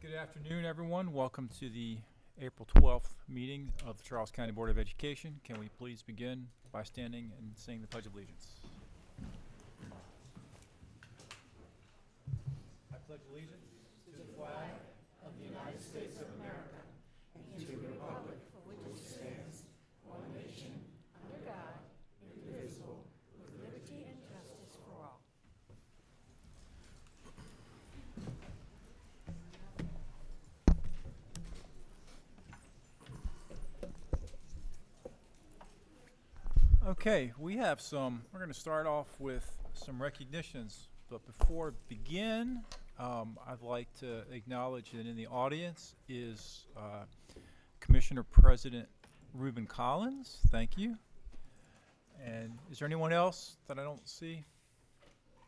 Good afternoon, everyone. Welcome to the April 12th meeting of the Charles County Board of Education. Can we please begin by standing and saying the Pledge of Allegiance? I pledge allegiance to the flag of the United States of America and to the republic for which it stands, one nation, under God, indivisible, with liberty and justice for all. Okay, we're going to start off with some recognitions, but before I begin, I'd like to acknowledge that in the audience is Commissioner President Reuben Collins. Thank you. And is there anyone else that I don't see?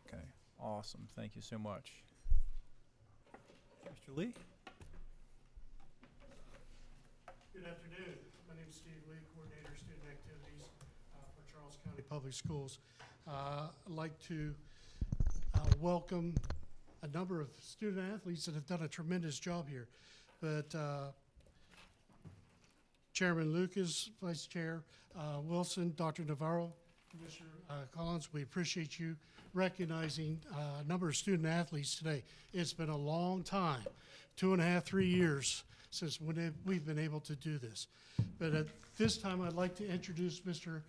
Okay, awesome. Thank you so much. Mr. Lee? Good afternoon. My name is Steve Lee, Coordinator of Student Activities for Charles County Public Schools. I'd like to welcome a number of student athletes that have done a tremendous job here. But Chairman Lucas, Vice Chair Wilson, Dr. Navarro, Commissioner Collins, we appreciate you recognizing a number of student athletes today. It's been a long time, 2.5, 3 years since we've been able to do this. But at this time, I'd like to introduce Mr.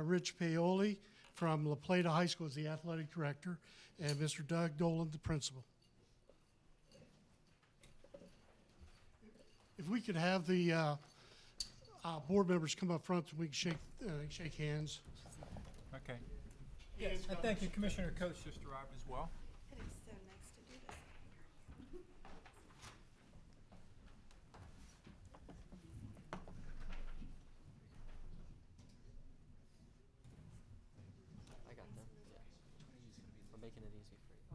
Rich Paoli from La Plata High School as the athletic director, and Mr. Doug Dolan, the principal. If we could have the board members come up front so we can shake hands. Okay. Yes, and thank you. Commissioner Coates just arrived as well. It is so nice to do this. I got them. Yeah. I'm making it easy for you.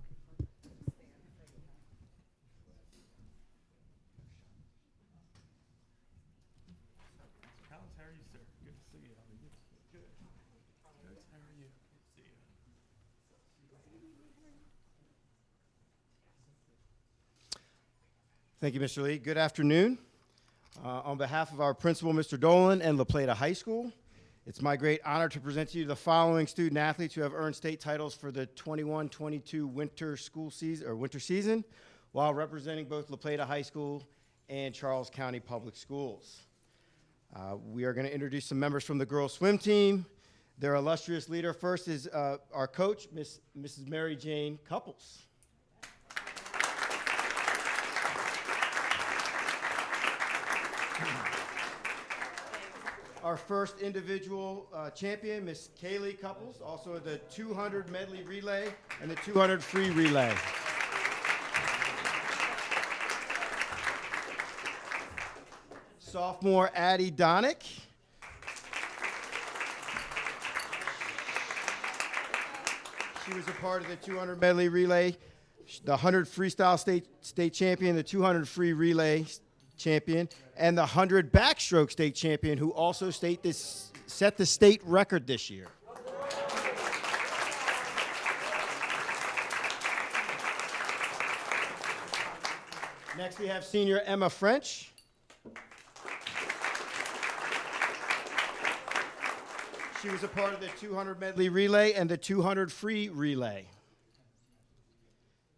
Collins, how are you, sir? Good to see you. How are you? Good. Good. How are you? Good to see you. Thank you, Mr. Lee. Good afternoon. On behalf of our principal, Mr. Dolan, and La Plata High School, it's my great honor to present to you the following student athletes who have earned state titles for the 21-22 winter season, while representing both La Plata High School and Charles County Public Schools. We are going to introduce some members from the girls swim team. Their illustrious leader first is our coach, Mrs. Mary Jane Couples. Our first individual champion, Miss Kaylee Couples, also the 200 medley relay and the 200 free relay. Sophomore Addie Donick. She was a part of the 200 medley relay, the 100 freestyle state champion, the 200 free relay champion, and the 100 backstroke state champion, who also set the state record this year. Next, we have senior Emma French. She was a part of the 200 medley relay and the 200 free relay.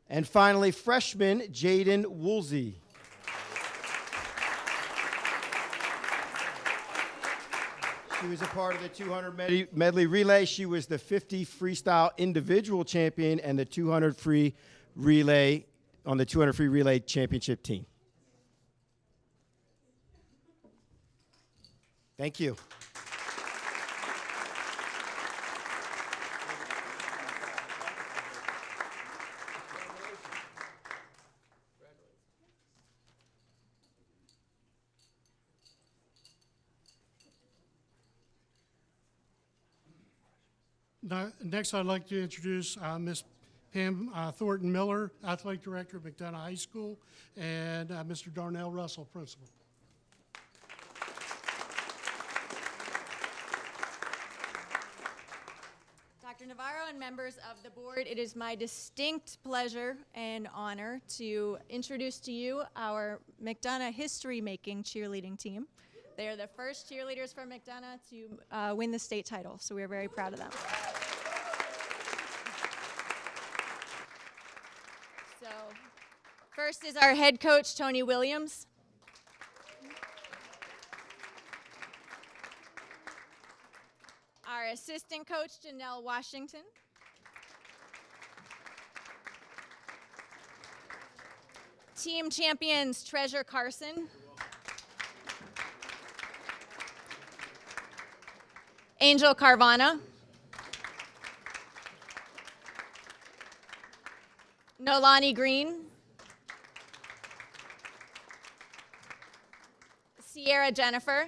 And finally, freshman Jaden Woolsey. She was a part of the 200 medley relay. She was the 50 freestyle individual champion and the 200 free relay on the 200 free relay championship team. Thank you. Next, I'd like to introduce Ms. Pam Thornton Miller, Athletic Director of McDonough High School, and Mr. Darnell Russell, Principal. Dr. Dr. Navarro and members of the board, it is my distinct pleasure and honor to introduce to you our McDonough history-making cheerleading team. They are the first cheerleaders from McDonough to win the state title, so we are very proud of them. So, first is our head coach, Tony Williams. Our assistant coach, Janelle Washington. Team champions, Treasure Carson. Angel Carvana. Nolani Green. Sierra Jennifer.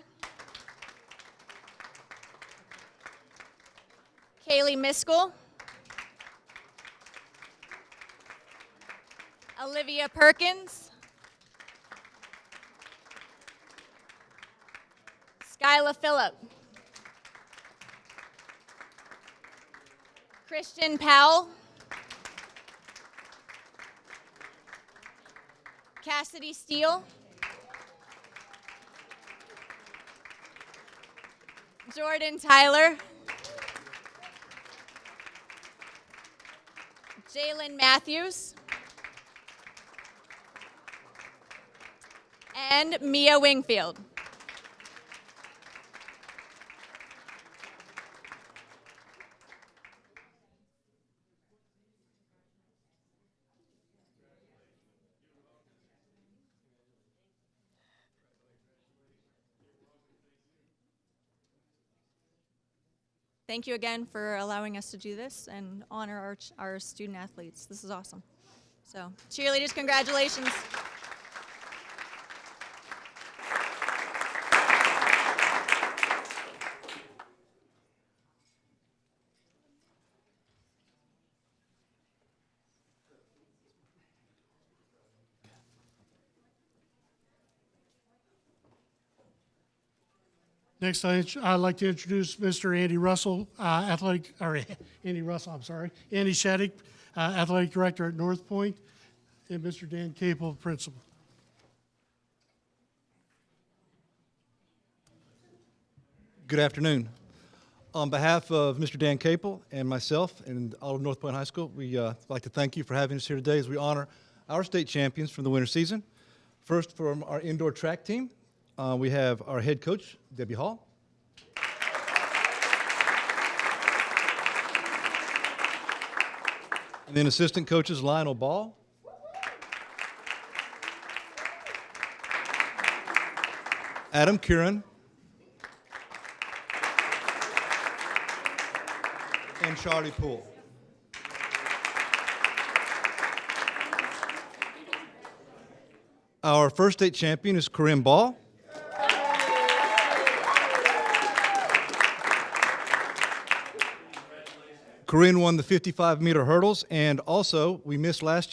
Kaylee Miskell. Olivia Perkins. Skyla Phillip. Christian Powell. Cassidy Steele. Jordan Tyler. Jalen Matthews. And Mia Wingfield. Thank you again for allowing us to do this and honor our student athletes. This is awesome. So, cheerleaders, congratulations. Next, I'd like to introduce Mr. Andy Russell, Andy Shattuck, Athletic Director at North Point, and Mr. Dan Capel, Principal. Good afternoon. On behalf of Mr. Dan Capel and myself and all of North Point High School, we like to thank you for having us here today as we honor our state champions from the winter season. First, from our indoor track team, we have our head coach, Debbie Hall. And then assistant coaches, Lionel Ball. Adam Curran. And Charlie Poole. Our first state champion is Corinne Ball. Corinne won the 55-meter hurdles, and also we missed last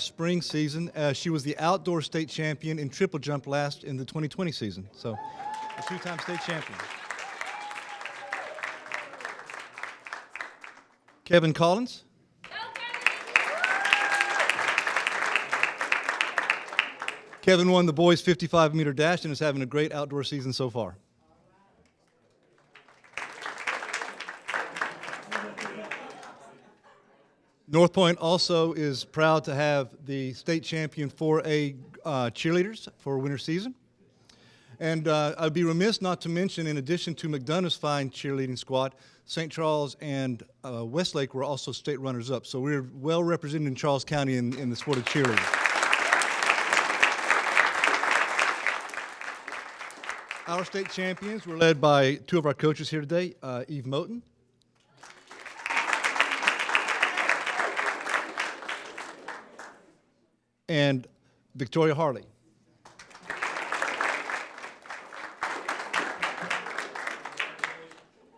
spring season. She was the outdoor state champion in triple jump last in the 2020 season. So, a two-time state champion. Kevin Collins. Kevin won the boys 55-meter dash and is having a great outdoor season so far. North Point also is proud to have the state champion 4A cheerleaders for winter season. And I'd be remiss not to mention, in addition to McDonough's fine cheerleading squad, St. Charles and Westlake were also state runners-up. So we're well represented in Charles County in the sport of cheerleading. Our state champions were led by two of our coaches here today, Eve Moten and Victoria Harley.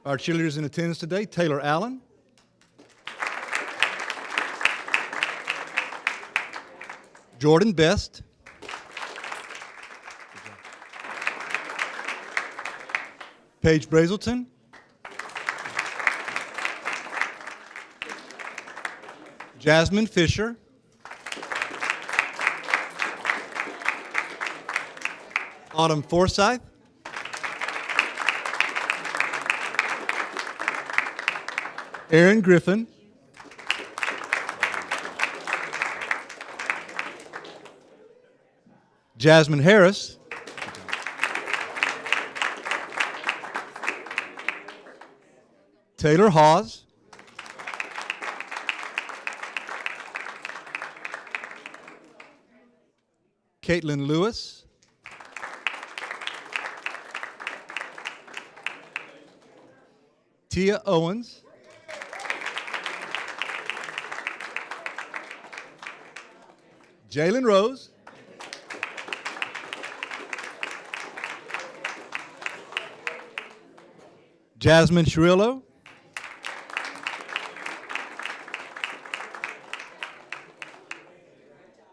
Our cheerleaders in attendance today, Taylor Allen, Jordan Best, Paige Brazelton, Jasmine Fisher. Autumn Forsyth. Aaron Griffin. Jasmine Harris. Taylor Hawes. Caitlin Lewis. Tia Owens. Jalen Rose. Jasmine Shirillo.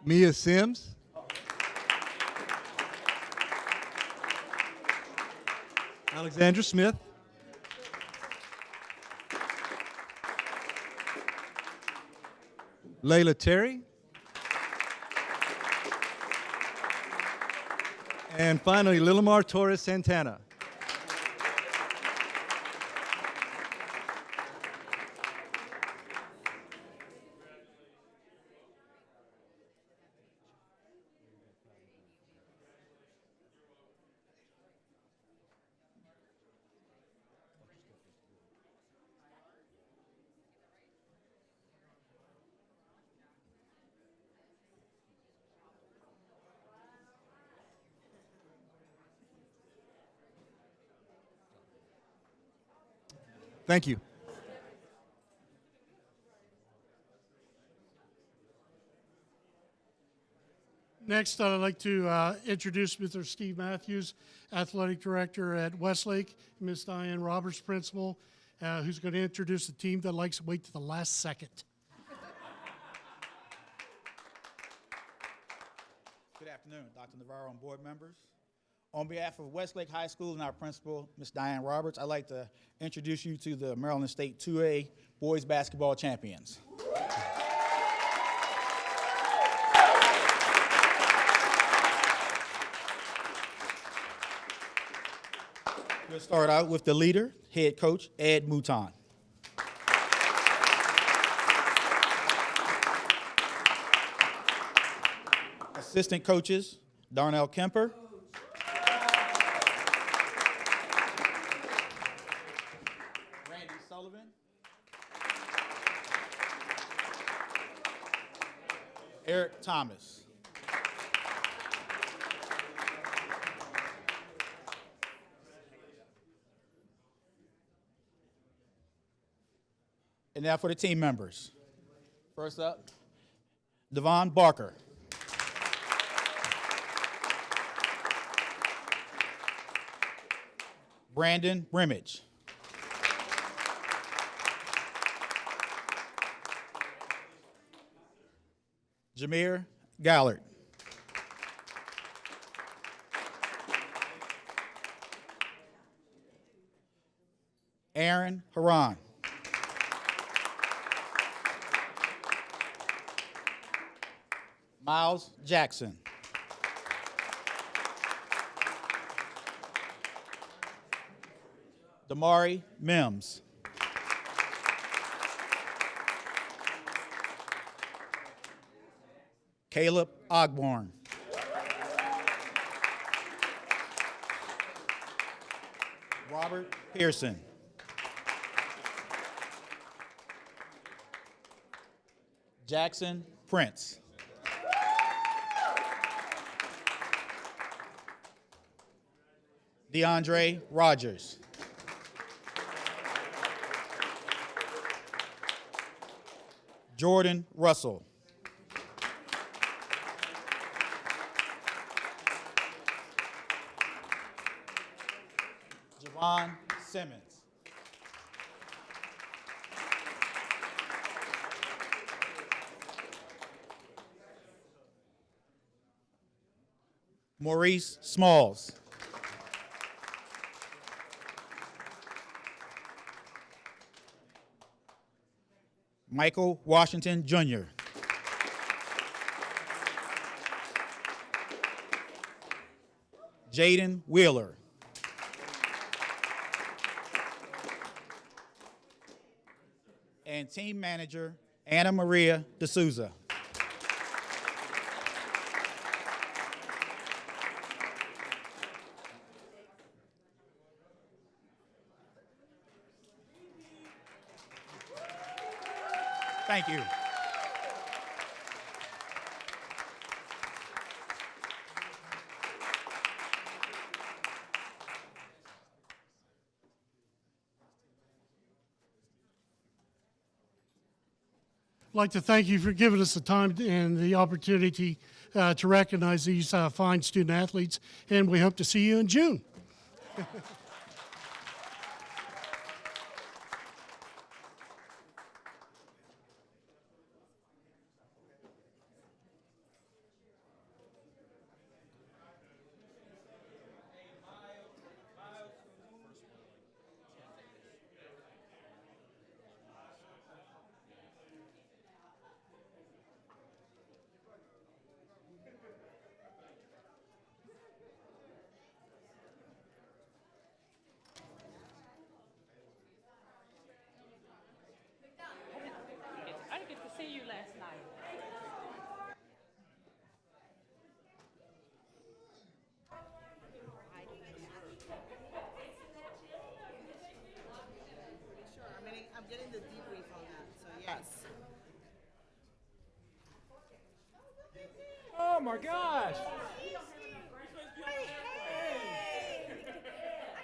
Mia Sims. Alexandra Smith. Layla Terry. And finally, Lilimar Torres Santana. Thank you. Next, I'd like to introduce Mr. Steve Matthews, Athletic Director at Westlake, Ms. Diane Roberts, Principal, who's going to introduce the team that likes to wait to the last second. Good afternoon, Dr. Navarro and board members. On behalf of Westlake High School and our principal, Ms. Diane Roberts, I'd like to introduce you to the Maryland State 2A boys basketball champions. We'll start out with the leader, head coach Ed Mouton. Assistant coaches, Darnell Kemper, Randy Sullivan, Eric Thomas. And now for the team members. First up, Devon Barker. Brandon Brimage. Jameer Gallard. Aaron Haran. Miles Jackson. Damari Mims. Caleb Ogborn. Robert Pearson. Jackson Prince. DeAndre Rogers. Jordan Russell. Javon Simmons. Maurice Smalls. Michael Washington Jr. Jaden Wheeler. And team manager, Anna Maria D'Souza. Thank you. I'd like to thank you for giving us the time and the opportunity to recognize these fine student athletes, and we hope to see you in June. I didn't get to see you last night. Sure, I'm getting the debrief on that, so yes. Oh my gosh! I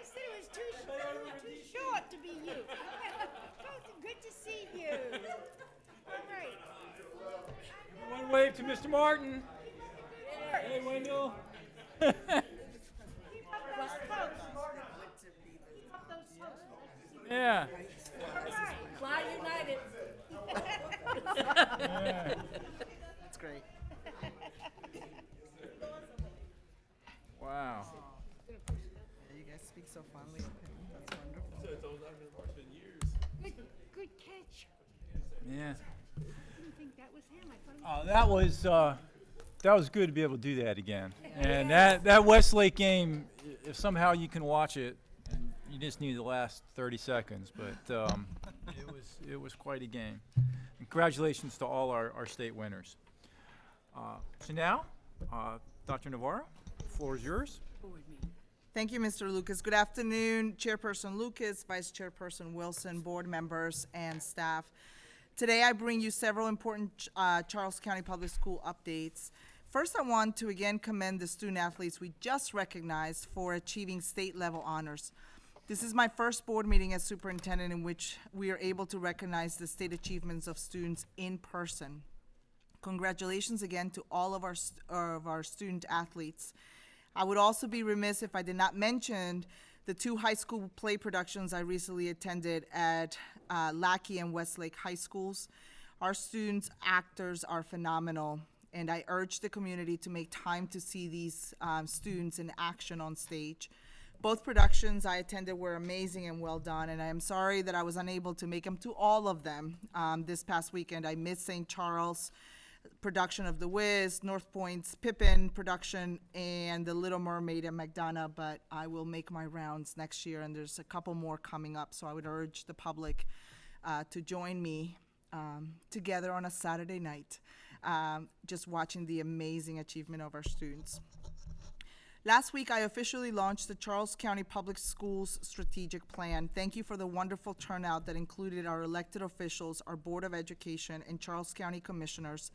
said it was too short to be you. Good to see you. All right. One wave to Mr. Martin. Hey, Wendell. Keep up those poses. Keep up those poses. Yeah. All right. Fly United. Yeah. That's great. Wow. Yeah, you guys speak so fondly of him. That's wonderful. Good catch. Yeah. I didn't think that was him. I thought That was good to be able to do that again. And that Westlake game, if somehow you can watch it, and you just need the last 30 seconds, but it was quite a game. And congratulations to all our state winners. So now, Dr. Navarro, the floor is yours. Thank you, Mr. Lucas. Good afternoon, Chairperson Lucas, Vice Chairperson Wilson, board members, and staff. Today, I bring you several important Charles County Public School updates. First, I want to again commend the student athletes we just recognized for achieving state-level honors. This is my first board meeting as superintendent in which we are able to recognize the state achievements of students in person. Congratulations again to all of our student athletes. I would also be remiss if I did not mention the two high school play productions I recently attended at Lackey and Westlake High Schools. Our students, actors are phenomenal, and I urge the community to make time to see these students in action on stage. Both productions I attended were amazing and well done, and I am sorry that I was unable to make them to all of them this past weekend. I missed St. Charles production of The Wiz, North Point's Pippin production, and The Little Mermaid at McDonough, but I will make my rounds next year, and there's a couple more coming up, so I would urge the public to join me together on a Saturday night, just watching the amazing achievement of our students. Last week, I officially launched the Charles County Public Schools Strategic Plan. Thank you for the wonderful turnout that included our elected officials, our Board of Education, and Charles County Commissioners,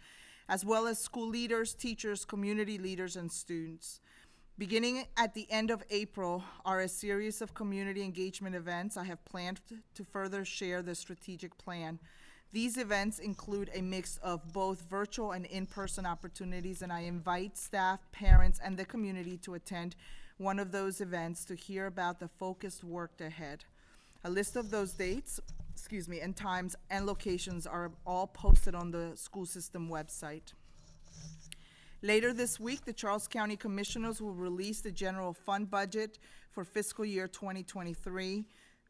as well as school leaders, teachers, community leaders, and students. Beginning at the end of April are a series of community engagement events I have planned to further share the strategic plan. These events include a mix of both virtual and in-person opportunities, and I invite staff, parents, and the community to attend one of those events to hear about the focused work ahead. A list of those dates, and times and locations are all posted on the school system website. Later this week, the Charles County Commissioners will release the general fund budget for fiscal year 2023.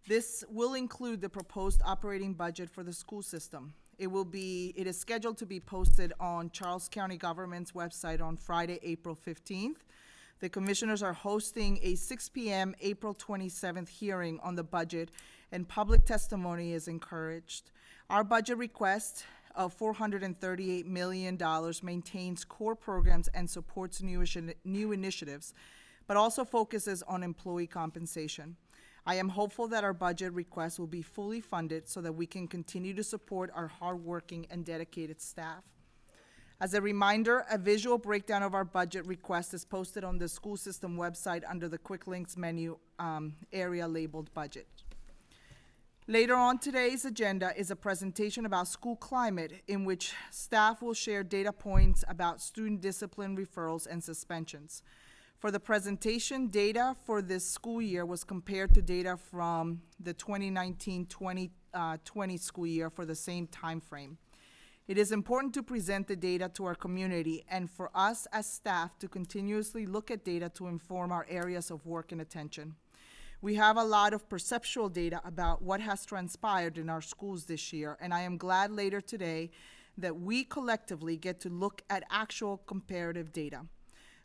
This will include the proposed operating budget for the school system. It is scheduled to be posted on Charles County Government's website on Friday, April 15th. The commissioners are hosting a 6 p.m. April 27th hearing on the budget, and public testimony is encouraged. Our budget request of $438 million maintains core programs and supports new initiatives, but also focuses on employee compensation. I am hopeful that our budget request will be fully funded so that we can continue to support our hardworking and dedicated staff. As a reminder, a visual breakdown of our budget request is posted on the school system website under the Quick Links menu area labeled Budget. Later on today's agenda is a presentation about school climate in which staff will share data points about student discipline referrals and suspensions. For the presentation, data for this school year was compared to data from the 2019-2020 school year for the same time frame. It is important to present the data to our community and for us as staff to continuously look at data to inform our areas of work and attention. We have a lot of perceptual data about what has transpired in our schools this year, and I am glad later today that we collectively get to look at actual comparative data.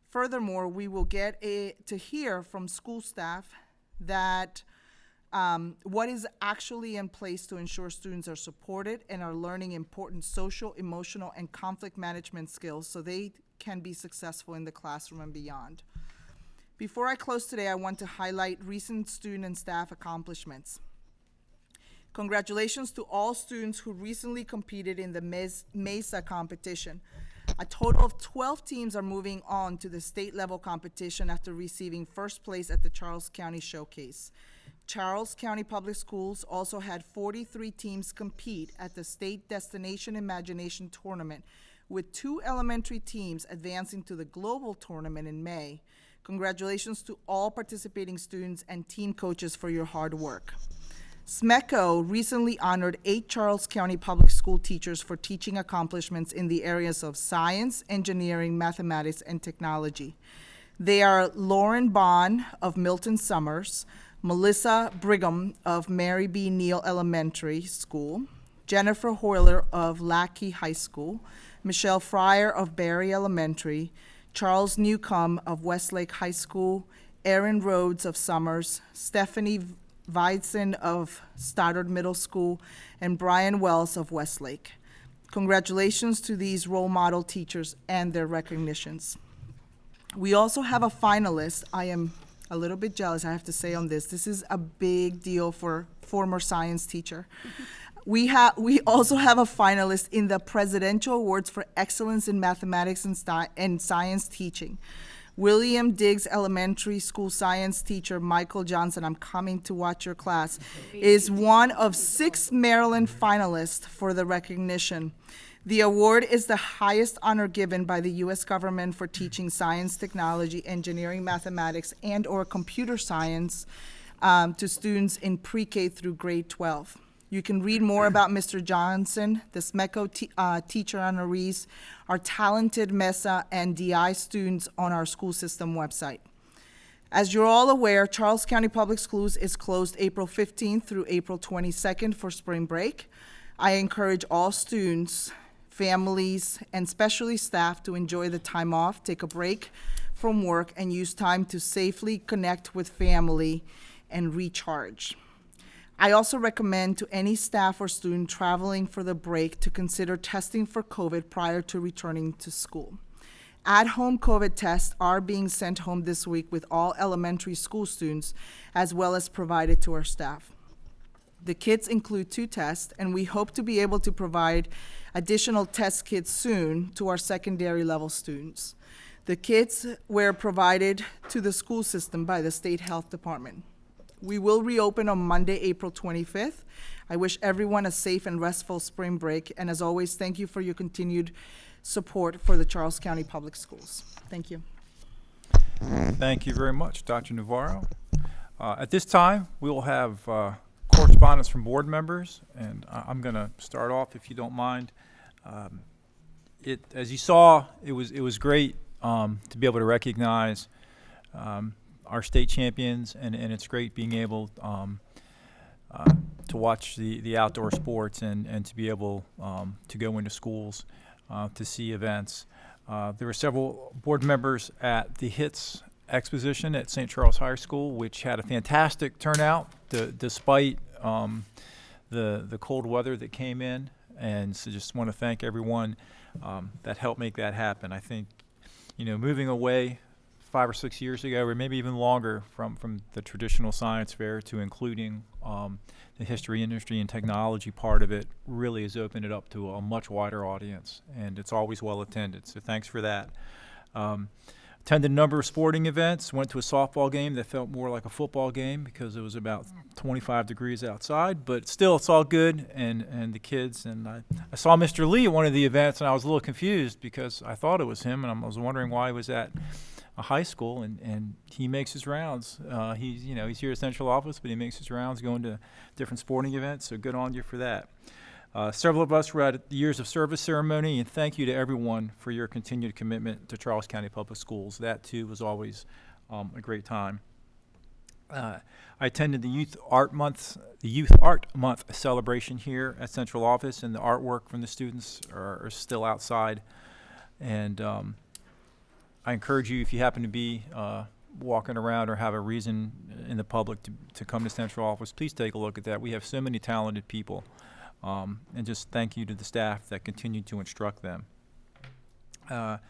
Furthermore, we will get to hear from school staff that what is actually in place to ensure students are supported and are learning important social, emotional, and conflict management skills so they can be successful in the classroom and beyond. Before I close today, I want to highlight recent student and staff accomplishments. Congratulations to all students who recently competed in the MESA competition. A total of 12 teams are moving on to the state level competition after receiving first place at the Charles County Showcase. Charles County Public Schools also had 43 teams compete at the State Destination Imagination Tournament, with 2 elementary teams advancing to the global tournament in May. Congratulations to all participating students and team coaches for your hard work. SMECO recently honored 8 Charles County Public School teachers for teaching accomplishments in the areas of science, engineering, mathematics, and technology. They are Lauren Bond of Milton Summers, Melissa Brigham of Mary B. Neal Elementary School, Jennifer Hoyler of Lackey High School, Michelle Fryer of Barry Elementary, Charles Newcomb of Westlake High School, Erin Rhodes of Summers, Stephanie Vidson of Stoddard Middle School, and Brian Wells of Westlake. Congratulations to these role model teachers and their recognitions. We also have a finalist. I am a little bit jealous, I have to say, on this. This is a big deal for former science teacher. We also have a finalist in the Presidential Awards for Excellence in Mathematics and Science Teaching. William Diggs Elementary School science teacher Michael Johnson, I'm coming to watch your class, is one of 6 Maryland finalists for the recognition. The award is the highest honor given by the U.S. government for teaching science, technology, engineering, mathematics, and/or computer science to students in pre-K through grade 12. You can read more about Mr. Johnson, the SMECO teacher honorees, our talented MESA and DI students on our school system website. As you're all aware, Charles County Public Schools is closed April 15th through April 22nd for spring break. I encourage all students, families, and especially staff to enjoy the time off, take a break from work, and use time to safely connect with family and recharge. I also recommend to any staff or student traveling for the break to consider testing for COVID prior to returning to school. At-home COVID tests are being sent home this week with all elementary school students, as well as provided to our staff. The kits include 2 tests, and we hope to be able to provide additional test kits soon to our secondary level students. The kits were provided to the school system by the State Health Department. We will reopen on Monday, April 25th. I wish everyone a safe and restful spring break, and as always, thank you for your continued support for the Charles County Public Schools. Thank you. Thank you very much, Dr. Navarro. At this time, we will have correspondence from board members, and I'm going to start off, if you don't mind. As you saw, it was great to be able to recognize our state champions, and it's great being able to watch the outdoor sports and to be able to go into schools to see events. There were several board members at the HITS exposition at St. Charles High School, which had a fantastic turnout despite the cold weather that came in. And so just want to thank everyone that helped make that happen. I think, moving away 5 or 6 years ago, or maybe even longer, from the traditional science fair to including the history, industry, and technology part of it, really has opened it up to a much wider audience, and it's always well attended. So thanks for that. Attended a number of sporting events, went to a softball game that felt more like a football game because it was about 25 degrees outside, but still it's all good, and the kids, and I saw Mr. Lee at one of the events, and I was a little confused because I thought it was him, and I was wondering why he was at a high school, and he makes his rounds. He's here at central office, but he makes his rounds going to different sporting events, so good on you for that. Several of us were at the Years of Service ceremony, and thank you to everyone for your continued commitment to Charles County Public Schools. That, too, was always a great time. I attended the Youth Art Month celebration here at Central Office, and the artwork from the students are still outside. And I encourage you, if you happen to be walking around or have a reason in the public to come to Central Office, please take a look at that. We have so many talented people. And just thank you to the staff that continue to instruct them. And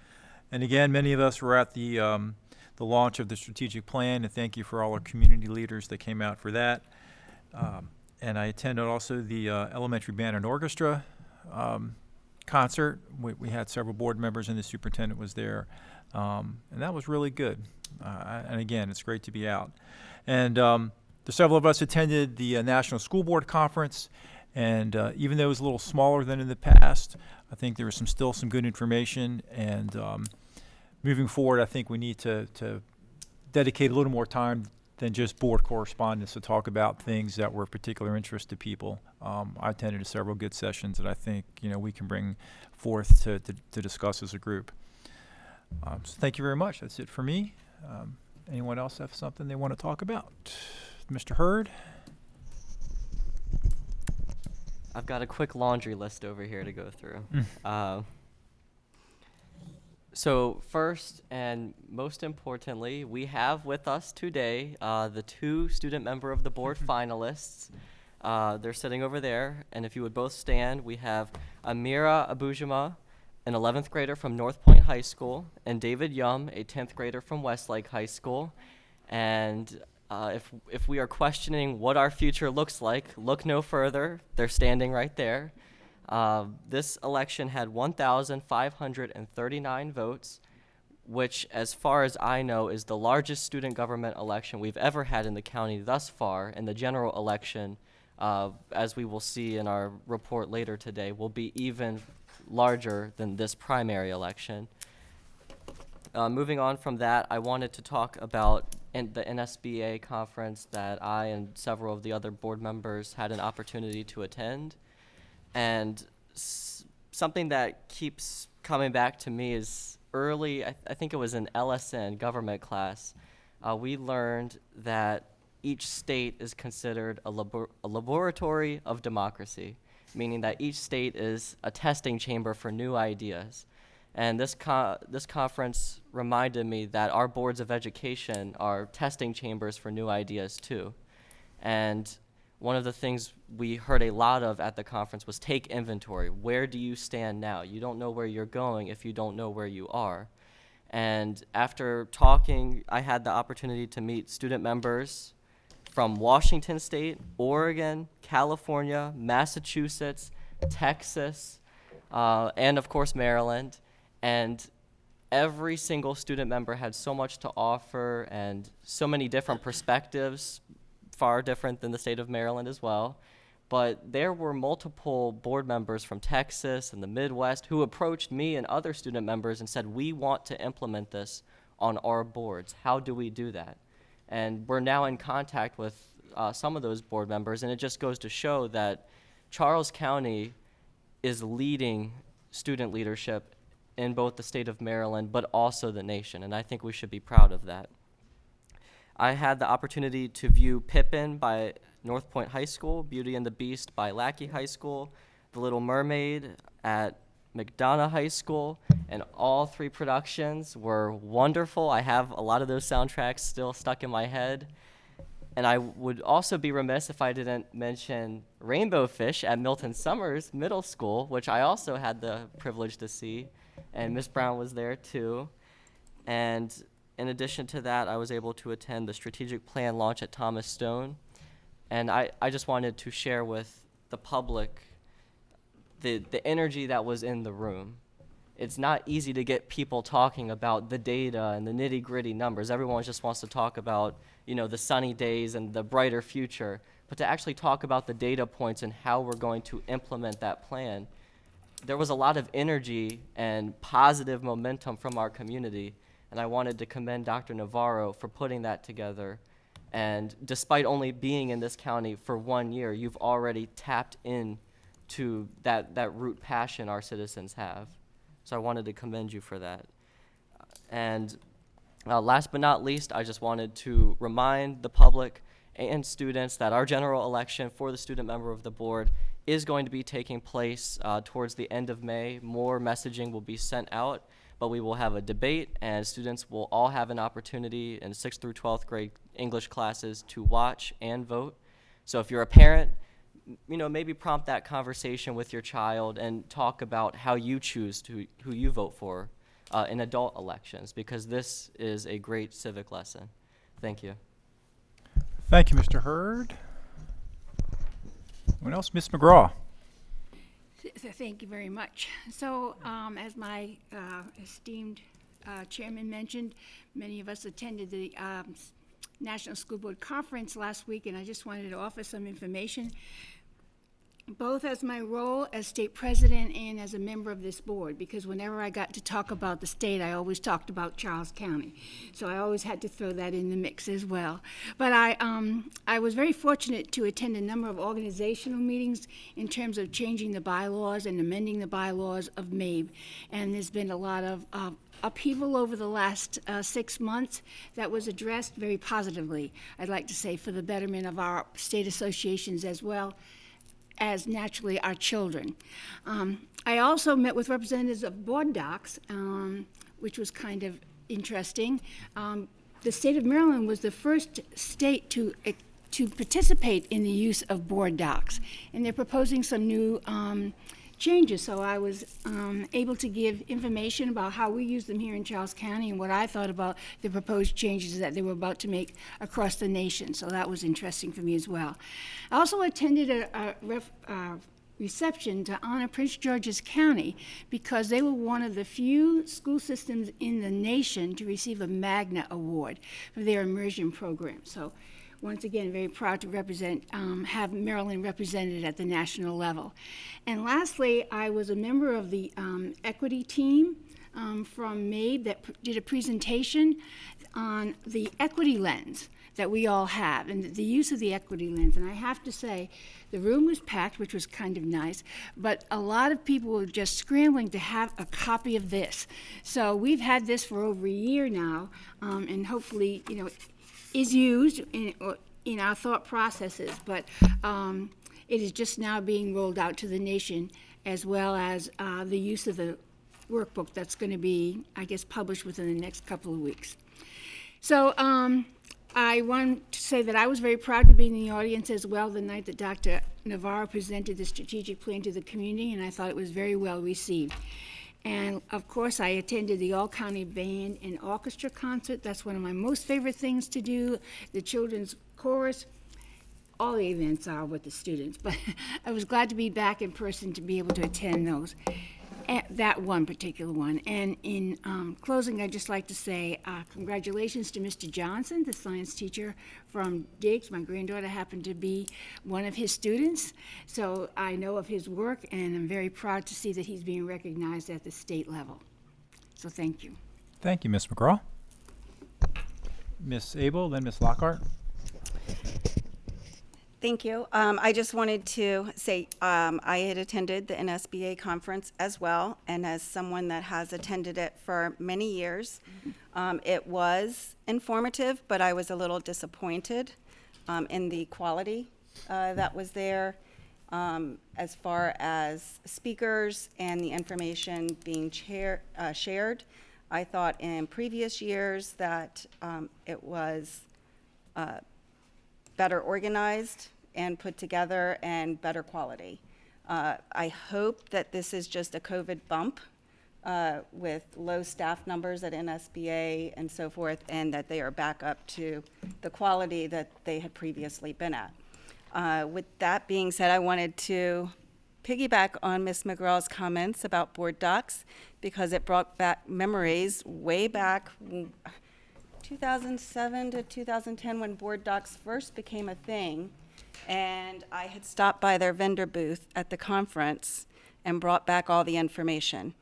again, many of us were at the launch of the strategic plan, and thank you for all our community leaders that came out for that. And I attended also the elementary band and orchestra concert. We had several board members, and the superintendent was there, and that was really good. And again, it's great to be out. And several of us attended the National School Board Conference. And even though it was a little smaller than in the past, I think there was still some good information. And moving forward, I think we need to dedicate a little more time than just board correspondence to talk about things that were of particular interest to people. I attended several good sessions that I think we can bring forth to discuss as a group. So thank you very much. That's it for me. Anyone else have something they want to talk about? Mr. Hurd? I've got a quick laundry list over here to go through. So first and most importantly, we have with us today the 2 student member of the board finalists. They're sitting over there, and if you would both stand, we have Amira Abujama, an 11th grader from North Point High School, and David Yum, a 10th grader from Westlake High School. And if we are questioning what our future looks like, look no further. They're standing right there. This election had 1,539 votes, which, as far as I know, is the largest student government election we've ever had in the county thus far. And the general election, as we will see in our report later today, will be even larger than this primary election. Moving on from that, I wanted to talk about the NSBA conference that I and several of the other board members had an opportunity to attend. And something that keeps coming back to me is early, I think it was in LSN government class, we learned that each state is considered a laboratory of democracy, meaning that each state is a testing chamber for new ideas. And this conference reminded me that our boards of education are testing chambers for new ideas too. And one of the things we heard a lot of at the conference was take inventory. Where do you stand now? You don't know where you're going if you don't know where you are. And after talking, I had the opportunity to meet student members from Washington State, Oregon, California, Massachusetts, Texas, and of course Maryland. And every single student member had so much to offer and so many different perspectives, far different than the state of Maryland as well. But there were multiple board members from Texas and the Midwest who approached me and other student members and said, we want to implement this on our boards. How do we do that? And we're now in contact with some of those board members, and it just goes to show that Charles County is leading student leadership in both the state of Maryland, but also the nation, and I think we should be proud of that. I had the opportunity to view Pippin by North Point High School, Beauty and the Beast by Lackey High School, The Little Mermaid at McDonough High School, and all 3 productions were wonderful. I have a lot of those soundtracks still stuck in my head. And I would also be remiss if I didn't mention Rainbow Fish at Milton Summers Middle School, which I also had the privilege to see, and Miss Brown was there too. And in addition to that, I was able to attend the strategic plan launch at Thomas Stone. And I just wanted to share with the public the energy that was in the room. It's not easy to get people talking about the data and the nitty-gritty numbers. Everyone just wants to talk about, you know, the sunny days and the brighter future. But to actually talk about the data points and how we're going to implement that plan, there was a lot of energy and positive momentum from our community. And I wanted to commend Dr. Navarro for putting that together. And despite only being in this county for 1 year, you've already tapped into that root passion our citizens have. So I wanted to commend you for that. And last but not least, I just wanted to remind the public and students that our general election for the student member of the board is going to be taking place towards the end of May. More messaging will be sent out, but we will have a debate, and students will all have an opportunity in 6th through 12th grade English classes to watch and vote. So if you're a parent, you know, maybe prompt that conversation with your child and talk about how you choose who you vote for in adult elections, because this is a great civic lesson. Thank you. Thank you, Mr. Hurd. Anyone else? Ms. McGraw. Thank you very much. So, as my esteemed chairman mentioned, many of us attended the National School Board Conference last week, and I just wanted to offer some information, both as my role as state president and as a member of this board, because whenever I got to talk about the state, I always talked about Charles County. So I always had to throw that in the mix as well. But I was very fortunate to attend a number of organizational meetings in terms of changing the bylaws and amending the bylaws of MABE. And there's been a lot of upheaval over the last 6 months that was addressed very positively, I'd like to say, for the betterment of our state associations as well as naturally our children. I also met with representatives of board docs, which was kind of interesting. The state of Maryland was the first state to participate in the use of board docs, and they're proposing some new changes. So I was able to give information about how we use them here in Charles County and what I thought about the proposed changes that they were about to make across the nation. So that was interesting for me as well. I also attended a reception to honor Prince George's County because they were one of the few school systems in the nation to receive a Magna Award for their immersion program. So once again, very proud to represent, have Maryland represented at the national level. And lastly, I was a member of the equity team from MABE that did a presentation on the equity lens that we all have and the use of the equity lens. And I have to say, the room was packed, which was kind of nice, but a lot of people were just scrambling to have a copy of this. So we've had this for over a year now, and hopefully, you know, is used in our thought processes, but it is just now being rolled out to the nation, as well as the use of the workbook that's going to be, I guess, published within the next couple of weeks. So I want to say that I was very proud to be in the audience as well the night that Dr. Navarro presented the strategic plan to the community, and I thought it was very well received. And of course, I attended the All-County Band and Orchestra concert. That's one of my most favorite things to do. The children's chorus, all the events are with the students, but I was glad to be back in person to be able to attend those, that one particular one. And in closing, I'd just like to say congratulations to Mr. Johnson, the science teacher from Diggs. My granddaughter happened to be one of his students, so I know of his work, and I'm very proud to see that he's being recognized at the state level. So thank you. Thank you, Ms. McGraw. Ms. Abel, then Ms. Lockhart. Thank you. I just wanted to say I had attended the NSBA conference as well, and as someone that has attended it for many years, it was informative, but I was a little disappointed in the quality that was there, as far as speakers and the information being shared. I thought in previous years that it was better organized and put together and better quality. I hope that this is just a COVID bump with low staff numbers at NSBA and so forth, and that they are back up to the quality that they had previously been at. With that being said, I wanted to piggyback on Ms. McGraw's comments about board docs, because it brought back memories way back 2007 to 2010 when board docs first became a thing. And I had stopped by their vendor booth at the conference and brought back all the information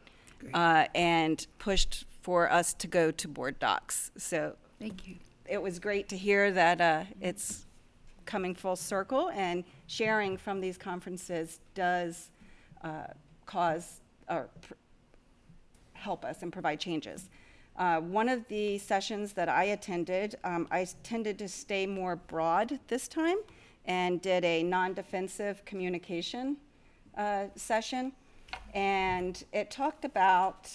and pushed for us to go to board docs. So Thank you. it was great to hear that it's coming full circle, and sharing from these conferences does cause or help us and provide changes. One of the sessions that I attended to stay more broad this time and did a non-defensive communication session. And it talked about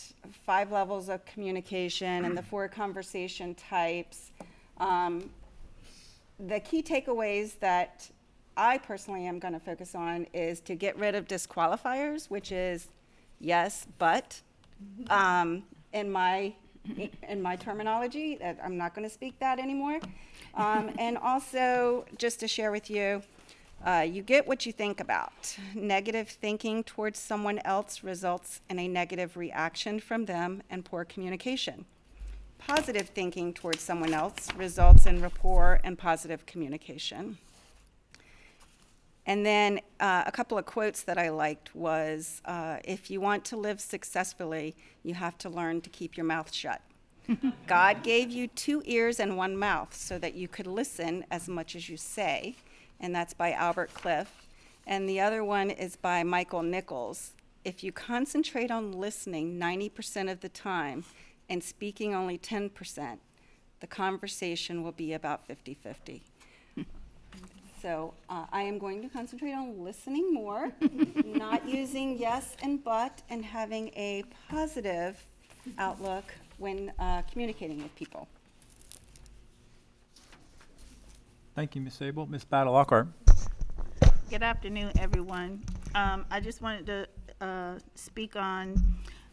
5 levels of communication and the 4 conversation types. The key takeaways that I personally am going to focus on is to get rid of disqualifiers, which is yes, but, in my terminology, that I'm not going to speak that anymore. And also, just to share with you, you get what you think about. Negative thinking towards someone else results in a negative reaction from them and poor communication. Positive thinking towards someone else results in rapport and positive communication. And then a couple of quotes that I liked was, if you want to live successfully, you have to learn to keep your mouth shut. God gave you 2 ears and 1 mouth so that you could listen as much as you say, and that's by Albert Cliff. And the other one is by Michael Nichols. If you concentrate on listening 90% of the time and speaking only 10%, the conversation will be about 50-50. So I am going to concentrate on listening more, not using yes and but, and having a positive outlook when communicating with people. Thank you, Ms. Abel. Ms. Battle-Lockhart. Good afternoon, everyone. I just wanted to speak on,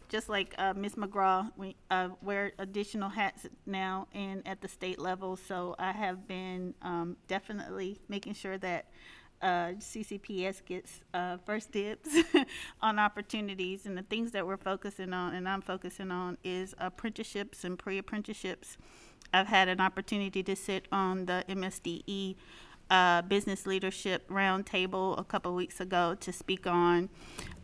just like Ms. McGraw, we wear additional hats now and at the state level, so I have been definitely making sure that CCPS gets first dibs on opportunities, and the things that we're focusing on, and I'm focusing on, is apprenticeships and pre-apprenticeships. I've had an opportunity to sit on the MSDE Business Leadership Roundtable a couple weeks ago to speak on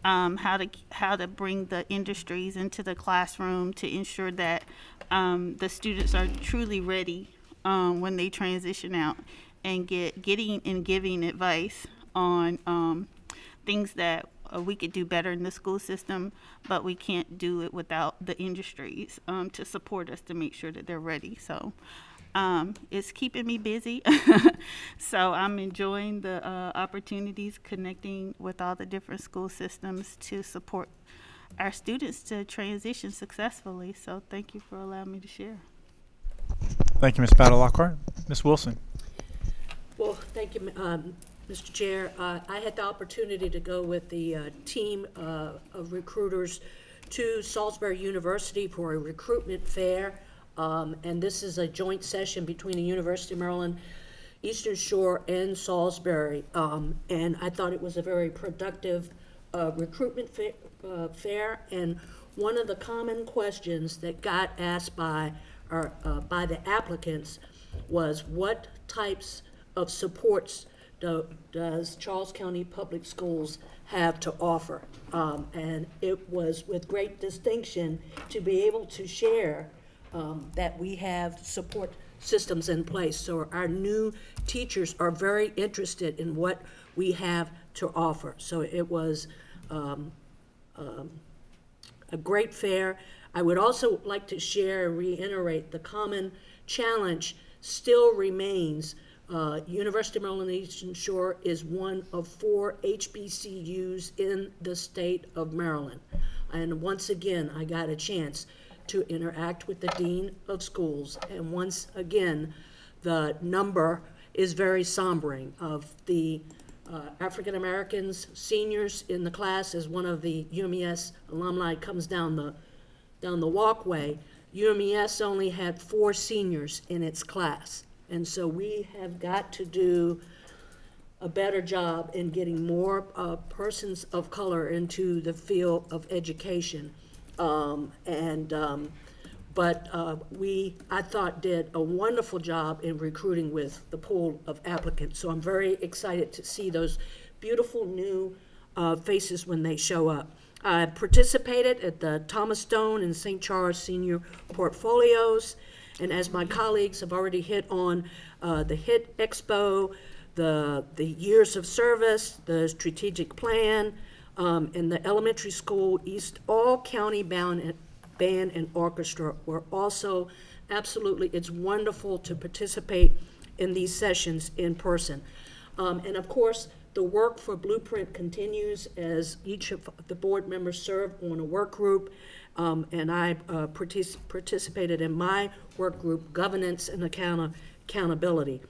how to bring the industries into the classroom to ensure that the students are truly ready when they transition out, and getting and giving advice on things that we could do better in the school system, but we can't do it without the industries to support us to make sure that they're ready. So it's keeping me busy. So I'm enjoying the opportunities connecting with all the different school systems to support our students to transition successfully. So thank you for allowing me to share. Thank you, Ms. Battle-Lockhart. Ms. Wilson. Well, thank you, Mr. Chair. I had the opportunity to go with the team of recruiters to Salisbury University for a recruitment fair. And this is a joint session between the University of Maryland, Eastern Shore, and Salisbury. And I thought it was a very productive recruitment fair. And one of the common questions that got asked by the applicants was, what types of supports does Charles County Public Schools have to offer? And it was with great distinction to be able to share that we have support systems in place. So our new teachers are very interested in what we have to offer. So it was a great fair. I would also like to share and reiterate the common challenge still remains University of Maryland Eastern Shore is one of 4 HBCUs in the state of Maryland. And once again, I got a chance to interact with the Dean of Schools. And once again, the number is very sombering of the African Americans, seniors in the class. As one of the UMES alumni comes down the walkway, UMES only had 4 seniors in its class. And so we have got to do a better job in getting more persons of color into the field of education. I thought, did a wonderful job in recruiting with the pool of applicants. So I'm very excited to see those beautiful new faces when they show up. I participated at the Thomas Stone and St. Charles Senior Portfolios. And as my colleagues have already hit on, the HIT Expo, the years of service, the strategic plan, and the elementary school East All-County Band and Orchestra were also absolutely, it's wonderful to participate in these sessions in person. And of course, the work for Blueprint continues as each of the board members serve on a work group. And I participated in my work group, Governance and Accountability.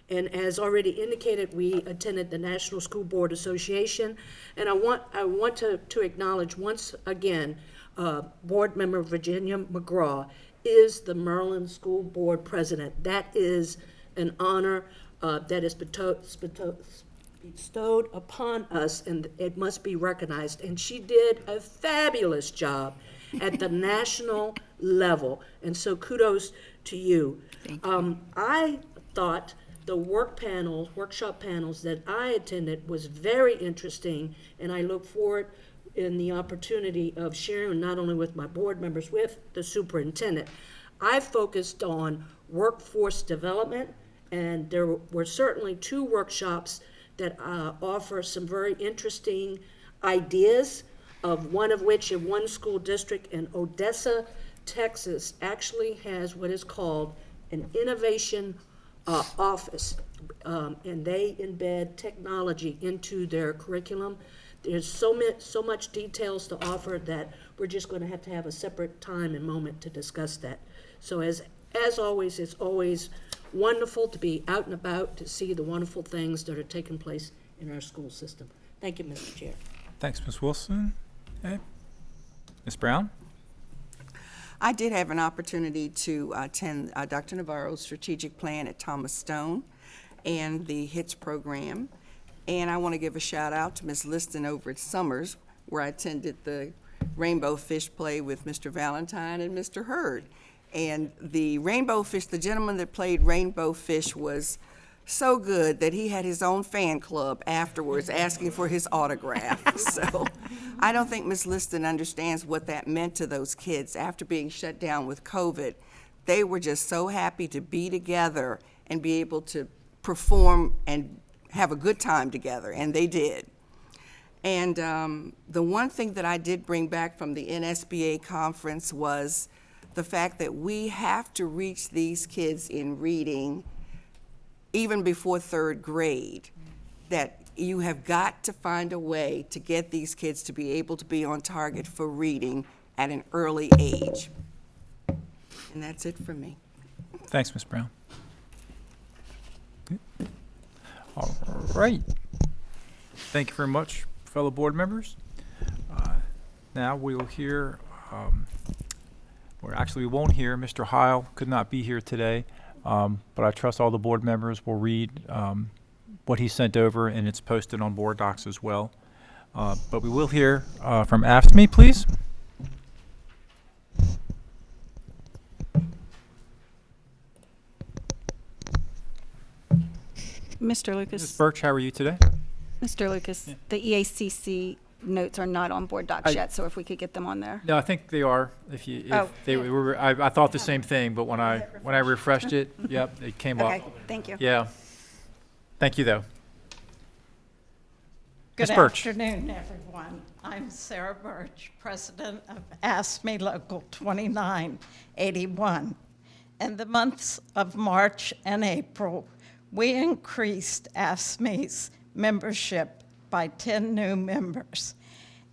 And as already indicated, we attended the National School Board Association. And I want to acknowledge once again, Board Member Virginia McGraw is the Maryland School Board President. That is an honor that is bestowed upon us, and it must be recognized. And she did a fabulous job at the national level, and so kudos to you. I thought the workshop panels that I attended was very interesting, and I look forward in the opportunity of sharing not only with my board members, with the superintendent. I focused on workforce development, and there were certainly 2 workshops that offer some very interesting ideas, of one of which in one school district in Odessa, Texas, actually has what is called an innovation office, and they embed technology into their curriculum. There's so much details to offer that we're just going to have a separate time and moment to discuss that. So as always, it's always wonderful to be out and about to see the wonderful things that are taking place in our school system. Thank you, Mr. Chair. Thanks, Ms. Wilson. Okay. Ms. Brown? I did have an opportunity to attend Dr. Navarro's strategic plan at Thomas Stone and the HITS program. And I want to give a shout out to Ms. Liston over at Summers, where I attended the Rainbow Fish play with Mr. Valentine and Mr. Hurd. And the Rainbow Fish, the gentleman that played Rainbow Fish was so good that he had his own fan club afterwards asking for his autograph. So I don't think Ms. Liston understands what that meant to those kids after being shut down with COVID. They were just so happy to be together and be able to perform and have a good time together, and they did. And the one thing that I did bring back from the NSBA conference was the fact that we have to reach these kids in reading even before 3rd grade, that you have got to find a way to get these kids to be able to be on target for reading at an early age. And that's it for me. Thanks, Ms. Brown. Good. All right. Thank you very much, fellow board members. Now we will hear, or actually we won't hear, Mr. Heil could not be here today, but I trust all the board members will read what he sent over, and it's posted on board docs as well. But we will hear from AFSCME, please. Mr. Lucas. Ms. Birch, how are you today? Mr. Lucas, the EACC notes are not on board docs yet, so if we could get them on there. No, I think they are. If they were, I thought the same thing, but when I refreshed it, yep, it came up. Okay, thank you. Yeah. Thank you, though. Good Ms. Birch. afternoon, everyone. I'm Sarah Birch, president of AFSCME Local 2981. In the months of March and April, we increased AFSCME's membership by 10 new members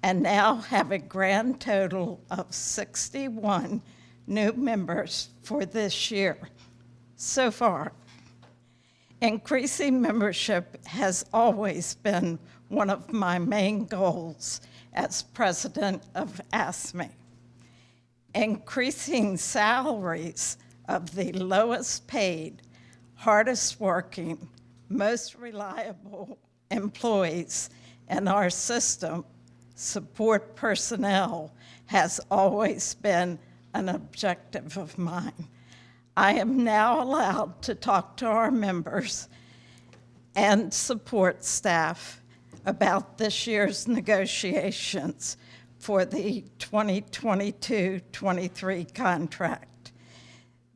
and now have a grand total of 61 new members for this year so far. Increasing membership has always been one of my main goals as president of AFSCME. Increasing salaries of the lowest paid, hardest working, most reliable employees in our system, support personnel, has always been an objective of mine. I am now allowed to talk to our members and support staff about this year's negotiations for the 2022-23 contract.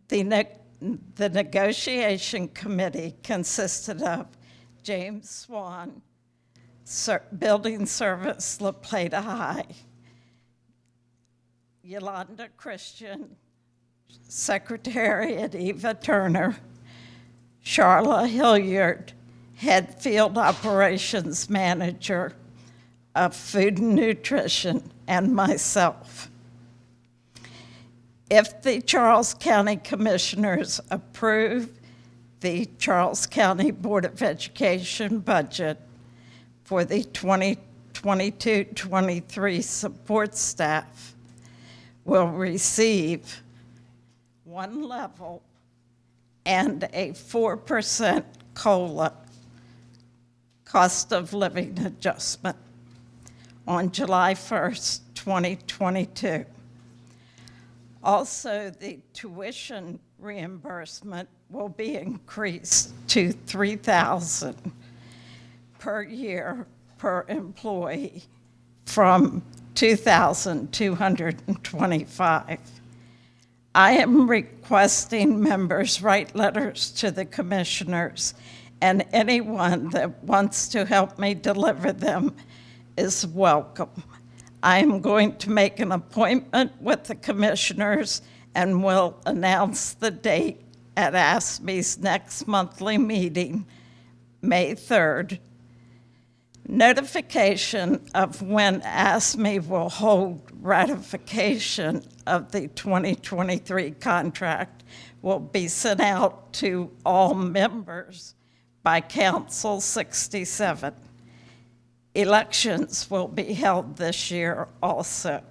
The negotiation committee consisted of James Swan, Building Service, La Plata High, Yolanda Christian, Secretariat Eva Turner, Charla Hilliard, Head Field Operations Manager of Food and Nutrition, and myself. If the Charles County Commissioners approve the Charles County Board of Education budget for the 2022-23 support staff, will receive one level and a 4% COLA, cost of living adjustment, on July 1st, 2022. Also, the tuition reimbursement will be increased to $3,000 per year per employee from $2,225. I am requesting members write letters to the commissioners, and anyone that wants to help me deliver them is welcome. I am going to make an appointment with the commissioners and will announce the date at AFSCME's next monthly meeting, May 3rd. Notification of when AFSCME will hold ratification of the 2023 contract will be sent out to all members by Council 67. Elections will be held this year also.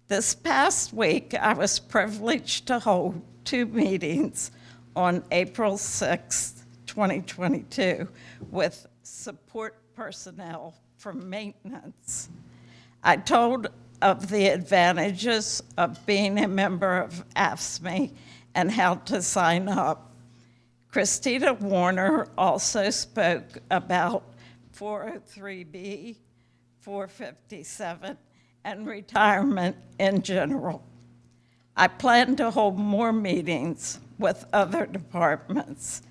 This past week, I was privileged to hold 2 meetings on April 6th, 2022, with support personnel from maintenance. I told of the advantages of being a member of AFSCME and how to sign up. Christina Warner also spoke about 403B, 457, and retirement in general. I plan to hold more meetings with other departments.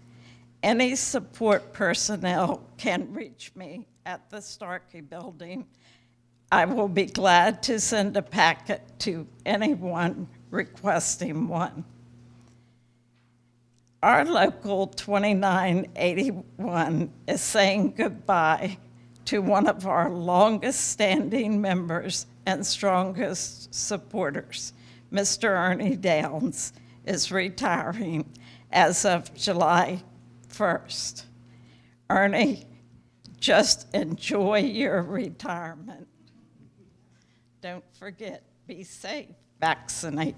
Any support personnel can reach me at the Starkey Building. I will be glad to send a packet to anyone requesting one. Our local 2981 is saying goodbye to one of our longest standing members and strongest supporters. Mr. Ernie Downs is retiring as of July 1st. Ernie, just enjoy your retirement. Don't forget, be safe, vaccinate.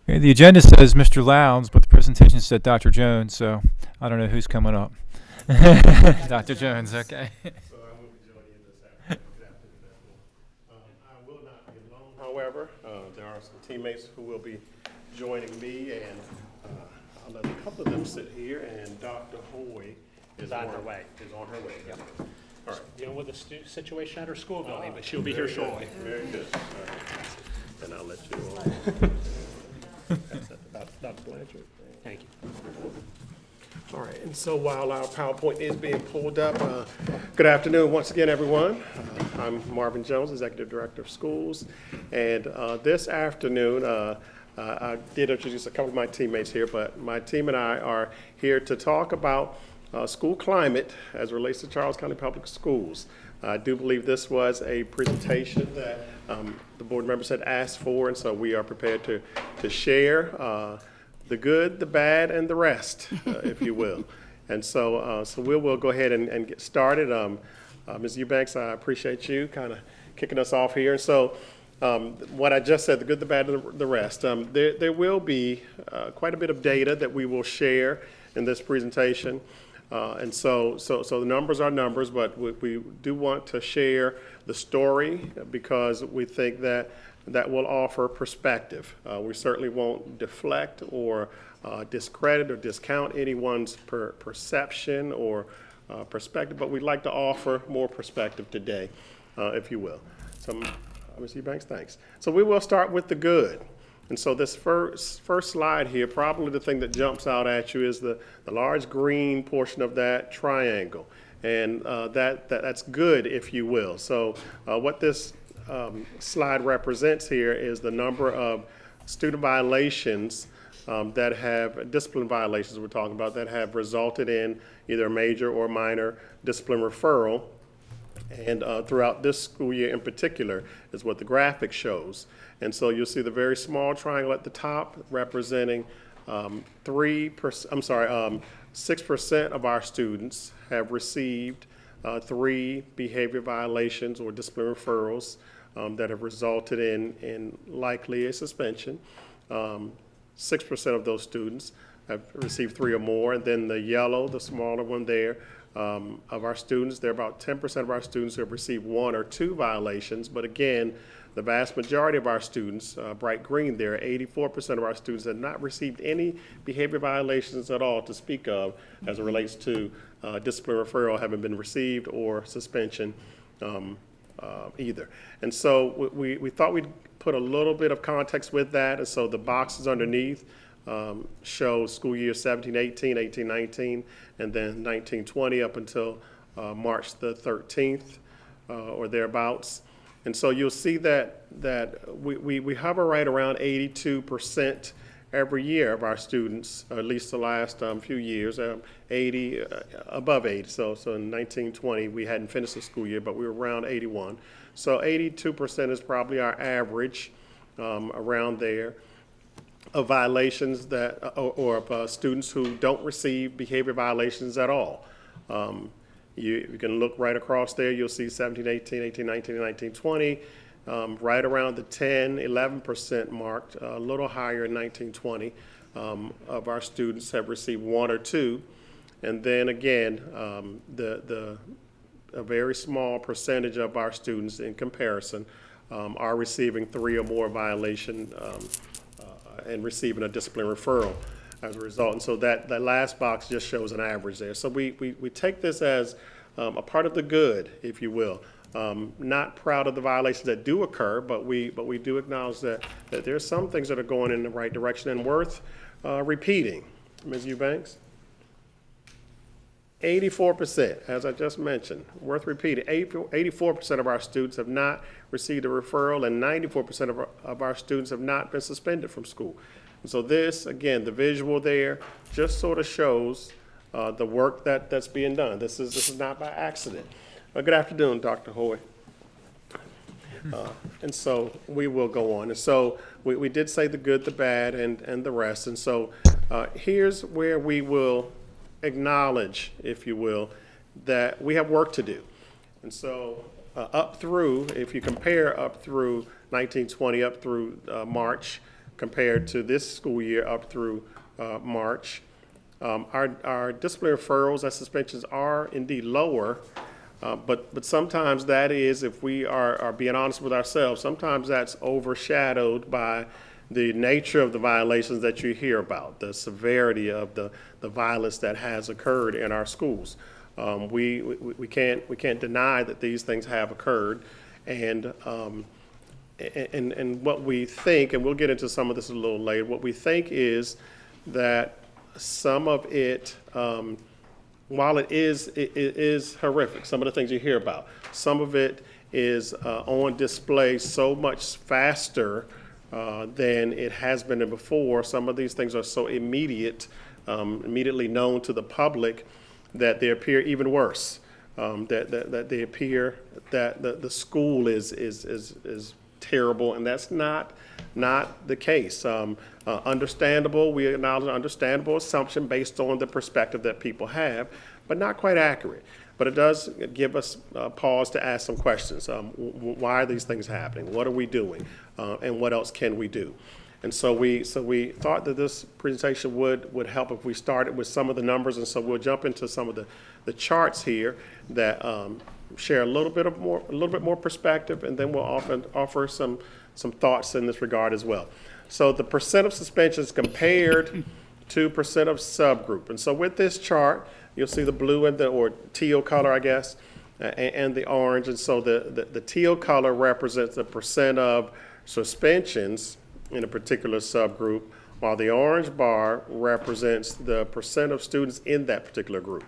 Okay, the agenda says Mr. Lowndes, but the presentation said Dr. Jones, so I don't know who's coming up. Dr. Jones, okay. So I will be joining you this afternoon. I will not be alone, however. There are some teammates who will be joining me, and I'll let a couple of them sit here, and Dr. Hoy is on her way. Yep. All right. Dealing with a situation at her school building, but she'll be here shortly. Very good. All right. And I'll let you all. Dr. Blanchard. Thank you. All right, and so while our PowerPoint is being pulled up, good afternoon once again, everyone. I'm Marvin Jones, Executive Director of Schools, and this afternoon, I did introduce a couple of my teammates here, but my team and I are here to talk about school climate as it relates to Charles County Public Schools. I do believe this was a presentation that the board members had asked for, and so we are prepared to share the good, the bad, and the rest, if you will. And so we'll go ahead and get started. Ms. Eubanks, I appreciate you kind of kicking us off here. And so what I just said, the good, the bad, and the rest, there will be quite a bit of data that we will share in this presentation. And so the numbers are numbers, but we do want to share the story because we think that will offer perspective. We certainly won't deflect or discredit or discount anyone's perception or perspective, but we'd like to offer more perspective today, if you will. So, Ms. Eubanks, thanks. So we will start with the good. And so this first slide here, probably the thing that jumps out at you is the large green portion of that triangle. And that's good, if you will. So what this slide represents here is the number of student violations that have, discipline violations we're talking about, that have resulted in either a major or minor discipline referral. And throughout this school year in particular is what the graphic shows. And so you'll see the very small triangle at the top representing 6% of our students have received 3 behavior violations or discipline referrals that have resulted in likely a suspension. 6% of those students have received 3 or more, and then the yellow, the smaller one there, of our students, there are about 10% of our students who have received 1 or 2 violations, but again, the vast majority of our students, bright green there, 84% of our students have not received any behavior violations at all to speak of as it relates to discipline referral having been received or suspension either. And so we thought we'd put a little bit of context with that, and so the boxes underneath show school year 17-18, 18-19, and then 19-20 up until March the 13th or thereabouts. And so you'll see that we hover right around 82% every year of our students, or at least the last few years, 80, above 80. So in 19-20, we hadn't finished the school year, but we were around 81. So 82% is probably our average around there of violations that, or of students who don't receive behavior violations at all. You can look right across there, you'll see 17-18, 18-19, and 19-20, right around the 10-11% mark, a little higher in 19-20 of our students have received 1 or 2. And then again, a very small percentage of our students in comparison are receiving 3 or more violation and receiving a discipline referral as a result. And so that last box just shows an average there. So we take this as a part of the good, if you will. Not proud of the violations that do occur, but we do acknowledge that there's some things that are going in the right direction and worth repeating. Ms. Eubanks? 84%, as I just mentioned, worth repeating. 84% of our students have not received a referral, and 94% of our students have not been suspended from school. And so this, again, the visual there just sort of shows the work that's being done. This is not by accident. Good afternoon, Dr. Hoy. And so we will go on. And so we did say the good, the bad, and the rest. And so here's where we will acknowledge, if you will, that we have work to do. And so up through, if you compare up through 19-20, up through March, compared to this school year up through March, our disciplinary referrals and suspensions are indeed lower, but sometimes that is, if we are being honest with ourselves, sometimes that's overshadowed by the nature of the violations that you hear about, the severity of the violence that has occurred in our schools. We can't deny that these things have occurred, and what we think, and we'll get into some of this a little later, what we think is that some of it, while it is horrific, some of the things you hear about, some of it is on display so much faster than it has been before. Some of these things are so immediately known to the public that they appear even worse. That they appear that the school is terrible, and that's not the case. Understandable, we acknowledge an understandable assumption based on the perspective that people have, but not quite accurate. But it does give us pause to ask some questions. Why are these things happening? What are we doing? And what else can we do? And so we thought that this presentation would help if we started with some of the numbers, and so we'll jump into some of the charts here that share a little bit more perspective, and then we'll offer some thoughts in this regard as well. So the percent of suspensions compared to percent of subgroup. And so with this chart, you'll see the blue and or teal color, I guess, and the orange. And so the teal color represents the percent of suspensions in a particular subgroup, while the orange bar represents the percent of students in that particular group.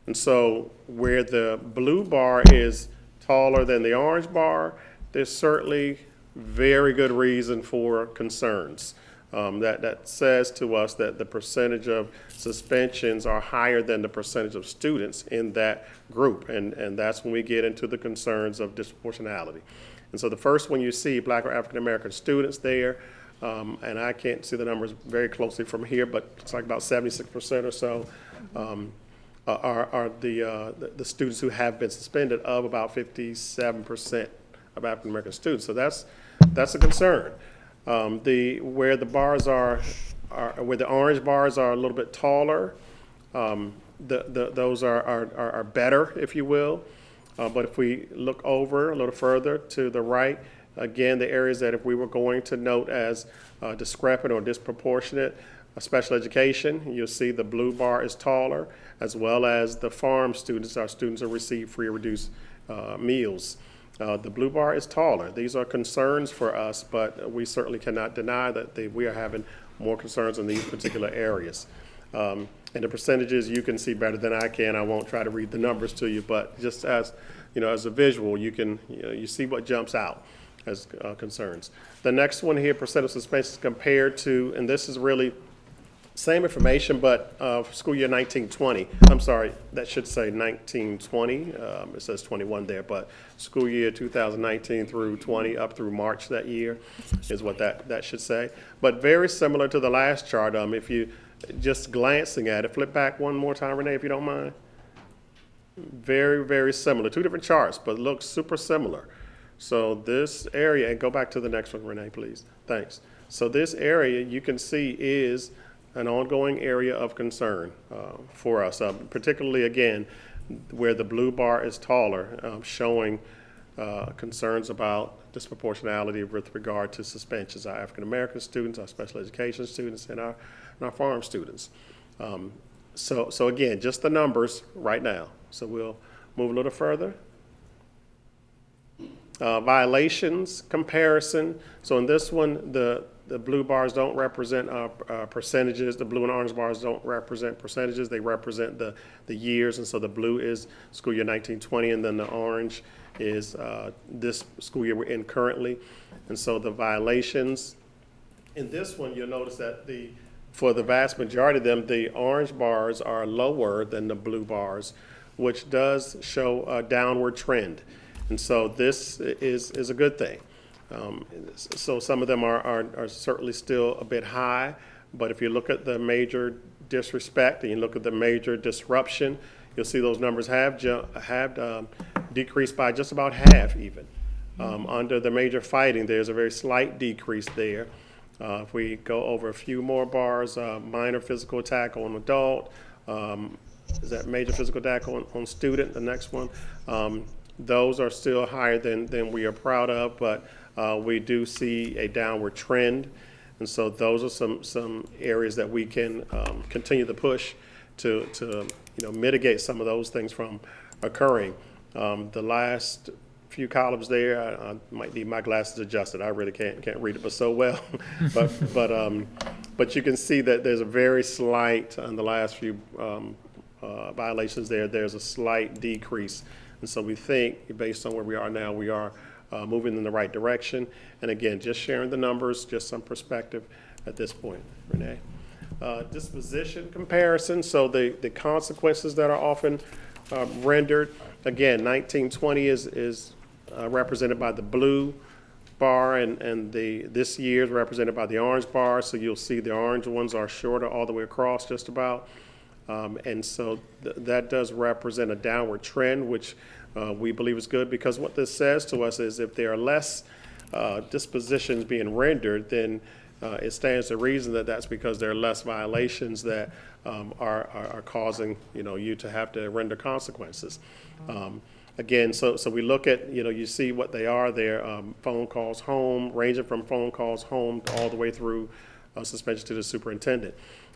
And so where the blue bar is taller than the orange bar, there's certainly very good reason for concerns. That says to us that the percentage of suspensions are higher than the percentage of students in that group, and that's when we get into the concerns of disproportionality. And so the first one you see, Black or African American students there, and I can't see the numbers very closely from here, but it's like about 76% or so are the students who have been suspended, of about 57% of African American students. So that's a concern. Where the bars are where the orange bars are a little bit taller, those are better, if you will. But if we look over a little further to the right, again, the areas that if we were going to note as discrepant or disproportionate, special education, you'll see the blue bar is taller, as well as the farm students, our students who receive free or reduced meals. The blue bar is taller. These are concerns for us, but we certainly cannot deny that we are having more concerns in these particular areas. And the percentages you can see better than I can. I won't try to read the numbers to you, but just as as a visual, you see what jumps out as concerns. The next one here, percent of suspensions compared to, and this is really same information, but school year 1920. I'm sorry, that should say 1920. It says 21 there, but school year 2019 through 20, up through March that year, is what that should say. But very similar to the last chart. If you just glancing at it, flip back one more time, Renee, if you don't mind. Very, very similar. Two different charts, but looks super similar. So this area, and go back to the next one, Renee, please. Thanks. So this area you can see is an ongoing area of concern for us, particularly, again, where the blue bar is taller, showing concerns about disproportionality with regard to suspensions, our African American students, our special education students, and our farm students. So again, just the numbers right now. So we'll move a little further. Violations comparison. So in this one, the blue bars don't represent percentages. The blue and orange bars don't represent percentages. They represent the years. And so the blue is school year 1920, and then the orange is this school year we're in currently. And so the violations, in this one, you'll notice that for the vast majority of them, the orange bars are lower than the blue bars, which does show a downward trend. And so this is a good thing. So some of them are certainly still a bit high, but if you look at the major disrespect and you look at the major disruption, you'll see those numbers have decreased by just about half even. Under the major fighting, there's a very slight decrease there. If we go over a few more bars, minor physical attack on adult, is that major physical attack on student, the next one? Those are still higher than we are proud of, but we do see a downward trend. And so those are some areas that we can continue to push to mitigate some of those things from occurring. The last few columns there, I might need my glasses adjusted. I really can't read it but so well. but But you can see that there's a very slight, on the last few violations there's a slight decrease. And so we think, based on where we are now, we are moving in the right direction. And again, just sharing the numbers, just some perspective at this point. Renee? Disposition comparison, so the consequences that are often rendered. Again, 1920 is represented by the blue bar, and this year is represented by the orange bar. So you'll see the orange ones are shorter all the way across, just about. And so that does represent a downward trend, which we believe is good, because what this says to us is if there are less dispositions being rendered, then it stands to reason that that's because there are less violations that are causing you to have to render consequences. Again, so we look at, you see what they are there, phone calls home, ranging from phone calls home all the way through suspension to the superintendent.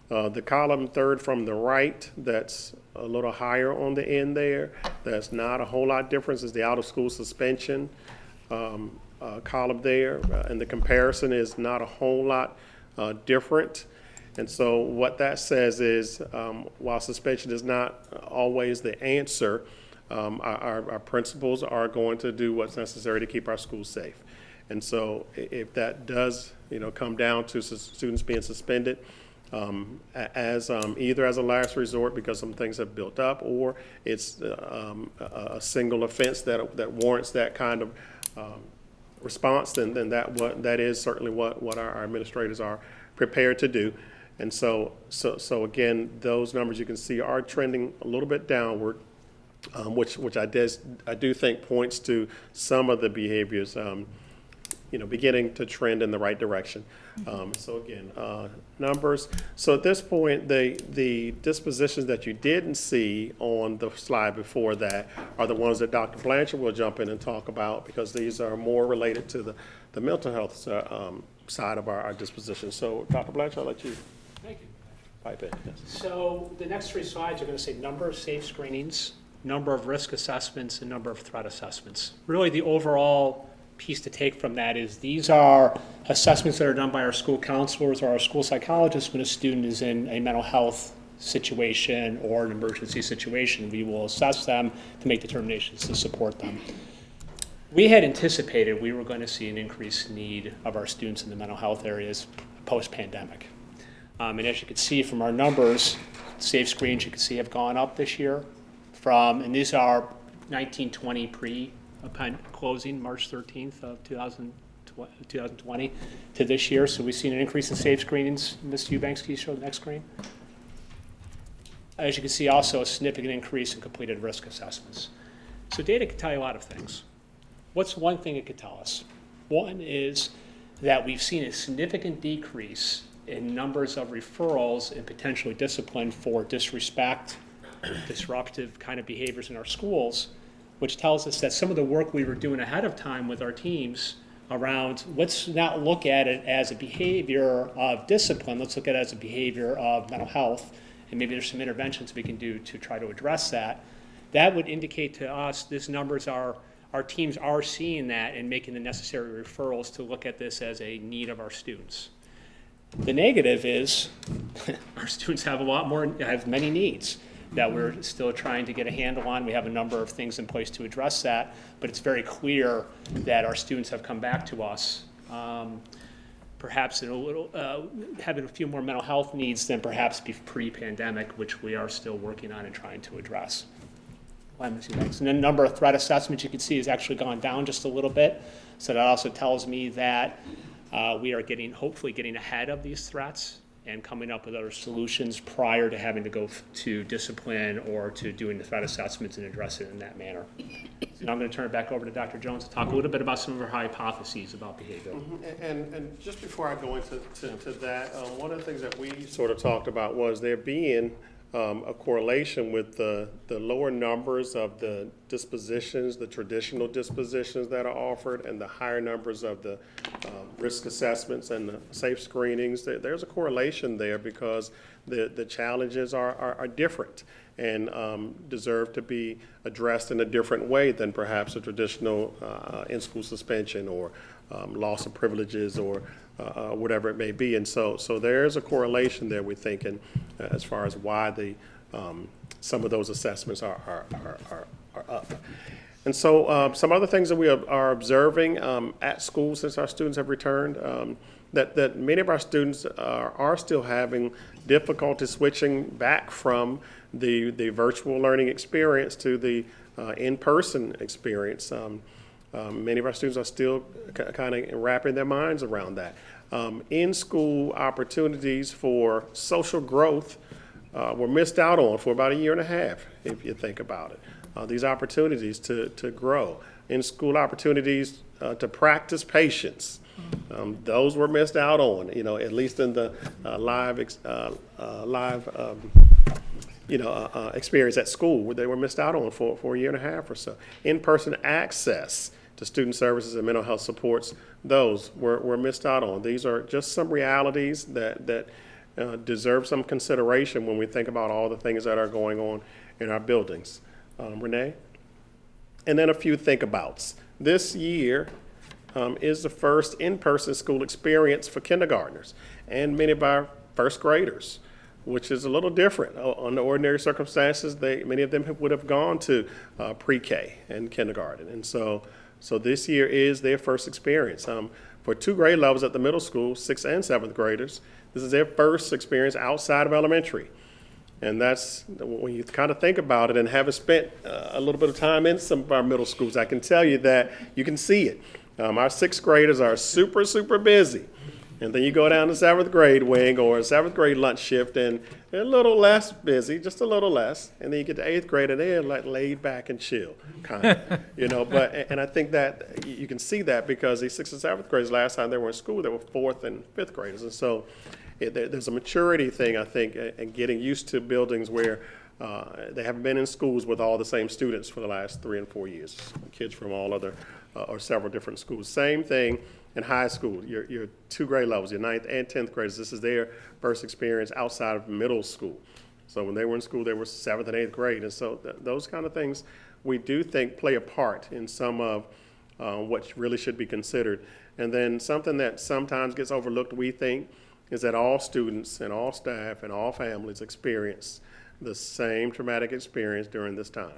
The column third from the right, that's a little higher on the end there, that's not a whole lot difference, is the out-of-school suspension column there, and the comparison is not a whole lot different. And so what that says is, while suspension is not always the answer, our principals are going to do what's necessary to keep our schools safe. And so if that does, come down to students being suspended, as either as a last resort because some things have built up, or it's a single offense that warrants that kind of response, then that is certainly what our administrators are prepared to do. And so again, those numbers you can see are trending a little bit downward, which I do think points to some of the behaviors beginning to trend in the right direction. So again, numbers. So at this point, the dispositions that you didn't see on the slide before that are the ones that Dr. Blanchard will jump in and talk about, because these are more related to the mental health side of our disposition. So Dr. Blanchard, I'll let you Thank you. pipe in. Yes. So the next three slides are going to say number of safe screenings, number of risk assessments, and number of threat assessments. Really, the overall piece to take from that is these are assessments that are done by our school counselors or our school psychologists when a student is in a mental health situation or an emergency situation. We will assess them to make determinations to support them. We had anticipated we were going to see an increased need of our students in the mental health areas post-pandemic. And as you can see from our numbers, safe screens you can see have gone up this year and these are 1920 upon closing March 13th of 2020 to this year. So we've seen an increase in safe screenings. Ms. Eubanks, can you show the next screen? As you can see, also a significant increase in completed risk assessments. So data can tell you a lot of things. What's one thing it could tell us? One is that we've seen a significant decrease in numbers of referrals and potentially discipline for disrespect, disruptive kind of behaviors in our schools, which tells us that some of the work we were doing ahead of time with our teams around, let's not look at it as a behavior of discipline, let's look at it as a behavior of mental health, and maybe there's some interventions we can do to try to address that. That would indicate to us our teams are seeing that and making the necessary referrals to look at this as a need of our students. The negative is our students have many needs that we're still trying to get a handle on. We have a number of things in place to address that, but it's very clear that our students have come back to us, perhaps in having a few more mental health needs than perhaps pre-pandemic, which we are still working on and trying to address. And then the number of threat assessments you can see has actually gone down just a little bit. So that also tells me that we are hopefully getting ahead of these threats and coming up with other solutions prior to having to go to discipline or to doing the threat assessments and address it in that manner. So now I'm going to turn it back over to Dr. Jones to talk a little bit about some of our hypotheses about behavior. And just before I go into that, one of the things that we sort of talked about was there being a correlation with the lower numbers of the dispositions, the traditional dispositions that are offered, and the higher numbers of the risk assessments and the safe screenings. There's a correlation there because the challenges are different and deserve to be addressed in a different way than perhaps a traditional in-school suspension or loss of privileges or whatever it may be. And so there's a correlation there, we think, and as far as why some of those assessments are up. And so some other things that we are observing at school since our students have returned, that many of our students are still having difficulty switching back from the virtual learning experience to the in-person experience. Many of our students are still kind of wrapping their minds around that. In-school opportunities for social growth were missed out on for about 1.5 years, if you think about it. These opportunities to grow, in-school opportunities to practice patience, those were missed out on, at least in the live experience at school, where they were missed out on for 1.5 years or so. In-person access to student services and mental health supports, those were missed out on. These are just some realities that deserve some consideration when we think about all the things that are going on in our buildings. Renee? And then a few think-abouts. This year is the first in-person school experience for kindergartners and many of our first graders, which is a little different. Under ordinary circumstances, many of them would have gone to pre-K and kindergarten. And so this year is their first experience. For 2 grade levels at the middle school, 6th and 7th graders, this is their first experience outside of elementary. And that's, when you kind of think about it, and having spent a little bit of time in some of our middle schools, I can tell you that you can see it. Our 6th graders are super, super busy. And then you go down to 7th grade wing or 7th grade lunch shift, and they're a little less busy, just a little less. And then you get to 8th grade, and they're like laid back and chill, kind of, But and I think that you can see that because these 6th and 7th graders, last time they were in school, they were 4th and 5th graders, and so there's a maturity thing, I think, and getting used to buildings where they haven't been in schools with all the same students for the last 3 and 4 years. Kids from all other or several different schools. Same thing in high school. Your 2 grade levels, your 9th and 10th graders, this is their first experience outside of middle school. So when they were in school, they were 7th and 8th grade. And so those kind of things we do think play a part in some of what really should be considered. And then something that sometimes gets overlooked, we think, is that all students and all staff and all families experience the same traumatic experience during this time.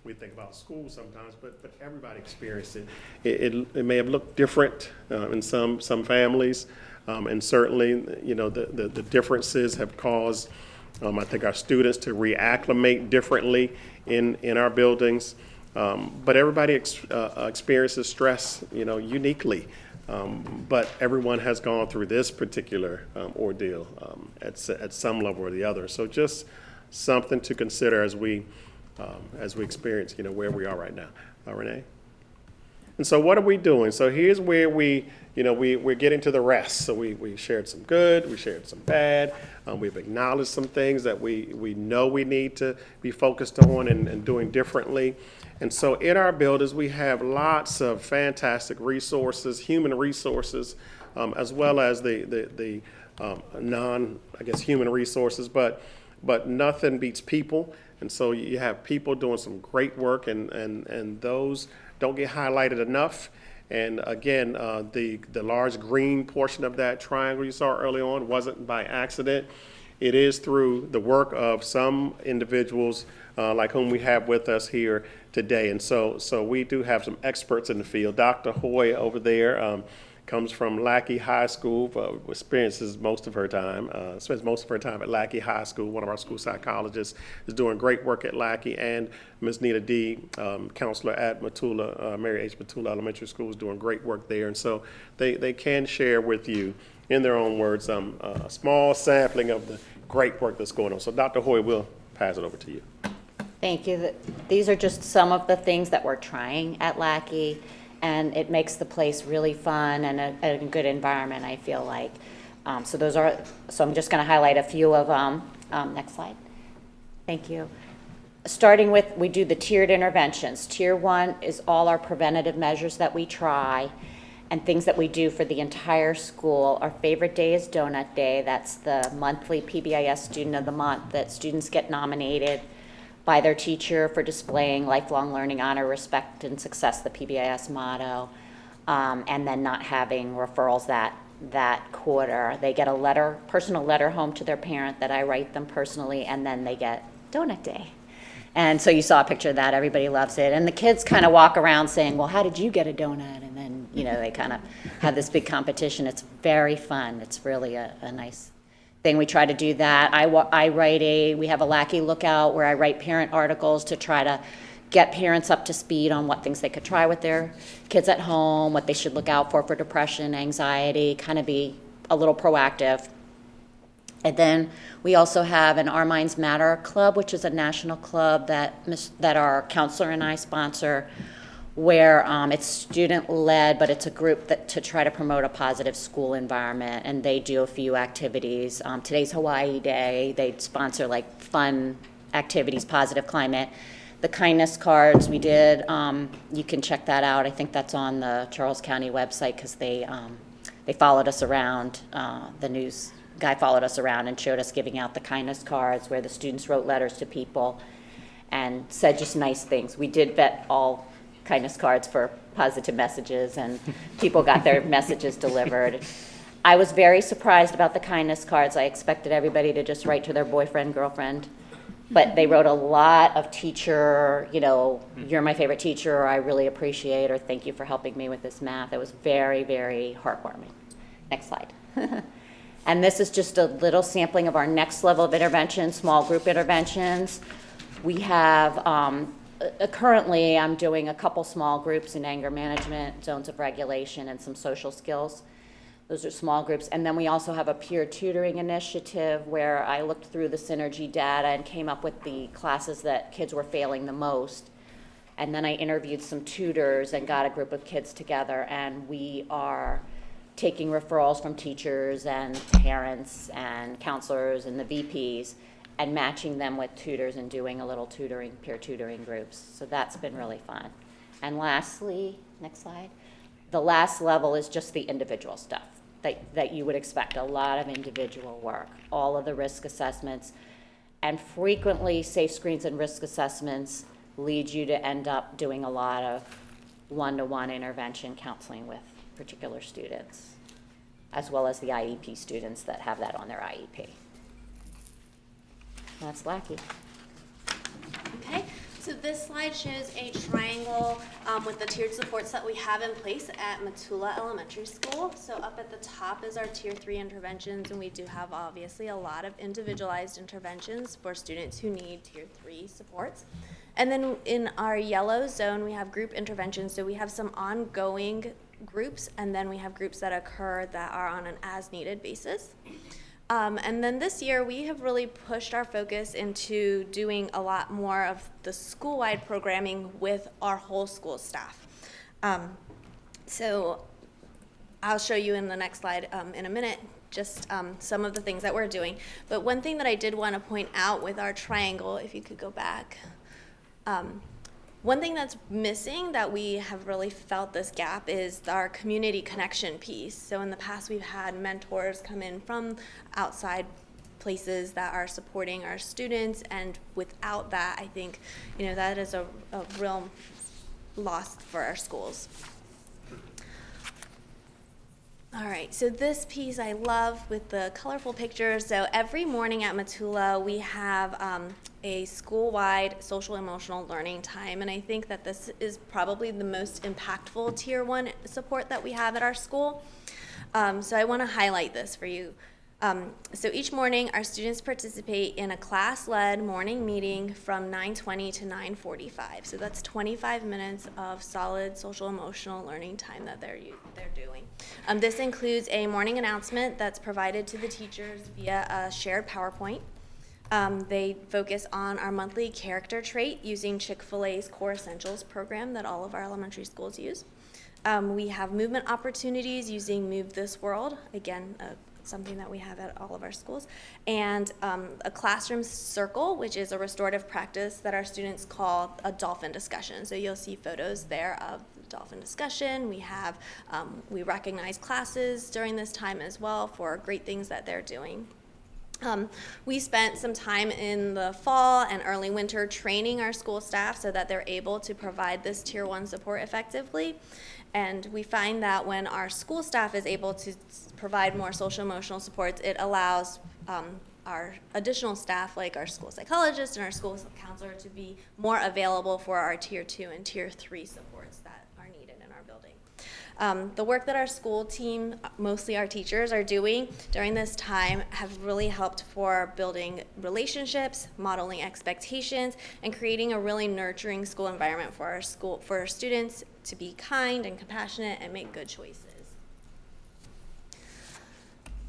We think about school sometimes, but everybody experienced it. It may have looked different in some families, and certainly, the differences have caused, I think, our students to reacclimate differently in our buildings. But everybody experiences stress, uniquely. But everyone has gone through this particular ordeal at some level or the other. So just something to consider as we experience, where we are right now. Renee? And so what are we doing? So here's where we're getting to the rest. So we shared some good, we shared some bad. We've acknowledged some things that we know we need to be focused on and doing differently. And so in our buildings, we have lots of fantastic resources, human resources, as well as the human resources, but nothing beats people. And so you have people doing some great work, and those don't get highlighted enough. And again, the large green portion of that triangle you saw early on wasn't by accident. It is through the work of some individuals like whom we have with us here today. And so we do have some experts in the field. Dr. Hoy over there comes from Lackey High School, spends most of her time at Lackey High School. One of our school psychologists is doing great work at Lackey, and Ms. Nita D, counselor at Matula, Mary H. Matula Elementary School, is doing great work there. And so they can share with you, in their own words, a small sampling of the great work that's going on. So Dr. Hoy, we'll pass it over to you. Thank you. These are just some of the things that we're trying at Lackey, and it makes the place really fun and a good environment, I feel like. So I'm just going to highlight a few of them. Next slide. Thank you. Starting with, we do the tiered interventions. Tier 1 is all our preventative measures that we try and things that we do for the entire school. Our favorite day is Donut Day. That's the monthly PBIS Student of the Month that students get nominated by their teacher for displaying lifelong learning, honor, respect, and success, the PBIS motto. and then not having referrals that quarter. They get a personal letter home to their parent that I write them personally, and then they get donut day. And so you saw a picture of that, everybody loves it. And the kids kind of walk around saying, well, how did you get a donut? And then, they kind of have this big competition. It's very fun. It's really a nice thing. We try to do that. We have a Lackey Lookout where I write parent articles to try to get parents up to speed on what things they could try with their kids at home, what they should look out for depression, anxiety, kind of be a little proactive. And then we also have an Our Minds Matter Club, which is a national club that our counselor and I sponsor, where it's student-led, but it's a group to try to promote a positive school environment, and they do a few activities. Today's Hawaii Day. They sponsor fun activities, positive climate. The kindness cards we did, you can check that out. I think that's on the Charles County website because they followed us around. The news guy followed us around and showed us giving out the kindness cards where the students wrote letters to people and said just nice things. We did vet all kindness cards for positive messages, and people got their messages delivered. I was very surprised about the kindness cards. I expected everybody to just write to their boyfriend, girlfriend, but they wrote a lot of teacher, you're my favorite teacher, or I really appreciate, or thank you for helping me with this math. It was very, very heartwarming. Next slide. And this is just a little sampling of our next level of intervention, small group interventions. We have, currently I'm doing a couple small groups in anger management, zones of regulation, and some social skills. Those are small groups. And then we also have a peer tutoring initiative where I looked through the Synergy data and came up with the classes that kids were failing the most. And then I interviewed some tutors and got a group of kids together, and we are taking referrals from teachers and parents and counselors and the VPs and matching them with tutors and doing a little tutoring, peer tutoring groups. So that's been really fun. And lastly, next slide, the last level is just the individual stuff that you would expect, a lot of individual work, all of the risk assessments, and frequently safe screens and risk assessments lead you to end up doing a lot of one-to-one intervention counseling with particular students, as well as the IEP students that have that on their IEP. That's Lackey. Okay, so this slide shows a triangle with the tiered supports that we have in place at Matula Elementary School. So up at the top is our Tier 3 interventions, and we do have obviously a lot of individualized interventions for students who need Tier 3 supports. And then in our yellow zone, we have group interventions. So we have some ongoing groups, and then we have groups that occur that are on an as-needed basis. And then this year, we have really pushed our focus into doing a lot more of the school-wide programming with our whole school staff. So I'll show you in the next slide in a minute just some of the things that we're doing. But one thing that I did want to point out with our triangle, if you could go back, one thing that's missing that we have really felt this gap is our community connection piece. So in the past, we've had mentors come in from outside places that are supporting our students, and without that, I think, that is a real loss for our schools. All right, so this piece I love with the colorful pictures. So every morning at Matula, we have a school-wide social emotional learning time, and I think that this is probably the most impactful Tier 1 support that we have at our school. So I want to highlight this for you. So each morning, our students participate in a class-led morning meeting from 9:20 to 9:45. So that's 25 minutes of solid social emotional learning time that they're doing. This includes a morning announcement that's provided to the teachers via a shared PowerPoint. They focus on our monthly character trait using Chick-fil-A's Core Essentials program that all of our elementary schools use. We have movement opportunities using Move This World, again, something that we have at all of our schools, and a classroom circle, which is a restorative practice that our students call a dolphin discussion. So you'll see photos there of dolphin discussion. We have, we recognize classes during this time as well for great things that they're doing. We spent some time in the fall and early winter training our school staff so that they're able to provide this Tier 1 support effectively. And we find that when our school staff is able to provide more social emotional supports, it allows our additional staff, like our school psychologist and our school counselor, to be more available for our Tier 2 and Tier 3 supports that are needed in our building. The work that our school team, mostly our teachers, are doing during this time have really helped for building relationships, modeling expectations, and creating a really nurturing school environment for our students to be kind and compassionate and make good choices.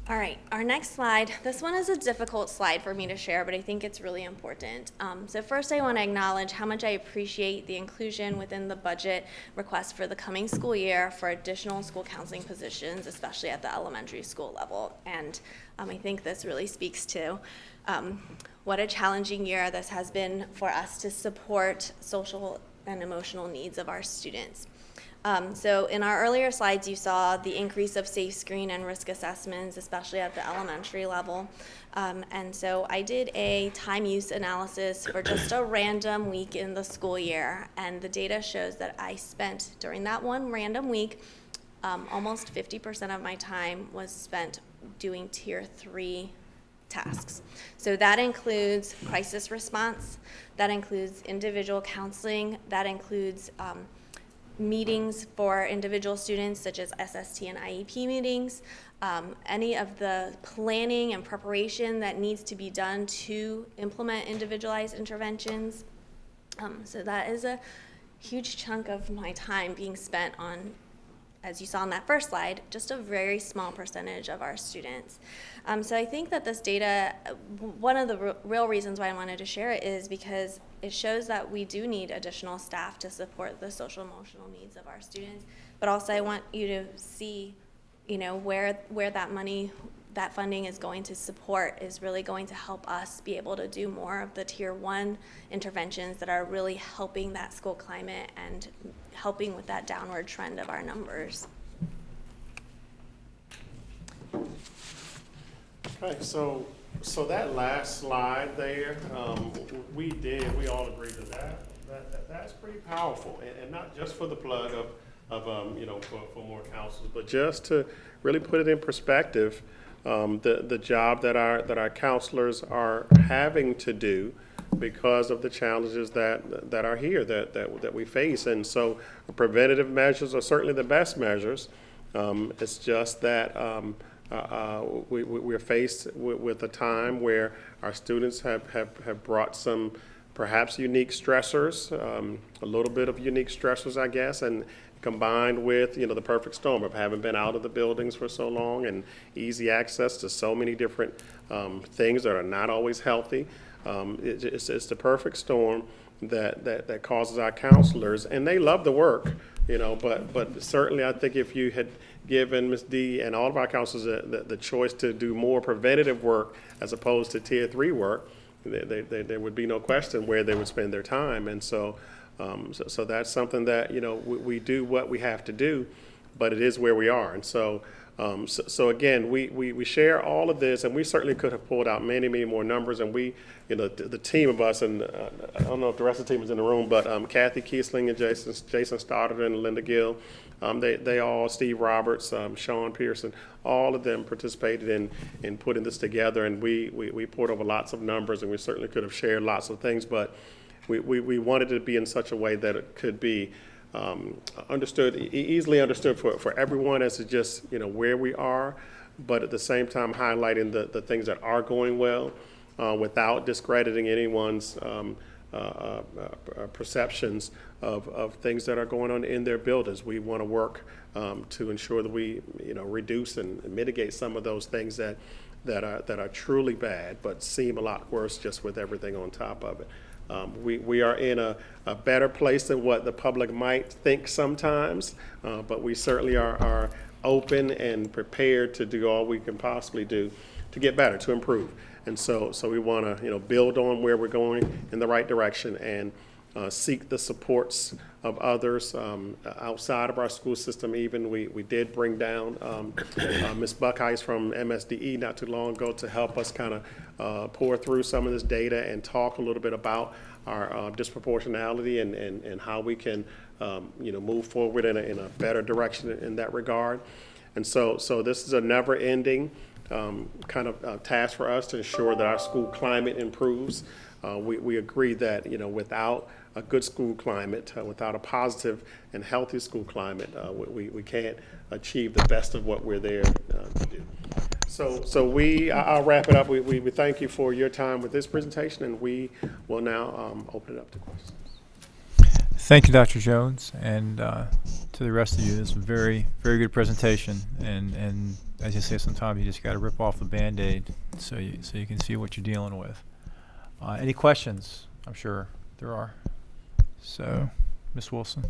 All right, our next slide. This one is a difficult slide for me to share, but I think it's really important. So first I want to acknowledge how much I appreciate the inclusion within the budget request for the coming school year for additional school counseling positions, especially at the elementary school level. And I think this really speaks to what a challenging year this has been for us to support social and emotional needs of our students. So in our earlier slides, you saw the increase of safe screen and risk assessments, especially at the elementary level. And so I did a time use analysis for just a random week in the school year. And the data shows that I spent, during that one random week, almost 50% of my time was spent doing Tier 3 tasks. So that includes crisis response, that includes individual counseling, that includes meetings for individual students such as SST and IEP meetings, any of the planning and preparation that needs to be done to implement individualized interventions. So that is a huge chunk of my time being spent on, as you saw on that first slide, just a very small percentage of our students. So I think that this data, one of the real reasons why I wanted to share it is because it shows that we do need additional staff to support the social emotional needs of our students, but also I want you to see, where that money, that funding is going to support is really going to help us be able to do more of the Tier 1 interventions that are really helping that school climate and helping with that downward trend of our numbers. Okay, so that last slide there, we all agreed to that's pretty powerful, and not just for the plug of for more counselors, but just to really put it in perspective, the job that our counselors are having to do because of the challenges that are here that we face. And so preventative measures are certainly the best measures. It's just that we're faced with a time where our students have brought some perhaps unique stressors, a little bit of unique stressors, I guess, and combined with, the perfect storm of having been out of the buildings for so long and easy access to so many different things that are not always healthy. It's the perfect storm that causes our counselors, and they love the work, but certainly I think if you had given Ms. D and all of our counselors the choice to do more preventative work as opposed to Tier 3 work, there would be no question where they would spend their time. And so that's something that, we do what we have to do, but it is where we are. And so again, we share all of this, and we certainly could have pulled out many, many more numbers. And we, the team of us, and I don't know if the rest of the team is in the room, but Kathy Kiesling and Jason Stoddard and Linda Gill, they all, Steve Roberts, Sean Pearson, all of them participated in putting this together. And we poured over lots of numbers, and we certainly could have shared lots of things, but we wanted it to be in such a way that it could be understood, easily understood for everyone as to just, where we are, but at the same time highlighting the things that are going well without discrediting anyone's perceptions of things that are going on in their buildings. We want to work to ensure that we, reduce and mitigate some of those things that are truly bad, but seem a lot worse just with everything on top of it. We are in a better place than what the public might think sometimes, but we certainly are open and prepared to do all we can possibly do to get better, to improve. And so we want to build on where we're going in the right direction and seek the supports of others outside of our school system. Even we did bring down Ms. Buckheis from MSDE not too long ago to help us kind of pour through some of this data and talk a little bit about our disproportionality and how we can move forward in a better direction in that regard. And so this is a never-ending kind of task for us to ensure that our school climate improves. We agree that, without a good school climate, without a positive and healthy school climate, we can't achieve the best of what we're there to do. So I'll wrap it up. We thank you for your time with this presentation, and we will now open it up to questions. Thank you, Dr. Jones, and to the rest of you. This was a very, very good presentation. And as you say, sometimes you just got to rip off the Band-Aid so you can see what you're dealing with. Any questions? I'm sure there are. So, Ms. Wilson.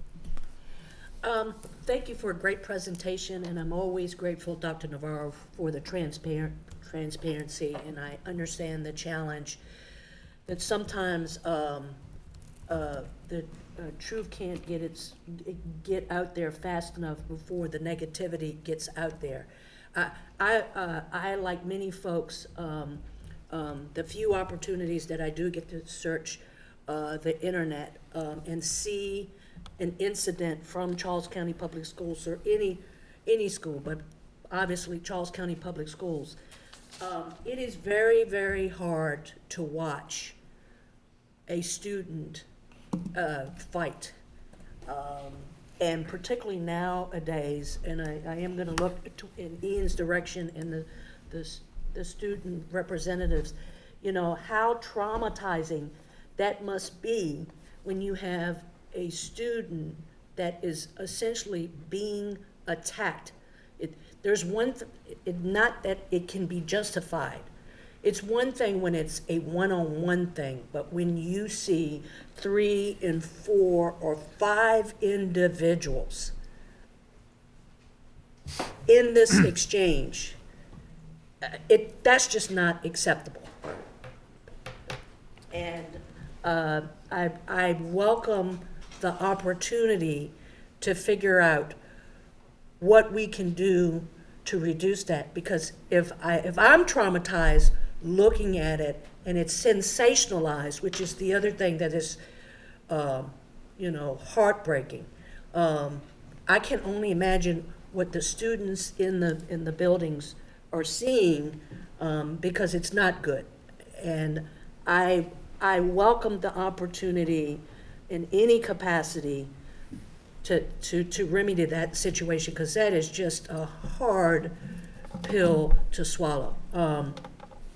Thank you for a great presentation, and I'm always grateful, Dr. Navarro, for the transparency, and I understand the challenge that sometimes the truth can't get out there fast enough before the negativity gets out there. I like many folks, the few opportunities that I do get to search the internet and see an incident from Charles County Public Schools or any school, but obviously Charles County Public Schools. It is very, very hard to watch a student fight, and particularly nowadays, and I am going to look in Ian's direction and the student representatives, how traumatizing that must be when you have a student that is essentially being attacked. There's one, not that it can be justified. It's one thing when it's a one-on-one thing, but when you see 3 and 4 or 5 individuals in this exchange, that's just not acceptable. And I welcome the opportunity to figure out what we can do to reduce that, because if I'm traumatized looking at it and it's sensationalized, which is the other thing that is heartbreaking, I can only imagine what the students in the buildings are seeing, because it's not good. And I welcome the opportunity in any capacity to remedy that situation, because that is just a hard pill to swallow.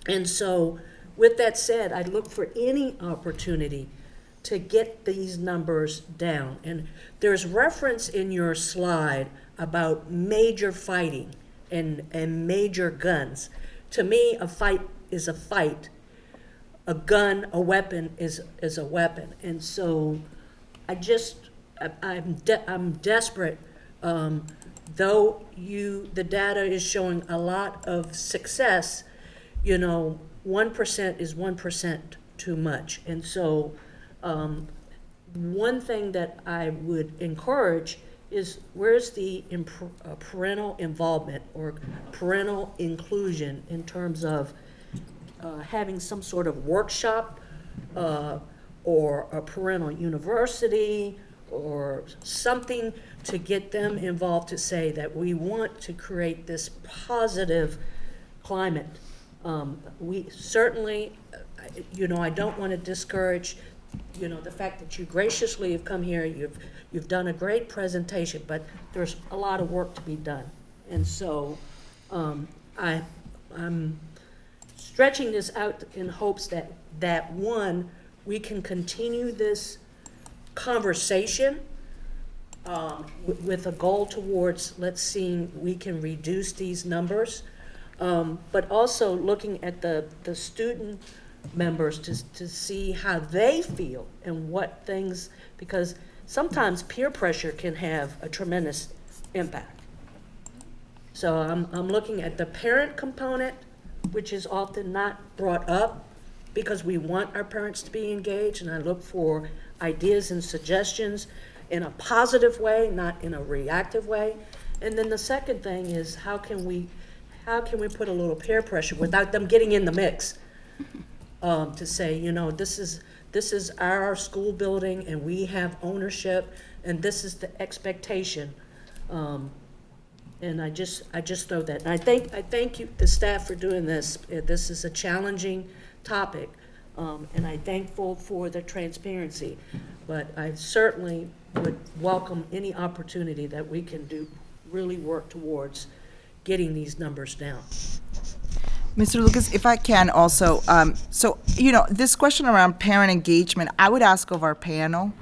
And so with that said, I look for any opportunity to get these numbers down. And there's reference in your slide about major fighting and major guns. To me, a fight is a fight. A gun, a weapon is a weapon. And so I'm desperate, though the data is showing a lot of success, 1% is 1% too much. And so one thing that I would encourage is, where's the parental involvement or parental inclusion in terms of having some sort of workshop or a parental university or something to get them involved, to say that we want to create this positive climate. We certainly, I don't want to discourage, the fact that you graciously have come here. You've done a great presentation, but there's a lot of work to be done. And so I'm stretching this out in hopes that one, we can continue this conversation with a goal towards, let's see, we can reduce these numbers, but also looking at the student members to see how they feel and what things, because sometimes peer pressure can have a tremendous impact. So I'm looking at the parent component, which is often not brought up because we want our parents to be engaged, and I look for ideas and suggestions in a positive way, not in a reactive way. And then the second thing is, how can we put a little peer pressure without them getting in the mix, to say, this is our school building and we have ownership and this is the expectation. And I just throw that. And I thank you, the staff, for doing this. This is a challenging topic, and I'm thankful for the transparency. But I certainly would welcome any opportunity that we can really work towards getting these numbers down. Mr. Lucas, if I can also, so, this question around parent engagement, I would ask of our panel,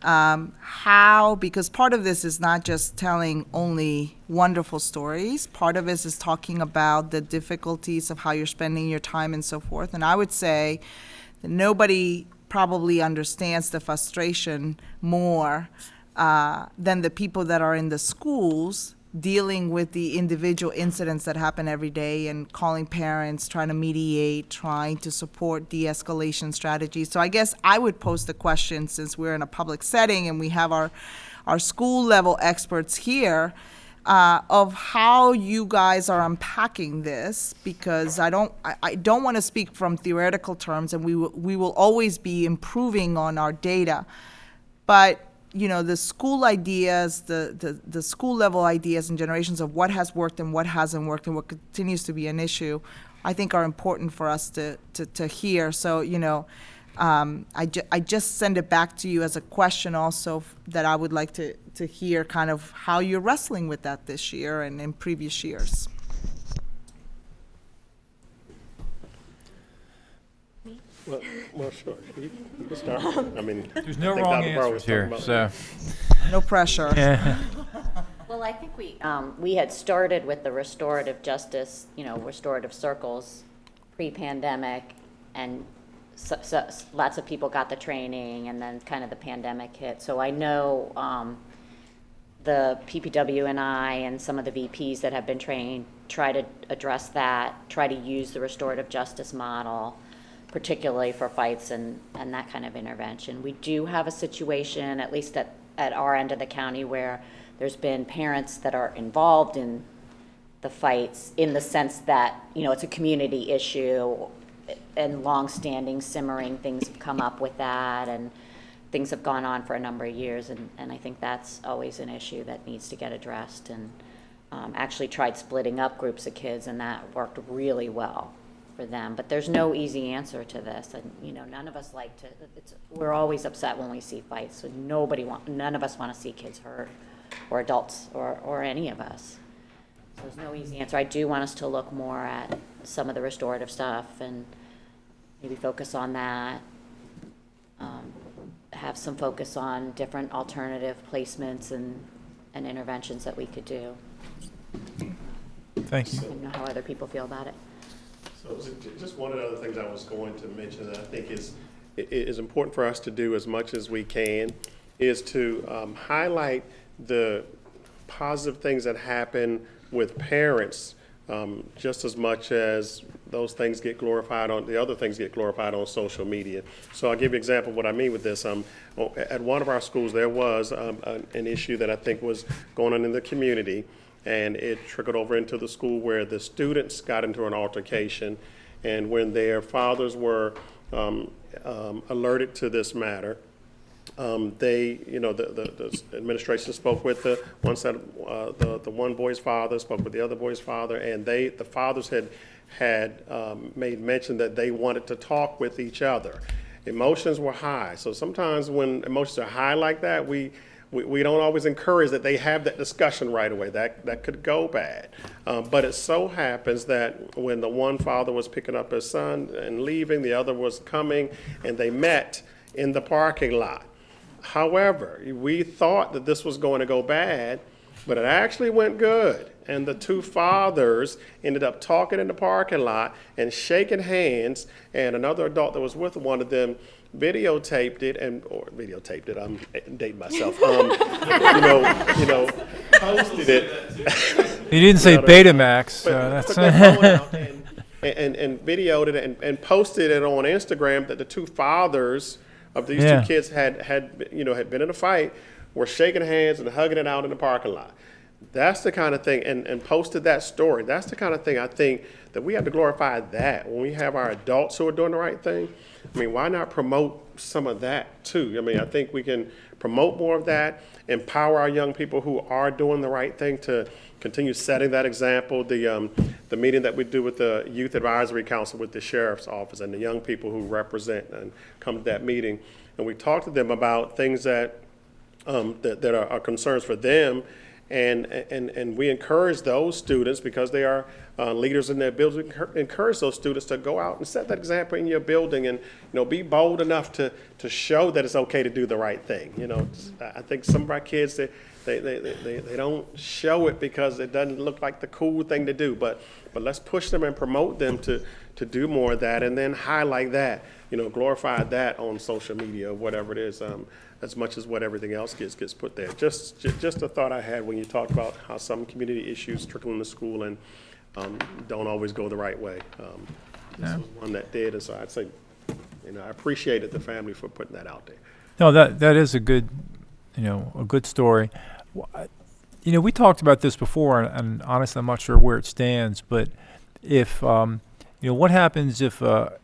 how, because part of this is not just telling only wonderful stories, part of it is talking about the difficulties of how you're spending your time and so forth. And I would say that nobody probably understands the frustration more than the people that are in the schools dealing with the individual incidents that happen every day and calling parents, trying to mediate, trying to support de-escalation strategies. So I guess I would pose the question, since we're in a public setting and we have our school level experts here, of how you guys are unpacking this, because I don't want to speak from theoretical terms, and we will always be improving on our data, but the school ideas, the school level ideas and generations of what has worked and what hasn't worked and what continues to be an issue, I think are important for us to hear. So, I just send it back to you as a question also that I would like to hear kind of how you're wrestling with that this year and in previous years. Well, sure. You can start. I mean, there's no wrong answers here, so. No pressure. Yeah. Well, I think we had started with the restorative justice, restorative circles pre-pandemic, and so lots of people got the training, and then kind of the pandemic hit. So I know the PPW and I and some of the VPs that have been trained try to address that, try to use the restorative justice model, particularly for fights and that kind of intervention. We do have a situation, at least at our end of the county, where there's been parents that are involved in the fights in the sense that, it's a community issue and long-standing simmering things have come up with that, and things have gone on for a number of years, and I think that's always an issue that needs to get addressed, and actually tried splitting up groups of kids, and that worked really well for them. But there's no easy answer to this, and none of us like to. We're always upset when we see fights. So none of us want to see kids hurt, or adults, or any of us. So there's no easy answer. I do want us to look more at some of the restorative stuff and maybe focus on that. Have some focus on different alternative placements and interventions that we could do. Thank you. I don't know how other people feel about it. So just one of the other things I was going to mention that I think is important for us to do as much as we can is to highlight the positive things that happen with parents just as much as those things get glorified on, the other things get glorified on social media. So I'll give you an example of what I mean with this. At one of our schools, there was an issue that I think was going on in the community, and it trickled over into the school where the students got into an altercation, and when their fathers were alerted to this matter, they, the administration spoke with the one boy's father, spoke with the other boy's father, and the fathers had made mention that they wanted to talk with each other. Emotions were high, so sometimes when emotions are high like that, we don't always encourage that they have that discussion right away. That could go bad. But it so happens that when the one father was picking up his son and leaving, the other was coming, and they met in the parking lot. However, we thought that this was going to go bad, but it actually went good. And the two fathers ended up talking in the parking lot and shaking hands, and another adult that was with one of them videotaped it, I'm dating myself, posted it. You didn't say Betamax, so that's. Took that phone out and videoed it and posted it on Instagram that the two fathers of these two kids had been in a fight, were shaking hands and hugging it out in the parking lot. That's the kind of thing, and posted that story. That's the kind of thing I think that we have to glorify that when we have our adults who are doing the right thing. I mean, why not promote some of that too? I mean, I think we can promote more of that, empower our young people who are doing the right thing to continue setting that example. The meeting that we do with the Youth Advisory Council with the Sheriff's Office and the young people who represent and come to that meeting, and we talk to them about things that that are concerns for them. And we encourage those students, because they are leaders in their building, encourage those students to go out and set that example in your building, and be bold enough to show that it's okay to do the right thing. I think some of our kids, they don't show it because it doesn't look like the cool thing to do, but let's push them and promote them to do more of that, and then highlight that, glorify that on social media or whatever it is. As much as what everything else gets put there. Just a thought I had when you talked about how some community issues trickle into school and don't always go the right way. This was one that did, and so I'd say, I appreciated the family for putting that out there. No, that is a good, a good story. We talked about this before, and honestly, I'm not sure where it stands. But if, what happens if a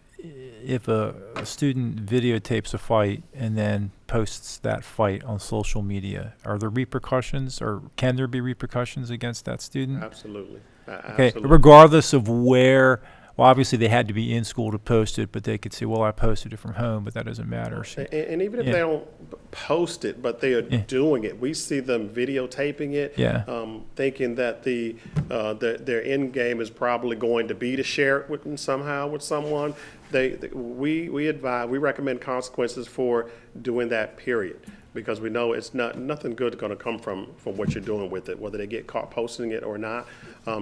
student videotapes a fight and then posts that fight on social media? Are there repercussions, or can there be repercussions against that student? Absolutely. Okay, Absolutely. regardless of where. Well, obviously they had to be in school to post it, but they could say, well, I posted it from home, but that doesn't matter. And even if they don't post it, but they are doing it, we see them videotaping it, thinking that their end game is probably going to be to share it with somehow with someone. We recommend consequences for doing that, period, because we know it's nothing good going to come from what you're doing with it, whether they get caught posting it or not.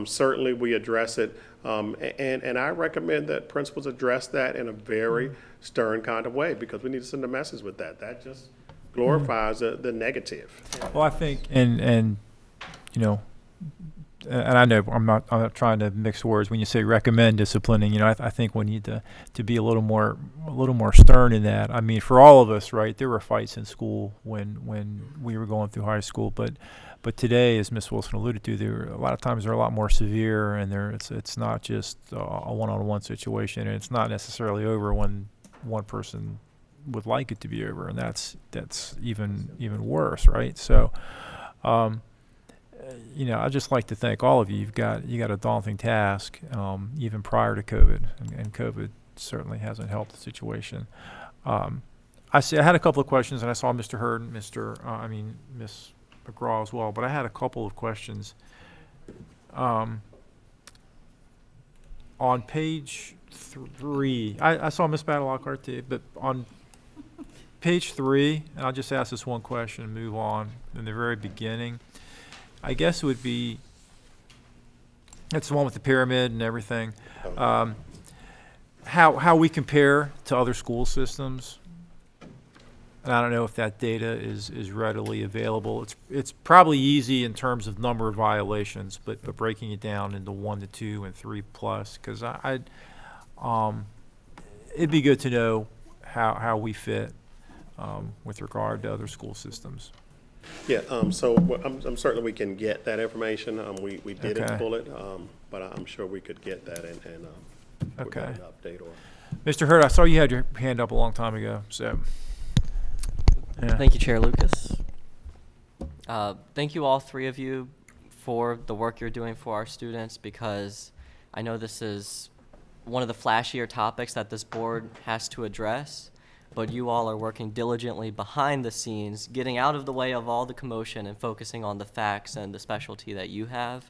Certainly we address it, and I recommend that principals address that in a very stern kind of way, because we need to send a message with that. That just glorifies the negative. Well, I think, and I know I'm not trying to mix words. When you say recommend disciplining, I think we need to be a little more stern in that. I mean, for all of us, right? There were fights in school when we were going through high school, but today, as Ms. Wilson alluded to, a lot of times they're a lot more severe, and it's not just a one-on-one situation, and it's not necessarily over when one person would like it to be over, and that's even worse, right? So. I'd just like to thank all of you. You got a daunting task, even prior to COVID, and COVID certainly hasn't helped the situation. I had a couple of questions, and I saw Mr. Hurd and Miss McGraw as well, but I had a couple of questions. On page 3, I saw Miss Battle-Lockhart too, but on page 3, and I'll just ask this one question and move on. In the very beginning, I guess it would be, it's the one with the pyramid and everything. How we compare to other school systems. And I don't know if that data is readily available. It's probably easy in terms of number of violations, but breaking it down into 1 to 2 and 3 plus, because it'd be good to know how we fit with regard to other school systems. Yeah, so I'm certain we can get that information. We didn't pull it, but I'm sure we could get that and okay. An update. Or Mr. Hurd, I saw you had your hand up a long time ago, so. Yeah. Thank you, Chair Lucas. Thank you, all three of you, for the work you're doing for our students, because I know this is one of the flashier topics that this board has to address. But you all are working diligently behind the scenes, getting out of the way of all the commotion and focusing on the facts and the specialty that you have.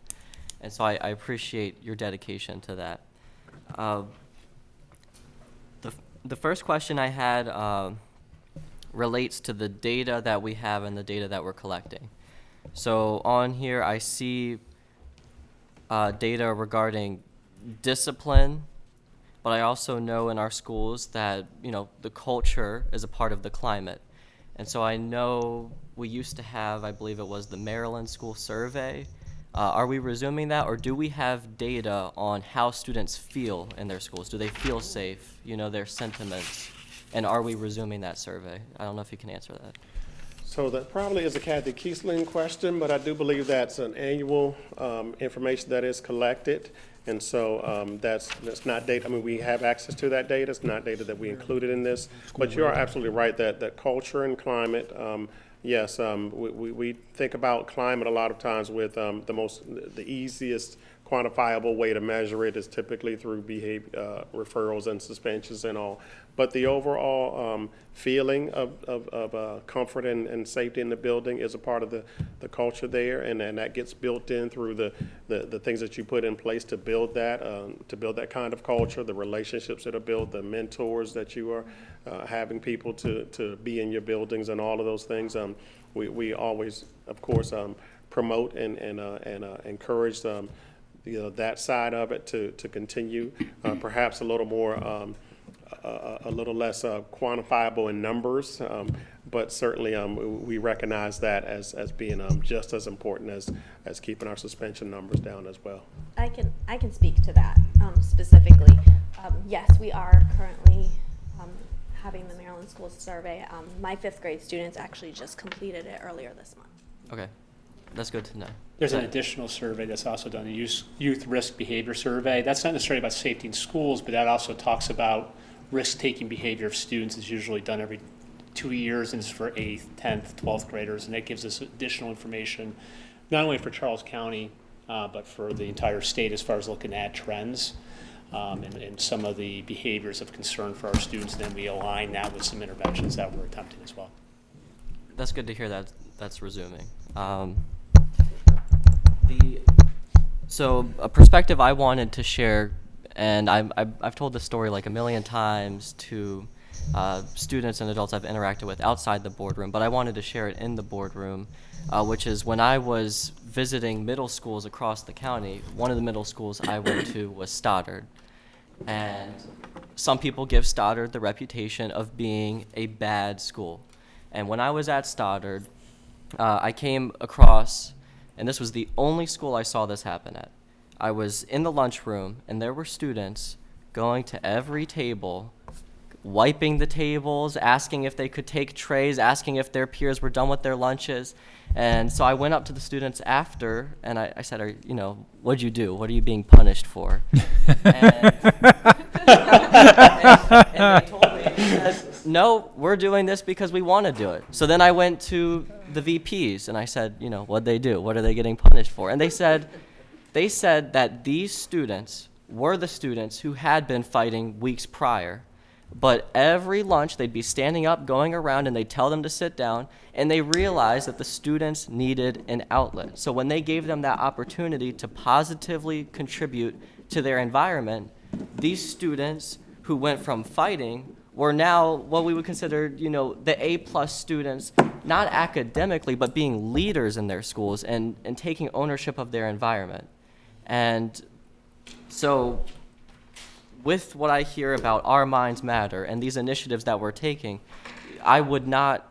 And so I appreciate your dedication to that. The first question I had relates to the data that we have and the data that we're collecting. So on here I see data regarding discipline, but I also know in our schools that, the culture is a part of the climate. And so I know we used to have, I believe it was the Maryland School Survey. Are we resuming that, or do we have data on how students feel in their schools? Do they feel safe, their sentiments? And are we resuming that survey? I don't know if you can answer that. So that probably is a Kathy Kiesling question, but I do believe that's an annual information that is collected. And so that's not data. I mean, we have access to that data. It's not data that we included in this. But you are absolutely right that culture and climate, yes, we think about climate a lot of times with the easiest quantifiable way to measure it is typically through behavior referrals and suspensions and all. But the overall feeling of comfort and safety in the building is a part of the culture there, and that gets built in through the things that you put in place to build that kind of culture, the relationships that are built, the mentors that you are having people to be in your buildings, and all of those things. We always, of course, promote and encourage that side of it to continue, perhaps a little more. A little less quantifiable in numbers, but certainly we recognize that as being just as important as keeping our suspension numbers down as well. I can speak to that specifically. Yes, we are currently having the Maryland Schools Survey. My 5th grade students actually just completed it earlier this month. Okay, that's good to know. There's an additional survey that's also done, the Youth Risk Behavior Survey. That's not necessarily about safety in schools, but that also talks about risk-taking behavior of students. Is usually done every 2 years, and it's for 8th, 10th, 12th graders, and that gives us additional information, not only for Charles County, but for the entire state as far as looking at trends and some of the behaviors of concern for our students, and then we align that with some interventions that we're attempting as well. That's good to hear that that's resuming. So a perspective I wanted to share, and I've told this story like a million times to students and adults I've interacted with outside the boardroom, but I wanted to share it in the boardroom, which is when I was visiting middle schools across the county, one of the middle schools I went to was Stoddard. And some people give Stoddard the reputation of being a bad school. And when I was at Stoddard, I came across, and this was the only school I saw this happen at. I was in the lunchroom, and there were students going to every table, wiping the tables, asking if they could take trays, asking if their peers were done with their lunches. And so I went up to the students after, and I said, what'd you do? What are you being punished for? And they told me, they said, no, we're doing this because we want to do it. So then I went to the VPs, and I said, what'd they do? What are they getting punished for? And they said that these students were the students who had been fighting weeks prior. But every lunch, they'd be standing up, going around, and they'd tell them to sit down, and they realized that the students needed an outlet. So when they gave them that opportunity to positively contribute to their environment, these students who went from fighting were now what we would consider, the A-plus students, not academically, but being leaders in their schools and taking ownership of their environment. And so with what I hear about Our Minds Matter and these initiatives that we're taking, I would not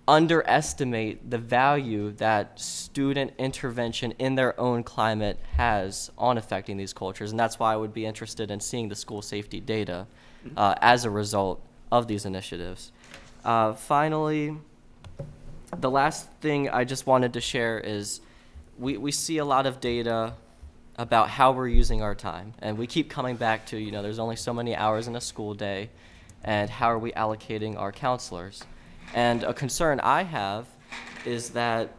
underestimate the value that student intervention in their own climate has on affecting these cultures. And that's why I would be interested in seeing the school safety data as a result of these initiatives. Finally, the last thing I just wanted to share is we see a lot of data about how we're using our time. And we keep coming back to, there's only so many hours in a school day, and how are we allocating our counselors? And a concern I have is that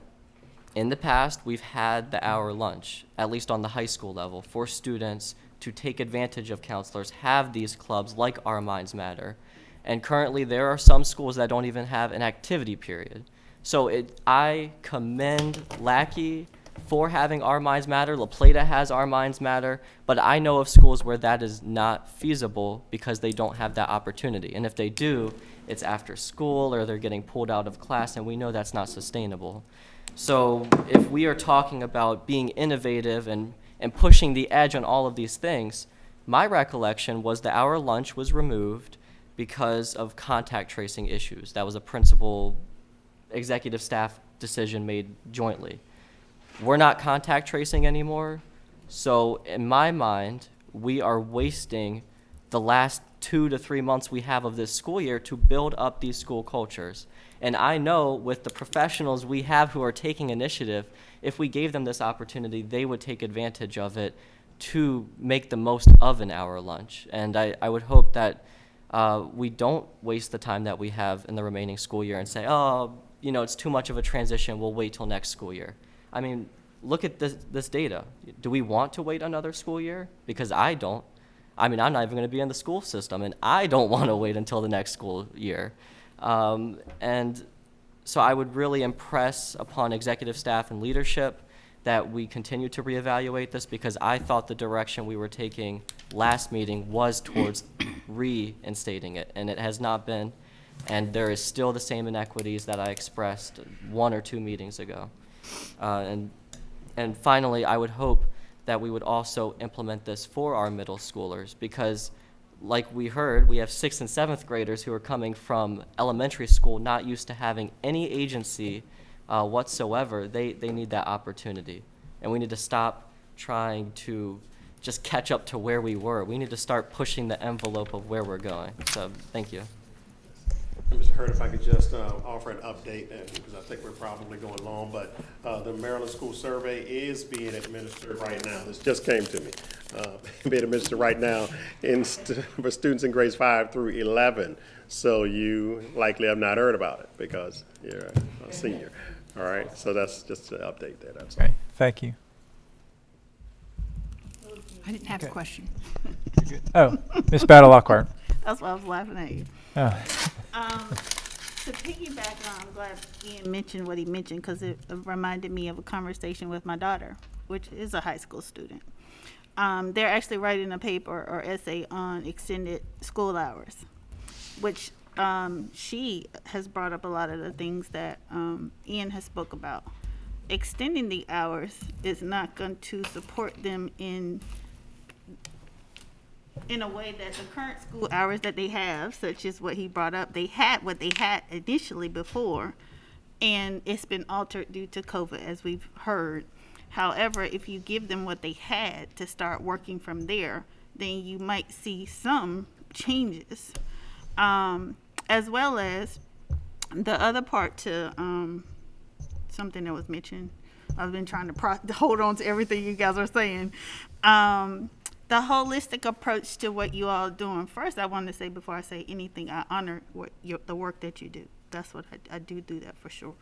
in the past, we've had the hour lunch, at least on the high school level, for students to take advantage of counselors, have these clubs like Our Minds Matter. And currently, there are some schools that don't even have an activity period. So I commend Lackey for having Our Minds Matter. La Plata has Our Minds Matter, but I know of schools where that is not feasible because they don't have that opportunity. And if they do, it's after school or they're getting pulled out of class, and we know that's not sustainable. So if we are talking about being innovative and pushing the edge on all of these things, my recollection was the hour lunch was removed because of contact tracing issues. That was a principal executive staff decision made jointly. We're not contact tracing anymore, so in my mind, we are wasting the last 2 to 3 months we have of this school year to build up these school cultures. And I know with the professionals we have who are taking initiative, if we gave them this opportunity, they would take advantage of it to make the most of an hour lunch. And I would hope that we don't waste the time that we have in the remaining school year and say, oh, you know, it's too much of a transition, we'll wait till next school year. I mean, look at this data. Do we want to wait another school year? Because I don't. I mean, I'm not even going to be in the school system, and I don't want to wait until the next school year. And so I would really impress upon executive staff and leadership that we continue to reevaluate this, because I thought the direction we were taking last meeting was towards reinstating it, and it has not been. And there is still the same inequities that I expressed 1 or 2 meetings ago. And finally, I would hope that we would also implement this for our middle schoolers, because like we heard, we have 6th and 7th graders who are coming from elementary school not used to having any agency whatsoever. They need that opportunity. And we need to stop trying to just catch up to where we were. We need to start pushing the envelope of where we're going. So thank you. Mr. Hurd, if I could just offer an update, because I think we're probably going long, but the Maryland School Survey is being administered right now. This just came to me. Being administered right now for students in grades 5 through 11. So you likely have not heard about it because you're a senior. All right, so that's just an update there. That's all. Okay, thank you. I didn't have a question. Oh, Ms. Battle Lockhart. That's why I was laughing at you. Oh. To piggyback on, I'm glad Ian mentioned what he mentioned, because it reminded me of a conversation with my daughter, which is a high school student. They're actually writing a paper or essay on extended school hours, which she has brought up a lot of the things that Ian has spoke about. Extending the hours is not going to support them in a way that the current school hours that they have, such as what he brought up, they had what they had initially before, and it's been altered due to COVID, as we've heard. However, if you give them what they had to start working from there, then you might see some changes. As well as the other part to something that was mentioned. I've been trying to hold on to everything you guys are saying. The holistic approach to what you all are doing. First, I want to say, before I say anything, I honor the work that you do. That's what I do that for sure.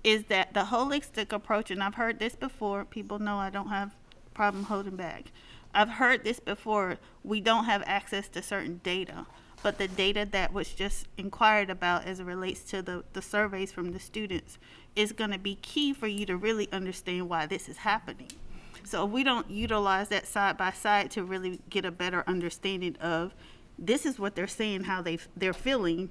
Is that the holistic approach, and I've heard this before. People know I don't have a problem holding back. I've heard this before. We don't have access to certain data, but the data that was just inquired about as it relates to the surveys from the students is going to be key for you to really understand why this is happening. So if we don't utilize that side by side to really get a better understanding of this is what they're saying, how they're feeling,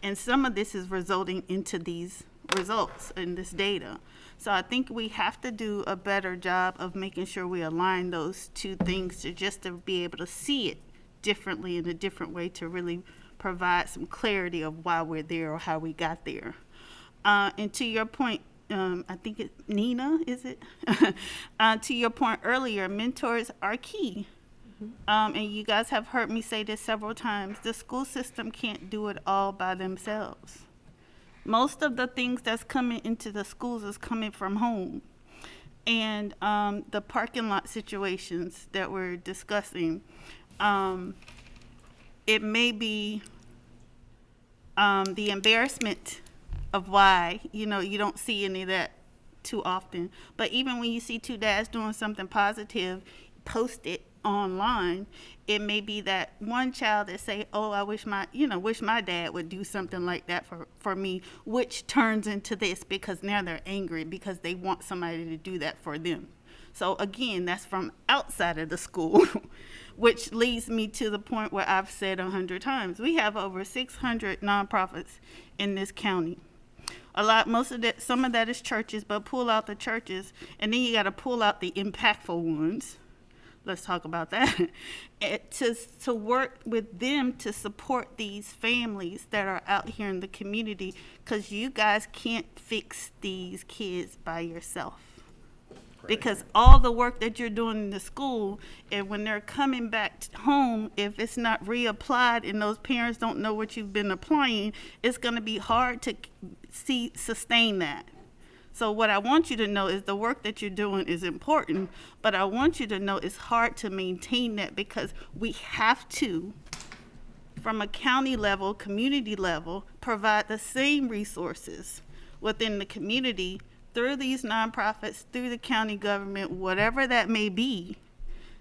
and some of this is resulting into these results in this data. So I think we have to do a better job of making sure we align those two things to be able to see it differently in a different way, to really provide some clarity of why we're there or how we got there. And to your point, I think it's Nina, is it? To your point earlier, mentors are key. And you guys have heard me say this several times. The school system can't do it all by themselves. Most of the things that's coming into the schools is coming from home. And the parking lot situations that we're discussing, it may be the embarrassment of why, you don't see any of that too often. But even when you see two dads doing something positive, post it online, it may be that one child that say, oh, I wish my dad would do something like that for me, which turns into this, because now they're angry because they want somebody to do that for them. So again, that's from outside of the school, which leads me to the point where I've said 100 times, we have over 600 nonprofits in this county. Some of that is churches, but pull out the churches, and then you got to pull out the impactful ones. Let's talk about that. To work with them to support these families that are out here in the community, because you guys can't fix these kids by yourself. Because all the work that you're doing in the school, and when they're coming back home, if it's not reapplied and those parents don't know what you've been applying, it's going to be hard to sustain that. So what I want you to know is the work that you're doing is important, but I want you to know it's hard to maintain that, because we have to, from a county level, community level, provide the same resources within the community through these nonprofits, through the county government, whatever that may be,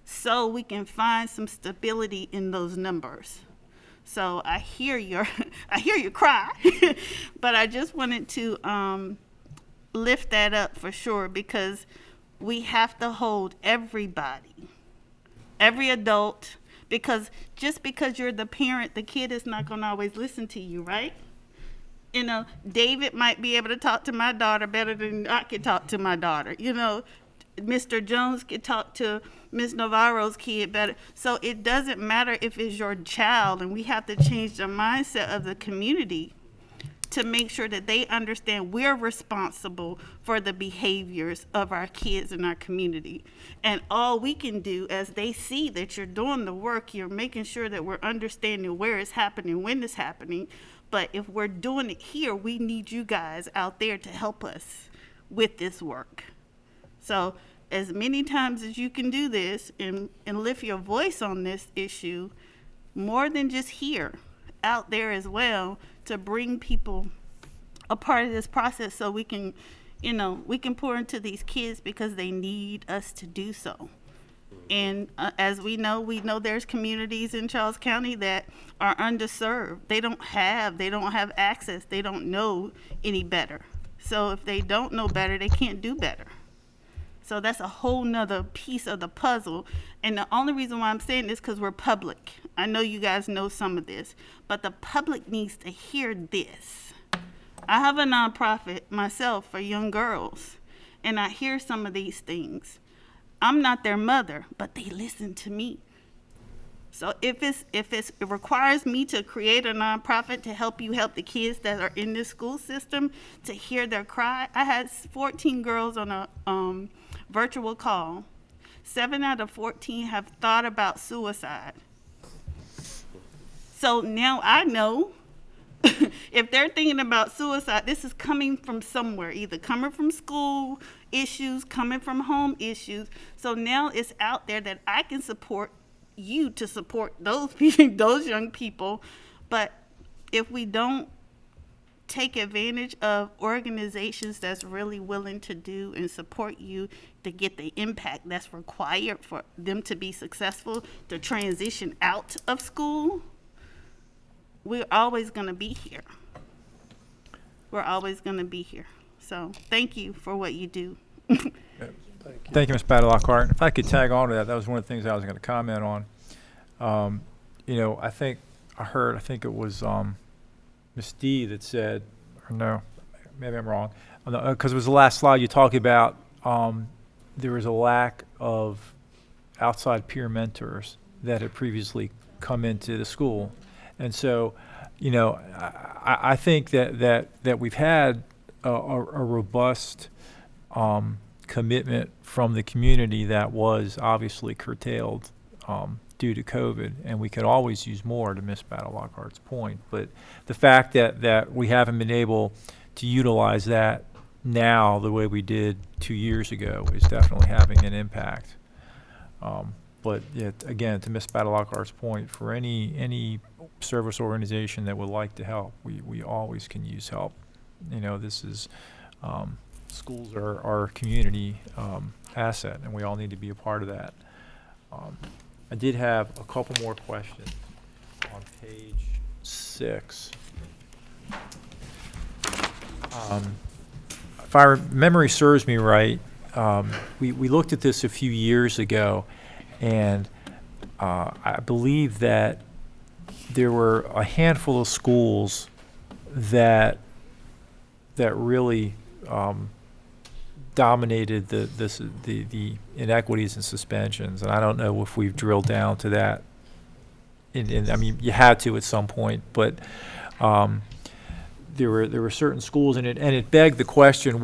so we can find some stability in those numbers. So I hear your cry, but I just wanted to lift that up for sure, because we have to hold everybody, every adult, because just because you're the parent, the kid is not going to always listen to you, right? You know, David might be able to talk to my daughter better than I could talk to my daughter. You know, Mr. Jones could talk to Ms. Navarro's kid better. So it doesn't matter if it's your child, and we have to change the mindset of the community to make sure that they understand we're responsible for the behaviors of our kids in our community. And all we can do, as they see that you're doing the work, you're making sure that we're understanding where it's happening, when it's happening. But if we're doing it here, we need you guys out there to help us with this work. So as many times as you can do this and lift your voice on this issue, more than just here, out there as well, to bring people a part of this process, so we can, you know, we can pour into these kids because they need us to do so. And as we know there's communities in Charles County that are underserved. They don't have access. They don't know any better. So if they don't know better, they can't do better. So that's a whole nother piece of the puzzle. And the only reason why I'm saying this, because we're public. I know you guys know some of this, but the public needs to hear this. I have a nonprofit myself for young girls, and I hear some of these things. I'm not their mother, but they listen to me. So if it requires me to create a nonprofit to help the kids that are in this school system to hear their cry. I had 14 girls on a virtual call. 7 out of 14 have thought about suicide. So now I know if they're thinking about suicide, this is coming from somewhere, either coming from school issues, coming from home issues. So now it's out there that I can support you to support those those young people. But if we don't take advantage of organizations that's really willing to do and support you to get the impact that's required for them to be successful, to transition out of school, we're always going to be here. We're always going to be here. So thank you for what you do. Thank you, Ms. Badalockhart. If I could tag on to that, that was one of the things I was going to comment on. You know, I think it was Ms. D that said, or no, maybe I'm wrong, because it was the last slide you talked about, there was a lack of outside peer mentors that had previously come into the school. And so, you know, I think that we've had a robust commitment from the community that was obviously curtailed due to COVID, and we could always use more, to Ms. Badalockhardt's point. But the fact that we haven't been able to utilize that now the way we did 2 years ago is definitely having an impact. But yet, again, to Ms. Badalockhardt's point, for any service organization that would like to help, we always can use help. You know, this is schools are our community asset, and we all need to be a part of that. I did have a couple more questions on page 6. If memory serves me right, we looked at this a few years ago, and I believe that there were a handful of schools that really dominated the inequities and suspensions, and I don't know if we've drilled down to that. I mean, you had to at some point, but there were certain schools, and it begged the question: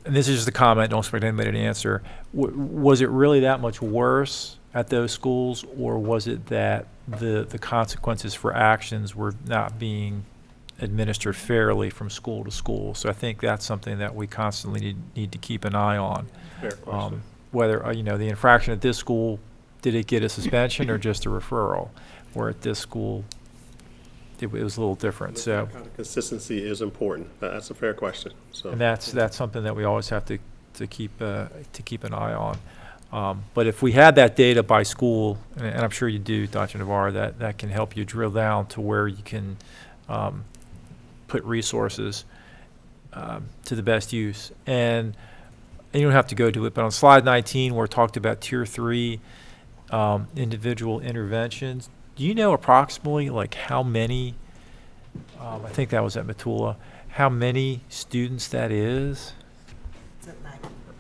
and this is just a comment, don't expect anybody to answer, was it really that much worse at those schools, or was it that the consequences for actions were not being administered fairly from school to school? So I think that's something that we constantly need to keep an eye on. Fair question. Whether, the infraction at this school, did it get a suspension or just a referral? Where at this school, it was a little different. So That kind of consistency is important. That's a fair question. So, and that's something that we always have to keep an eye on. But if we had that data by school, and I'm sure you do, Dr. Navarro, that can help you drill down to where you can put resources to the best use. And you don't have to go to it, but on slide 19, where it talked about tier 3 individual interventions, do you know approximately like how many, I think that was at Matula, how many students that is?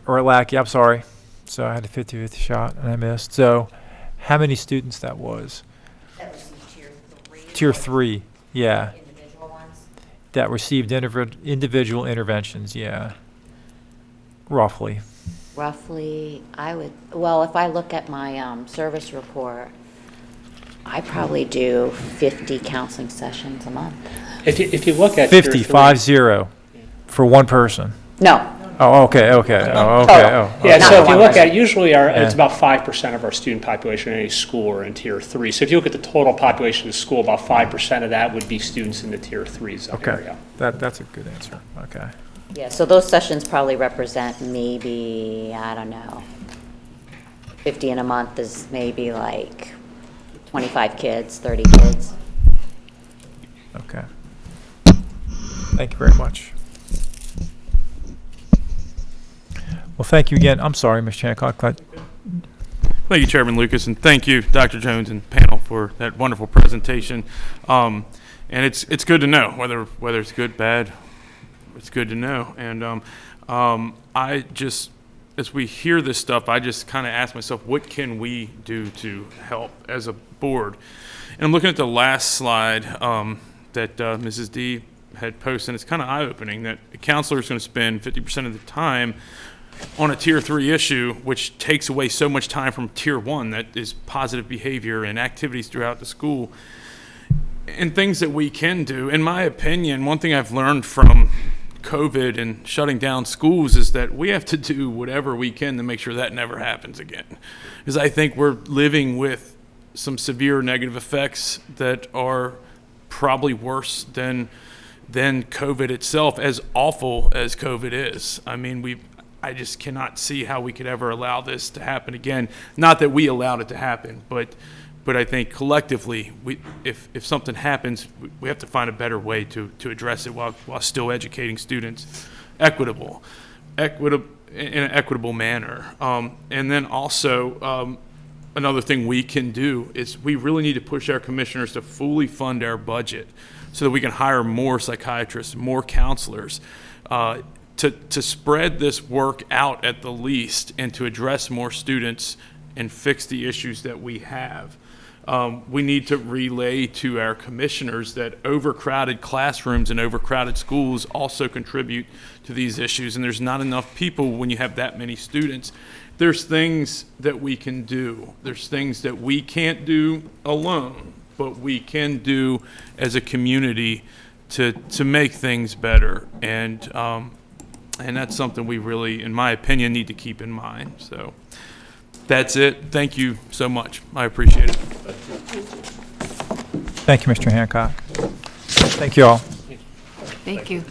Or at Lackey, I'm sorry. So I had a 50-50 shot and I missed. So how many students that was? That received tier 3? Tier 3, yeah. Individual ones? That received individual interventions, yeah. Roughly. Roughly, if I look at my service report, I probably do 50 counseling sessions a month. If you look at 50, 50, for one person. No. Oh, okay. Oh, okay. Yeah, so if you look at it, usually it's Yeah. about 5% of our student population in any school are in tier 3. So if you look at the total population of the school, about 5% of that would be students in the tier 3 zone Okay. area. That's a good answer. Okay. Yeah, so those sessions probably represent maybe, I don't know, 50 in a month is maybe like 25 kids, 30 kids. Okay. Thank you very much. Well, thank you again. I'm sorry, Ms. Hancock. Thank you, Chairman Lucas, and thank you, Dr. Jones and panel, for that wonderful presentation. And it's good to know whether it's good, bad. It's good to know. And I just, as we hear this stuff, I just kind of ask myself, what can we do to help as a board? And I'm looking at the last slide that Mrs. D had posted, and it's kind of eye-opening that a counselor is going to spend 50% of the time on a tier 3 issue, which takes away so much time from tier 1, that is positive behavior and activities throughout the school. And things that we can do, in my opinion, one thing I've learned from COVID and shutting down schools is that we have to do whatever we can to make sure that never happens again. Because I think we're living with some severe negative effects that are probably worse than COVID itself, as awful as COVID is. I mean, I just cannot see how we could ever allow this to happen again. Not that we allowed it to happen, but I think collectively, if something happens, we have to find a better way to address it while still educating students in an equitable manner. And then also, another thing we can do is we really need to push our commissioners to fully fund our budget so that we can hire more psychiatrists, more counselors, to spread this work out at the least and to address more students and fix the issues that we have. We need to relay to our commissioners that overcrowded classrooms and overcrowded schools also contribute to these issues, and there's not enough people when you have that many students. There's things that we can do. There's things that we can't do alone, but we can do as a community to make things better. And that's something we really, in my opinion, need to keep in mind. So that's it. Thank you so much. I appreciate it. Thank you, Mr. Hancock. Thank you all. Thank you.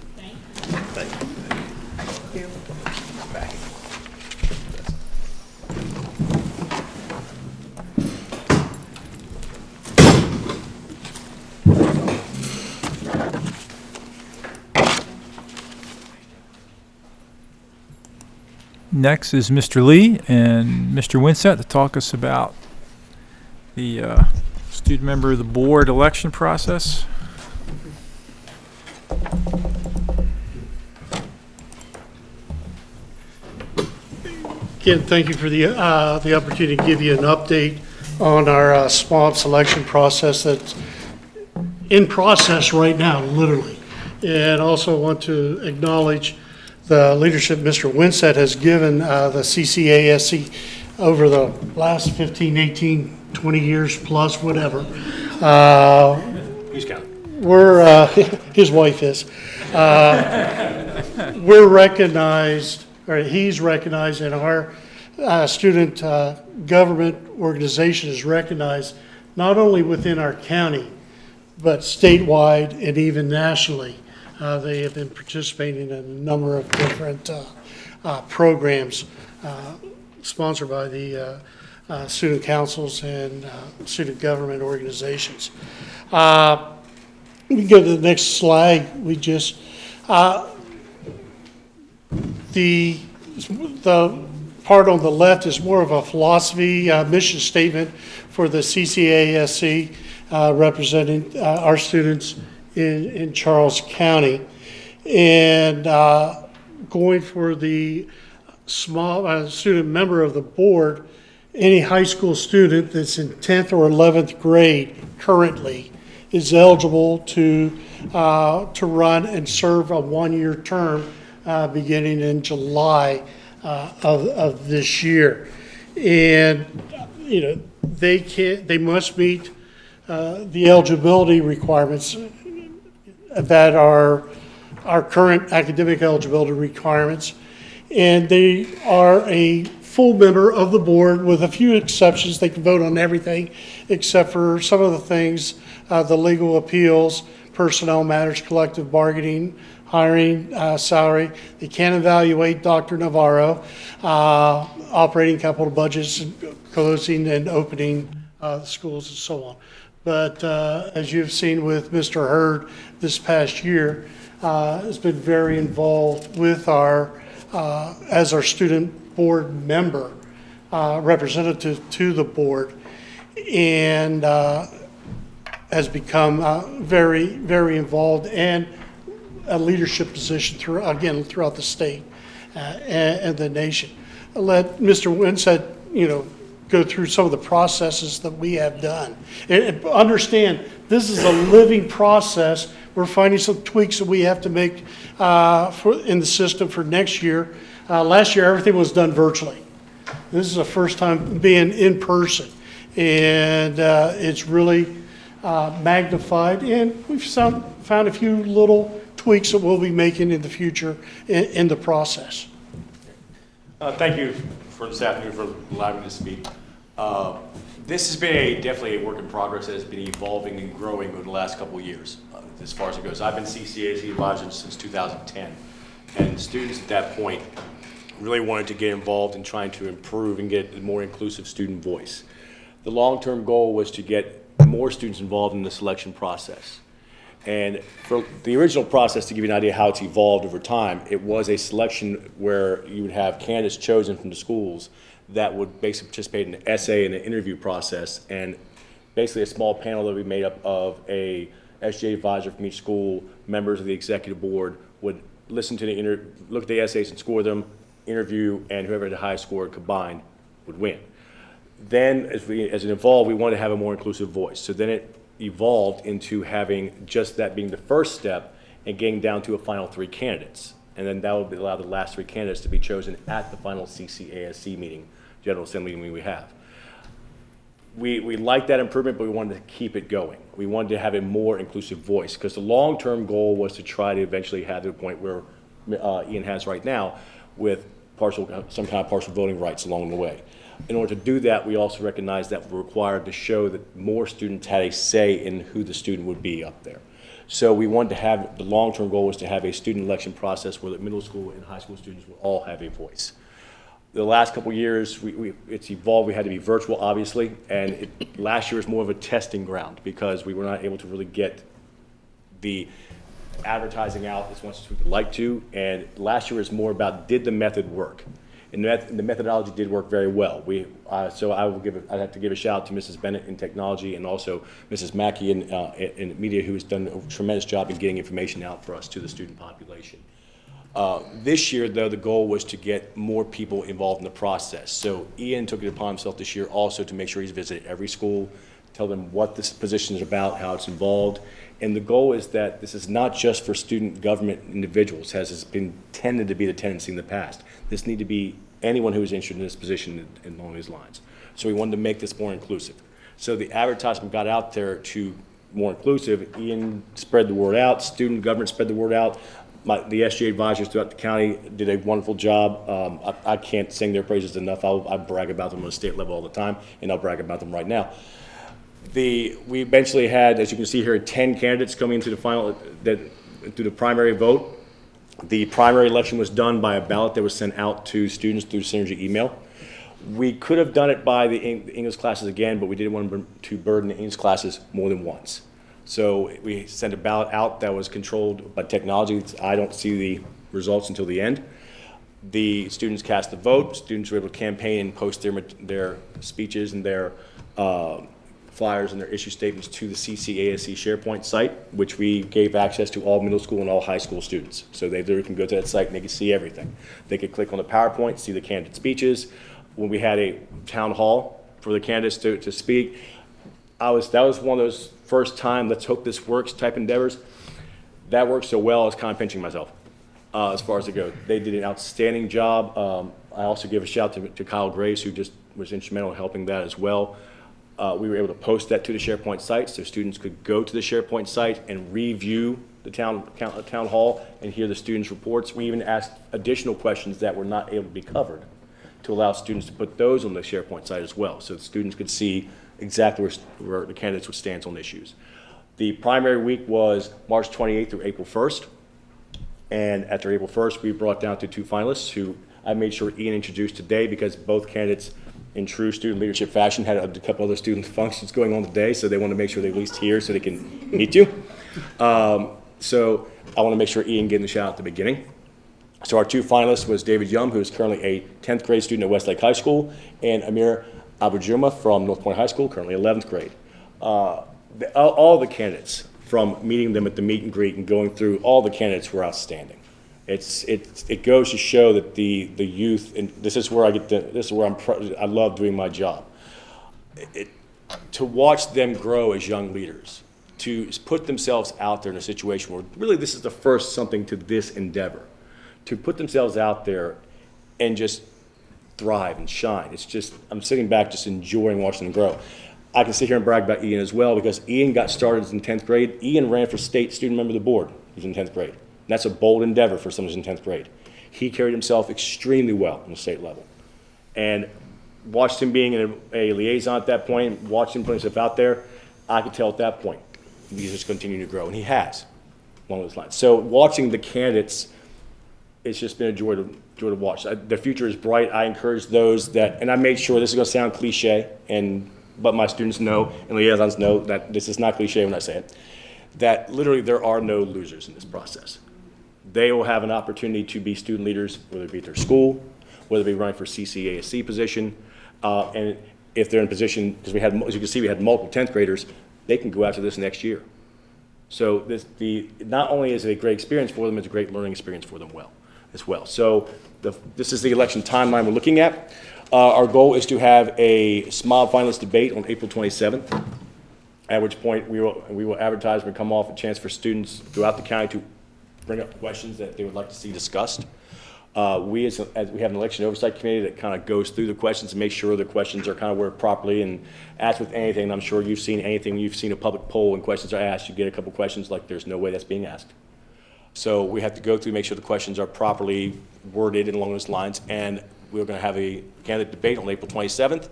Next is Mr. Lee and Mr. Winsett to talk us about the student member of the board election process. Again, thank you for the opportunity to give you an update on our swamp selection process that's in process right now, literally. And also want to acknowledge the leadership Mr. Winsett has given the CCASC over the last 15, 18, 20 years plus, whatever. He's counting. We're, his wife is. We're recognized, or he's recognized, and our student government organization is recognized not only within our county, but statewide and even nationally. They have been participating in a number of different programs sponsored by the student councils and student government organizations. We can go to the next slide. We just, the part on the left is more of a philosophy mission statement for the CCASC representing our students in Charles County. And going for the small student member of the board, any high school student that's in 10th or 11th grade currently is eligible to run and serve a one-year term beginning in July of this year. And, you know, they must meet the eligibility requirements that are our current academic eligibility requirements. And they are a full member of the board with a few exceptions. They can vote on everything except for some of the things, the legal appeals, personnel matters, collective bargaining, hiring, salary. They can evaluate Dr. Navarro, operating capital budgets, closing and opening schools and so on. But as you've seen with Mr. Hurd this past year, has been very involved with our, as our student board member, representative to the board, and has become very, very involved and a leadership position throughout the state and the nation. I'll let Mr. Winsett, go through some of the processes that we have done. And understand, this is a living process. We're finding some tweaks that we have to make in the system for next year. Last year, everything was done virtually. This is the first time being in person, and it's really magnified, and we've found a few little tweaks that we'll be making in the future in the process. Thank you for this afternoon for allowing me to speak. This has been definitely a work in progress that has been evolving and growing over the last couple of years, as far as it goes. I've been CCASC advisor since 2010, and students at that point really wanted to get involved in trying to improve and get a more inclusive student voice. The long-term goal was to get more students involved in the selection process. And for the original process, to give you an idea how it's evolved over time, it was a selection where you would have candidates chosen from the schools that would basically participate in an essay and an interview process, and basically a small panel that would be made up of a SJ advisor from each school, members of the executive board would listen to look at the essays and score them, interview, and whoever had the highest score combined would win. Then, as it evolved, we wanted to have a more inclusive voice. So then it evolved into having just that being the first step and getting down to a final 3 candidates. And then that would allow the last 3 candidates to be chosen at the final CCASC meeting, General Assembly meeting we have. We liked that improvement, but we wanted to keep it going. We wanted to have a more inclusive voice, because the long-term goal was to try to eventually have to the point where Ian has right now, with some kind of partial voting rights along the way. In order to do that, we also recognized that we're required to show that more students had a say in who the student would be up there. So we wanted to have, the long-term goal was to have a student election process where the middle school and high school students would all have a voice. The last couple of years, it's evolved. We had to be virtual, obviously, and last year was more of a testing ground because we were not able to really get the advertising out as much as we would like to, and last year was more about, did the method work? And the methodology did work very well. So I'd have to give a shout out to Mrs. Bennett in technology, and also Mrs. Mackey in media, who has done a tremendous job in getting information out for us to the student population. This year, though, the goal was to get more people involved in the process. So Ian took it upon himself this year also to make sure he's visited every school, tell them what this position is about, how it's involved. And the goal is that this is not just for student government individuals, as has been tended to be the tendency in the past. This need to be anyone who is interested in this position and along these lines. So we wanted to make this more inclusive. So the advertisement got out there to more inclusive. Ian spread the word out, student government spread the word out. The SGA advisors throughout the county did a wonderful job. I can't sing their praises enough. I brag about them on a state level all the time, and I'll brag about them right now. We eventually had, as you can see here, 10 candidates coming into the final, through the primary vote. The primary election was done by a ballot that was sent out to students through Synergy email. We could have done it by the English classes again, but we didn't want to burden the English classes more than once. So we sent a ballot out that was controlled by technology. I don't see the results until the end. The students cast the vote. Students were able to campaign and post their speeches and their flyers and their issue statements to the CCASC SharePoint site, which we gave access to all middle school and all high school students. So they literally can go to that site and they can see everything. They could click on the PowerPoint, see the candidate speeches. When we had a town hall for the candidates to speak, that was one of those first time, let's hope this works type endeavors. That worked so well, I was kind of pinching myself as far as it goes. They did an outstanding job. I also give a shout out to Kyle Grace, who just was instrumental in helping that as well. We were able to post that to the SharePoint site so students could go to the SharePoint site and review the town hall and hear the students' reports. We even asked additional questions that were not able to be covered to allow students to put those on the SharePoint site as well, so the students could see exactly where the candidates would stand on issues. The primary week was March 28th through April 1st, and after April 1st, we brought down to 2 finalists who I made sure Ian introduced today because both candidates, in true student leadership fashion, had a couple other student functions going on today, so they want to make sure they're at least here so they can meet you. So I want to make sure Ian gave the shout out at the beginning. So our 2 finalists was David Yum, who is currently a 10th grade student at Westlake High School, and Amir Abujuma from North Point High School, currently 11th grade. All the candidates, from meeting them at the meet and greet and going through, all the candidates were outstanding. It goes to show that the youth, and this is where I love doing my job. To watch them grow as young leaders, to put themselves out there in a situation where really this is the first something to this endeavor, to put themselves out there and just thrive and shine. It's just, I'm sitting back just enjoying watching them grow. I can sit here and brag about Ian as well because Ian got started in 10th grade. Ian ran for state student member of the board. He was in 10th grade. And that's a bold endeavor for someone who's in 10th grade. He carried himself extremely well on the state level. And watched him being a liaison at that point, watched him put himself out there, I could tell at that point he's just continuing to grow, and he has along those lines. So watching the candidates, it's just been a joy to watch. The future is bright. I encourage those that, and I made sure, this is going to sound cliche, but my students know and liaisons know that this is not cliche when I say it, that literally there are no losers in this process. They will have an opportunity to be student leaders, whether it be at their school, whether it be running for CCASC position, and if they're in position, because we had, as you can see, we had multiple 10th graders, they can go after this next year. So not only is it a great experience for them, it's a great learning experience for them as well. So this is the election timeline we're looking at. Our goal is to have a SMOB finalist debate on April 27th, at which point we will advertise when we come off a chance for students throughout the county to bring up questions that they would like to see discussed. We have an election oversight committee that kind of goes through the questions and makes sure the questions are kind of worded properly. And as with anything, I'm sure you've seen anything, you've seen a public poll and questions are asked, you get a couple questions like there's no way that's being asked. So we have to go through, make sure the questions are properly worded and along those lines. And we're going to have a candidate debate on April 27th.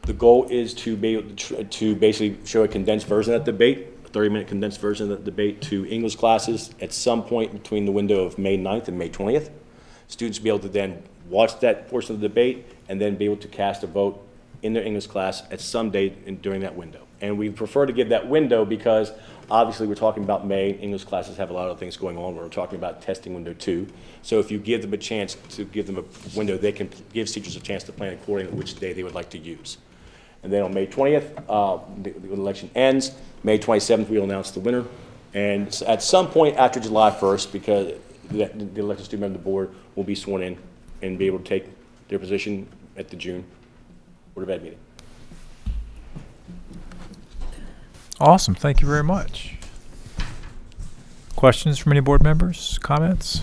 The goal is to be able to basically show a condensed version of that debate, a 30-minute condensed version of the debate to English classes at some point between the window of May 9th and May 20th. Students will be able to then watch that portion of the debate and then be able to cast a vote in their English class at some date during that window. And we prefer to give that window because obviously we're talking about May. English classes have a lot of things going on. We're talking about testing window 2. So if you give them a chance to give them a window, they can give teachers a chance to plan accordingly which day they would like to use. And then on May 20th, the election ends. May 27th, we'll announce the winner. And at some point after July 1st, because the elected student member of the board will be sworn in and be able to take their position at the June Board of Ed meeting. Awesome. Thank you very much. Questions from any board members? Comments?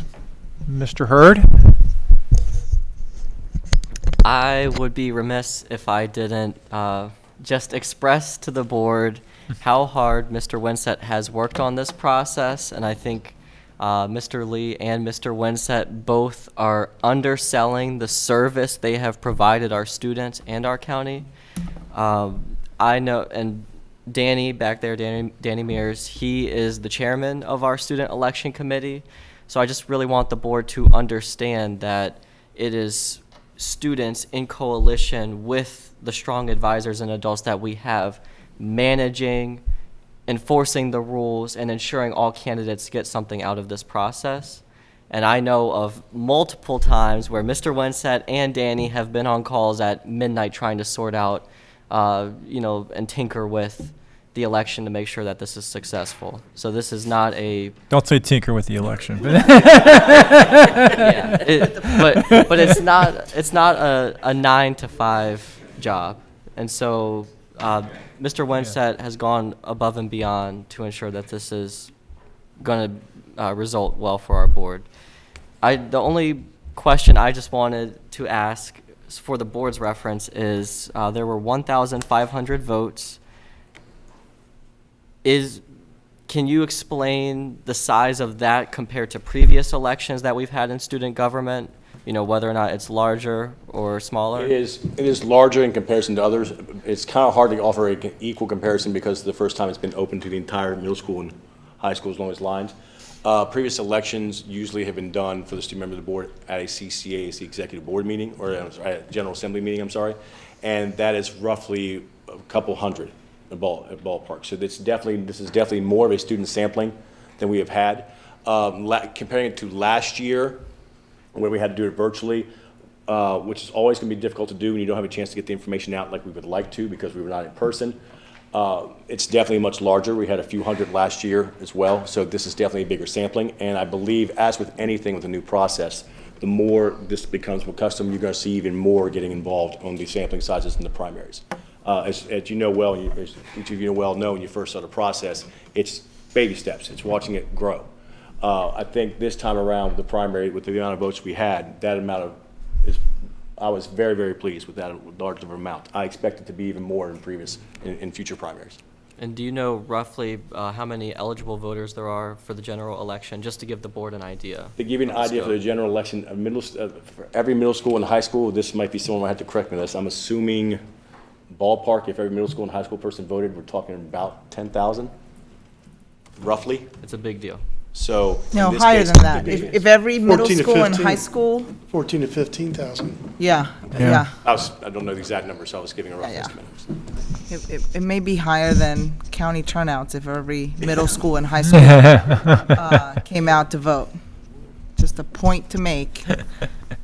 Mr. Hurd? I would be remiss if I didn't just express to the board how hard Mr. Winsett has worked on this process, and I think Mr. Lee and Mr. Winsett both are underselling the service they have provided our students and our county. I know, and Danny back there, Danny Mears, he is the chairman of our student election committee. So I just really want the board to understand that it is students in coalition with the strong advisors and adults that we have managing, enforcing the rules, and ensuring all candidates get something out of this process. And I know of multiple times where Mr. Winsett and Danny have been on calls at midnight trying to sort out, and tinker with the election to make sure that this is successful. So this is not a... Don't say tinker with the election. Yeah, but it's not a 9-to-5 job. And so Mr. Winsett has gone above and beyond to ensure that this is going to result well for our board. The only question I just wanted to ask for the board's reference is there were 1,500 votes. Can you explain the size of that compared to previous elections that we've had in student government? Whether or not it's larger or smaller? It is larger in comparison to others. It's kind of hard to offer an equal comparison because it's the first time it's been open to the entire middle school and high school along those lines. Previous elections usually have been done for the student member of the board at a CCA, the executive board meeting, or a general assembly meeting, and that is roughly a couple hundred at ballpark. So this is definitely more of a student sampling than we have had. Comparing it to last year, where we had to do it virtually, which is always going to be difficult to do when you don't have a chance to get the information out like we would like to because we were not in person. It's definitely much larger. We had a few hundred last year as well, so this is definitely a bigger sampling. And I believe, as with anything with a new process, the more this becomes more custom, you're going to see even more getting involved on the sampling sizes in the primaries. As you know well, as each of you know when you first start a process, it's baby steps. It's watching it grow. I think this time around with the primary, with the amount of votes we had, I was very, very pleased with that large of an amount. I expect it to be even more in future primaries. And do you know roughly how many eligible voters there are for the general election, just to give the board an idea? To give you an idea for the general election, for every middle school and high school, this might be someone might have to correct me on this. I'm assuming ballpark, if every middle school and high school person voted, we're talking about 10,000, roughly. It's a big deal. So no, higher than that. If every middle school and high school, 14 to 15,000. Yeah. I don't know the exact number, so I was giving a rough estimate. It may be higher than county turnouts if every middle school and high school came out to vote. Just a point to make.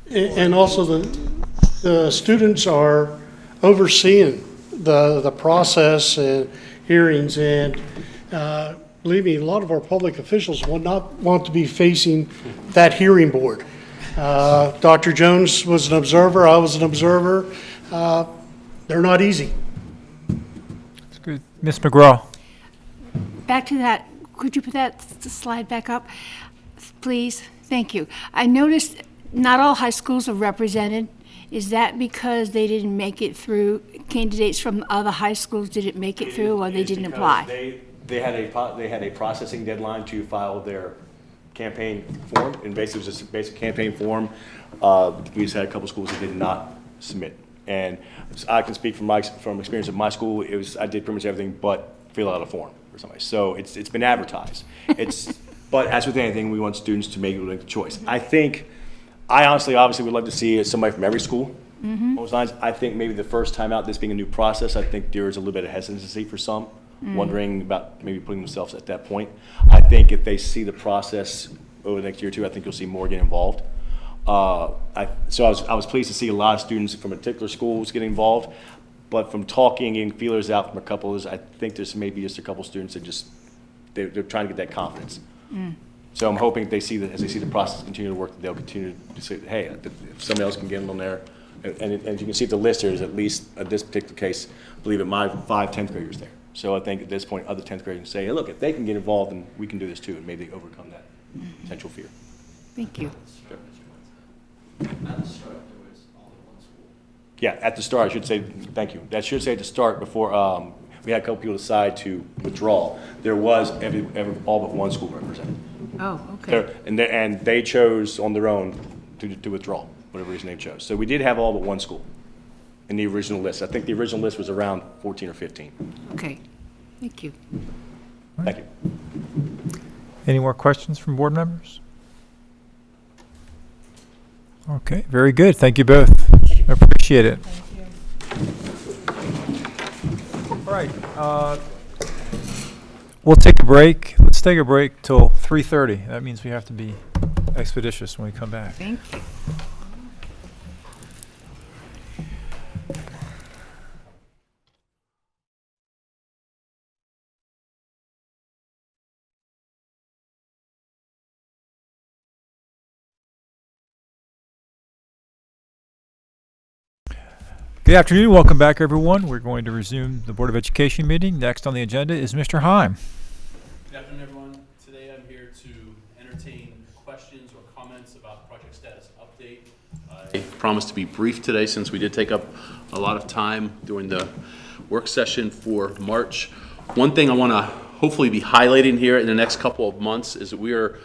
And also the students are overseeing the process and hearings, and believe me, a lot of our public officials would not want to be facing that hearing board. Dr. Jones was an observer, I was an observer. They're not easy. That's good. Ms. McGraw. Back to that, could you put that slide back up, please? Thank you. I noticed not all high schools are represented. Is that because they didn't make it through? Candidates from other high schools didn't make it through, or they didn't apply? They had a processing deadline to file their campaign form, and basically it was just a basic campaign form. We just had a couple schools that did not submit, and I can speak from experience of my school. I did pretty much everything but fill out a form for somebody. So it's been advertised. But as with anything, we want students to make the choice. I honestly, obviously, would love to see somebody from every school. Mm-hmm. Those lines. I think maybe the first time out, this being a new process, I think there is a little bit of hesitancy for some. Wondering about maybe putting themselves at that point. I think if they see the process over the next year or two, I think you'll see more get involved. So I was pleased to see a lot of students from particular schools get involved, but from talking and feelers out from a couple of I think there's maybe just a couple students that they're trying to get that confidence. So I'm hoping as they see the process continue to work, that they'll continue to say, hey, if somebody else can get them on there. And as you can see, the list here is at least, in this particular case, I believe my 5 10th graders there. So I think at this point, other 10th graders say, hey, look, if they can get involved, then we can do this too, and maybe overcome that potential fear. Thank you. Yeah, at the start, I should say, thank you. That should say at the start before we had a couple people decide to withdraw. There was all but one school represented. Oh, okay. And they chose on their own to withdraw, whatever reason they chose. So we did have all but one school in the original list. I think the original list was around 14 or 15. Okay. Thank you. Thank you. Any more questions from board members? Okay, very good. Thank you both. I appreciate it. All right. We'll take a break. Let's take a break till 3:30. That means we have to be expeditious when we come back. Thank you. Good afternoon. Welcome back, everyone. We're going to resume the Board of Education meeting. Next on the agenda is Mr. Heim. Good afternoon, everyone. Today I'm here to entertain questions or comments about project status update. I promise to be brief today since we did take up a lot of time during the work session for March. One thing I want to hopefully be highlighting here in the next couple of months is that we are,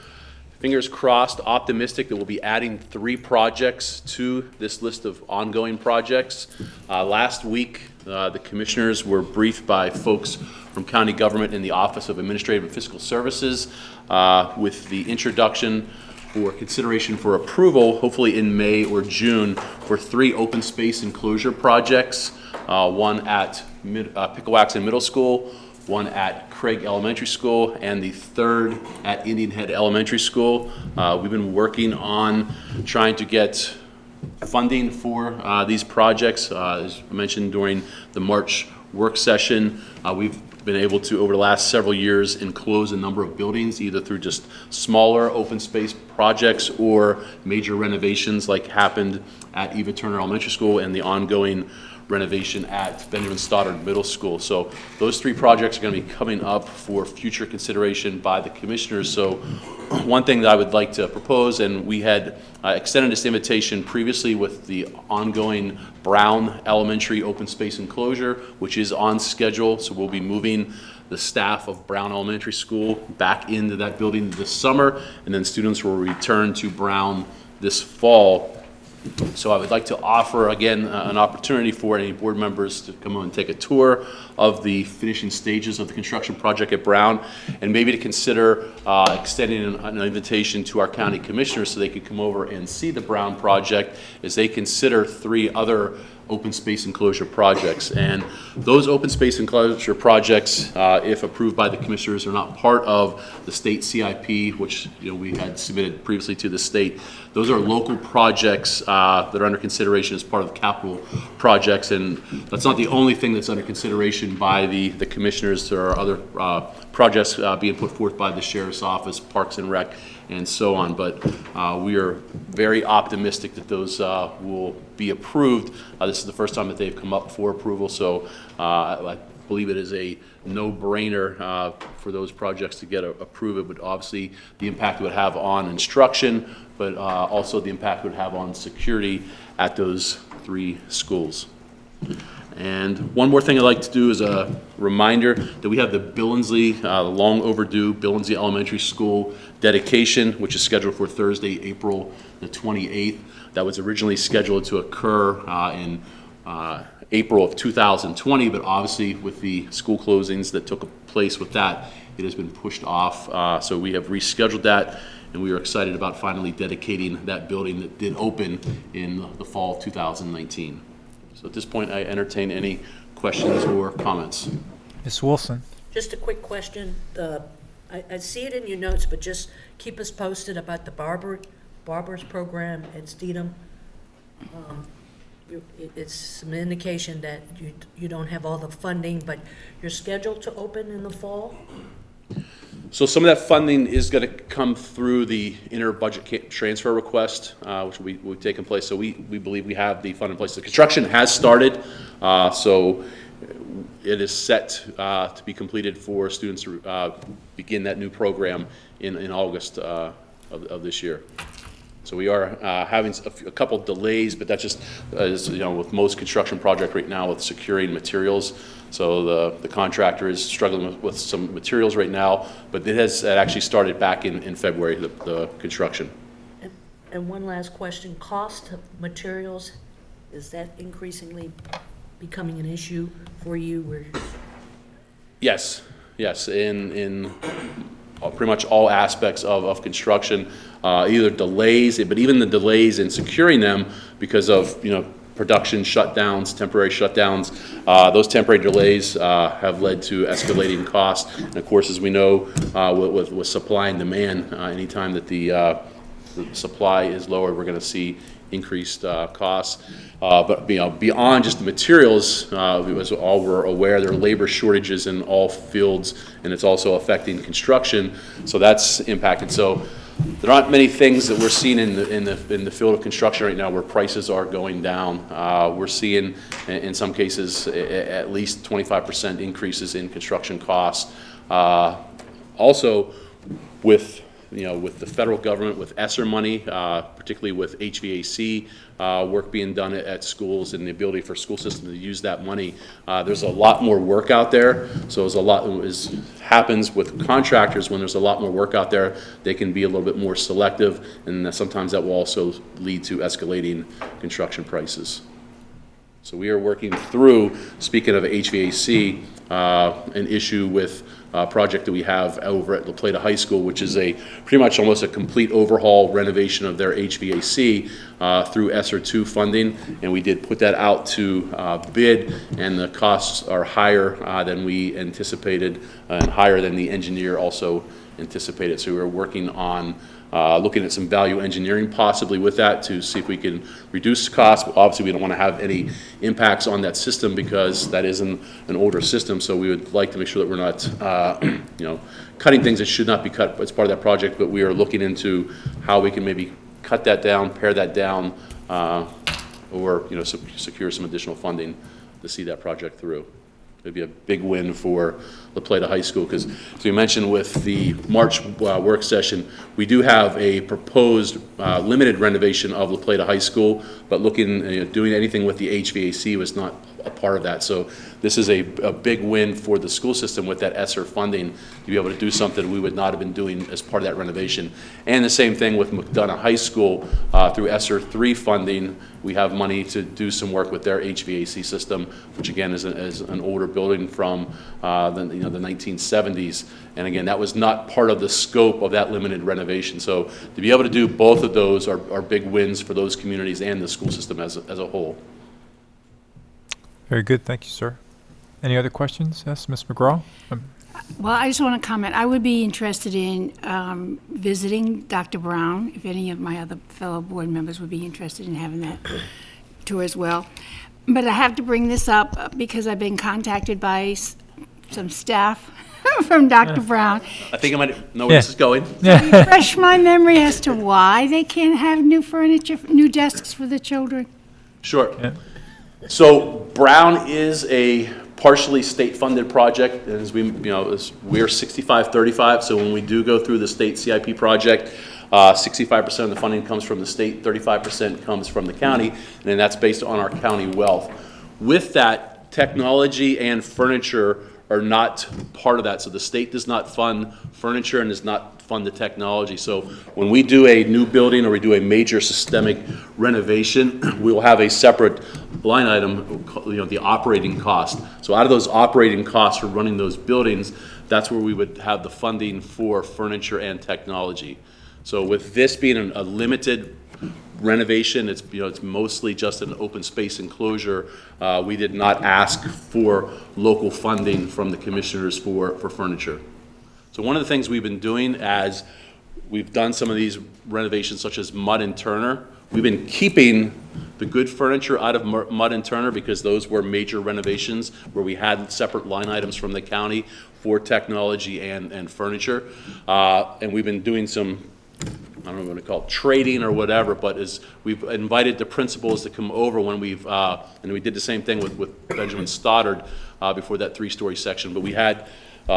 fingers crossed, optimistic that we'll be adding 3 projects to this list of ongoing projects. Last week, the commissioners were briefed by folks from county government in the Office of Administrative and Fiscal Services with the introduction for consideration for approval, hopefully in May or June, for 3 open space enclosure projects, one at Pickawaxen Middle School, one at Craig Elementary School, and the 3rd at Indian Head Elementary School. We've been working on trying to get funding for these projects. As I mentioned during the March work session, we've been able to, over the last several years, enclose a number of buildings, either through just smaller open space projects or major renovations like happened at Eva Turner Elementary School and the ongoing renovation at Benjamin Stoddard Middle School. So those 3 projects are going to be coming up for future consideration by the commissioners. So one thing that I would like to propose, and we had extended this invitation previously with the ongoing Brown Elementary open space enclosure, which is on schedule. So we'll be moving the staff of Brown Elementary School back into that building this summer, and then students will return to Brown this fall. So I would like to offer, again, an opportunity for any board members to come on and take a tour of the finishing stages of the construction project at Brown, and maybe to consider extending an invitation to our county commissioners so they could come over and see the Brown project as they consider 3 other open space enclosure projects. And those open space enclosure projects, if approved by the commissioners, are not part of the state CIP, which we had submitted previously to the state. Those are local projects that are under consideration as part of the capital projects, and that's not the only thing that's under consideration by the commissioners. There are other projects being put forth by the Sheriff's Office, Parks and Rec, and so on. But we are very optimistic that those will be approved. This is the first time that they've come up for approval, so I believe it is a no-brainer for those projects to get approved. It would obviously the impact it would have on instruction, but also the impact it would have on security at those 3 schools. And one more thing I'd like to do is a reminder that we have the Billingsley, long overdue Billingsley Elementary School dedication, which is scheduled for Thursday, April the 28th. That was originally scheduled to occur in April of 2020, but obviously with the school closings that took place with that, it has been pushed off. So we have rescheduled that, and we are excited about finally dedicating that building that did open in the fall of 2019. So at this point, I entertain any questions or comments. Ms. Wilson. Just a quick question. I see it in your notes, but just keep us posted about the Barbers program at Steedham. It's some indication that you don't have all the funding, but you're scheduled to open in the fall? So some of that funding is going to come through the inter-budget transfer request, which will be taking place. So we believe we have the fund in place. The construction has started, so it is set to be completed for students to begin that new program in August of this year. So we are having a couple delays, but that's just, as you know, with most construction project right now with securing materials. So the contractor is struggling with some materials right now, but it has actually started back in February, the construction. And one last question, cost of materials, is that increasingly becoming an issue for you? Yes, in pretty much all aspects of construction, either delays, but even the delays in securing them because of, you know, production shutdowns, temporary shutdowns. Those temporary delays have led to escalating costs. And of course, as we know, with supply and demand, anytime that the supply is lower, we're going to see increased costs. But you know, beyond just the materials, as all we're aware, there are labor shortages in all fields, and it's also affecting construction. So that's impacted. So there aren't many things that we're seeing in the field of construction right now where prices are going down. We're seeing, in some cases, at least 25% increases in construction costs. Also, with the federal government, with ESSER money, particularly with HVAC work being done at schools and the ability for school systems to use that money, there's a lot more work out there. So there's a lot happens with contractors. When there's a lot more work out there, they can be a little bit more selective, and sometimes that will also lead to escalating construction prices. So we are working through, speaking of HVAC, an issue with a project that we have over at La Plata High School, which is pretty much almost a complete overhaul renovation of their HVAC through ESSER 2 funding, and we did put that out to bid, and the costs are higher than we anticipated and higher than the engineer also anticipated. So we're working on looking at some value engineering possibly with that to see if we can reduce costs. But obviously, we don't want to have any impacts on that system because that is an older system. So we would like to make sure that we're not, cutting things that should not be cut as part of that project. But we are looking into how we can maybe cut that down, pare that down, or secure some additional funding to see that project through. It'd be a big win for La Plata High School because, as we mentioned with the March work session, we do have a proposed limited renovation of La Plata High School, but doing anything with the HVAC was not a part of that. So this is a big win for the school system with that ESSER funding to be able to do something we would not have been doing as part of that renovation. And the same thing with McDonough High School through ESSER 3 funding. We have money to do some work with their HVAC system, which again is an older building from the 1970s. And again, that was not part of the scope of that limited renovation. So to be able to do both of those are big wins for those communities and the school system as a whole. Very good, thank you, sir. Any other questions? Yes, Ms. McGraw? Well, I just want to comment. I would be interested in visiting Dr. Brown, if any of my other fellow board members would be interested in having that tour as well. But I have to bring this up because I've been contacted by some staff from Dr. Brown. I think I might know where this is going. Refresh my memory as to why they can't have new furniture, new desks for the children. Sure. Yeah. So Brown is a partially state-funded project, and as we're 65-35. So when we do go through the state CIP project, 65% of the funding comes from the state, 35% comes from the county, and then that's based on our county wealth. With that, technology and furniture are not part of that. So the state does not fund furniture and does not fund the technology. So when we do a new building or we do a major systemic renovation, we will have a separate line item, the operating cost. So out of those operating costs for running those buildings, that's where we would have the funding for furniture and technology. So with this being a limited renovation, it's mostly just an open space enclosure. We did not ask for local funding from the commissioners for furniture. So one of the things we've been doing as we've done some of these renovations, such as Mudd and Turner, we've been keeping the good furniture out of Mudd and Turner because those were major renovations where we had separate line items from the county for technology and furniture. And we've been doing some I don't know what you want to call it, trading or whatever, but we've invited the principals to come over when and we did the same thing with Benjamin Stoddard before that 3-story section, but we had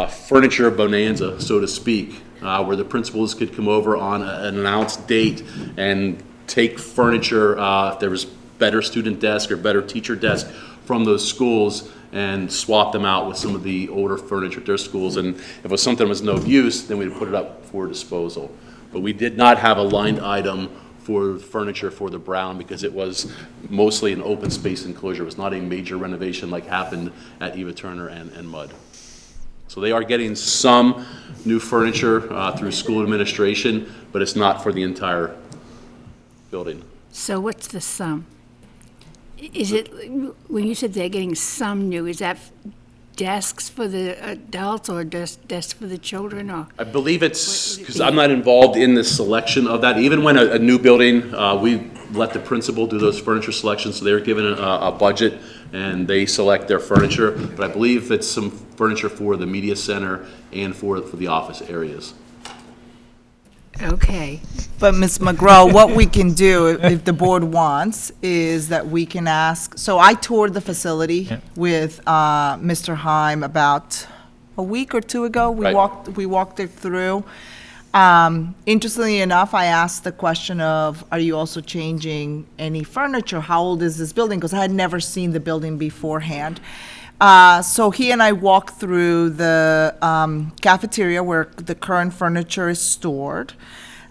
furniture bonanza, so to speak, where the principals could come over on an announced date and take furniture, if there was better student desk or better teacher desk from those schools, and swap them out with some of the older furniture at their schools. And if it was something that was no use, then we'd put it up for disposal. But we did not have a lined item for furniture for the Brown because it was mostly an open space enclosure. It was not a major renovation like happened at Eva Turner and Mudd. So they are getting some new furniture through school administration, but it's not for the entire building. So what's the sum? Is it, when you said they're getting some new, is that desks for the adults or desks for the children, or? I believe it's, because I'm not involved in the selection of that. Even when a new building, we let the principal do those furniture selections, so they're given a budget and they select their furniture. But I believe it's some furniture for the media center and for the office areas. Okay. But Ms. McGraw, what we can do, if the board wants, is that we can ask, so I toured the facility with Mr. Heim about a week or two ago. We walked it through. Interestingly enough, I asked the question of, are you also changing any furniture? How old is this building? Because I had never seen the building beforehand. So he and I walked through the cafeteria where the current furniture is stored.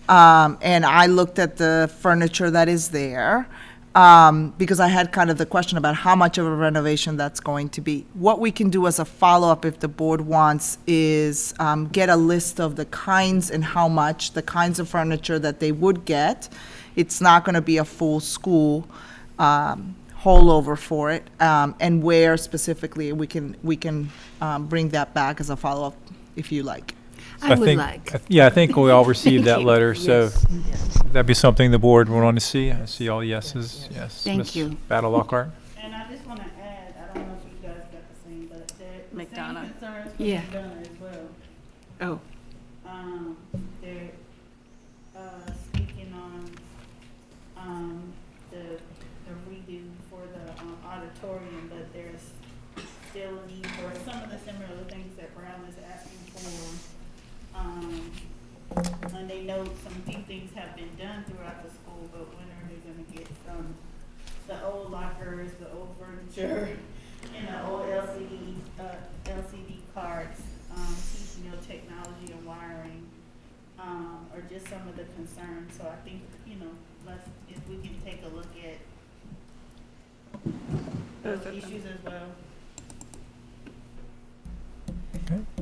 And I looked at the furniture that is there because I had kind of the question about how much of a renovation that's going to be. What we can do as a follow-up, if the board wants, is get a list of the kinds and how much, the kinds of furniture that they would get. It's not going to be a full school holdover for it, and where specifically we can bring that back as a follow-up if you like. I would like. Yeah, I think we all received that you. letter, so Yes. that'd be something the board would want to see. I see all yeses. Yes. Thank Ms. you. Battle Lockhart. And I just want to add, I don't know if you guys got the same, but the same McDonough. concerns for Yeah. McDonough as well. Oh. They're speaking on the redo for the auditorium, but there's still a need for some of the similar things that Brown is asking for. And they know some few things have been done throughout the school, but when are they gonna get the old lockers, the old furniture, and the old LCD cards, teaching technology and wiring, are just some of the concerns. So I think, if we can take a look at those issues as well.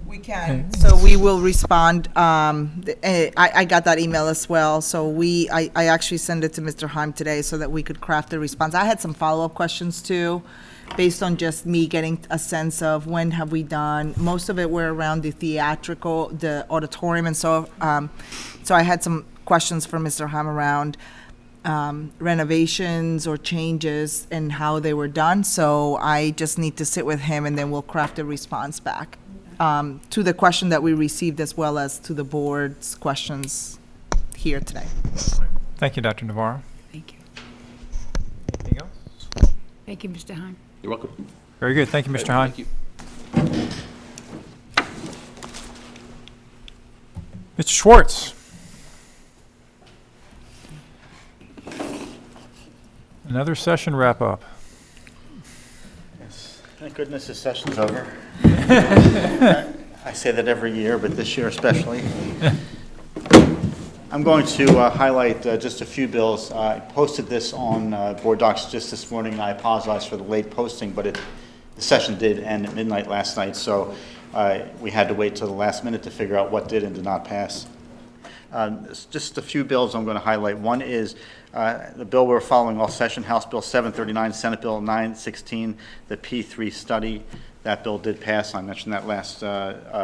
We can. So we will respond. I got that email as well. So I actually sent it to Mr. Heim today so that we could craft a response. I had some follow-up questions too, based on just me getting a sense of when have we done. Most of it were around the theatrical, the auditorium, and so I had some questions for Mr. Heim around renovations or changes and how they were done. So I just need to sit with him and then we'll craft a response back to the question that we received as well as to the board's questions here today. Thank you, Dr. Navarro. Thank you. Anything else? Thank you, Mr. Heim. You're welcome. Very good. Thank you, Mr. Heim. Thank you. Mr. Schwartz. Another session wrap-up. Yes. Thank goodness the session's over. I say that every year, but this year especially. I'm going to highlight just a few bills. I posted this on Board Docs just this morning, and I apologize for the late posting, but the session did end at midnight last night, so we had to wait till the last minute to figure out what did and did not pass. Just a few bills I'm going to highlight. One is the bill we're following all session, House Bill 739, Senate Bill 916, the P3 study. That bill did pass. I mentioned that last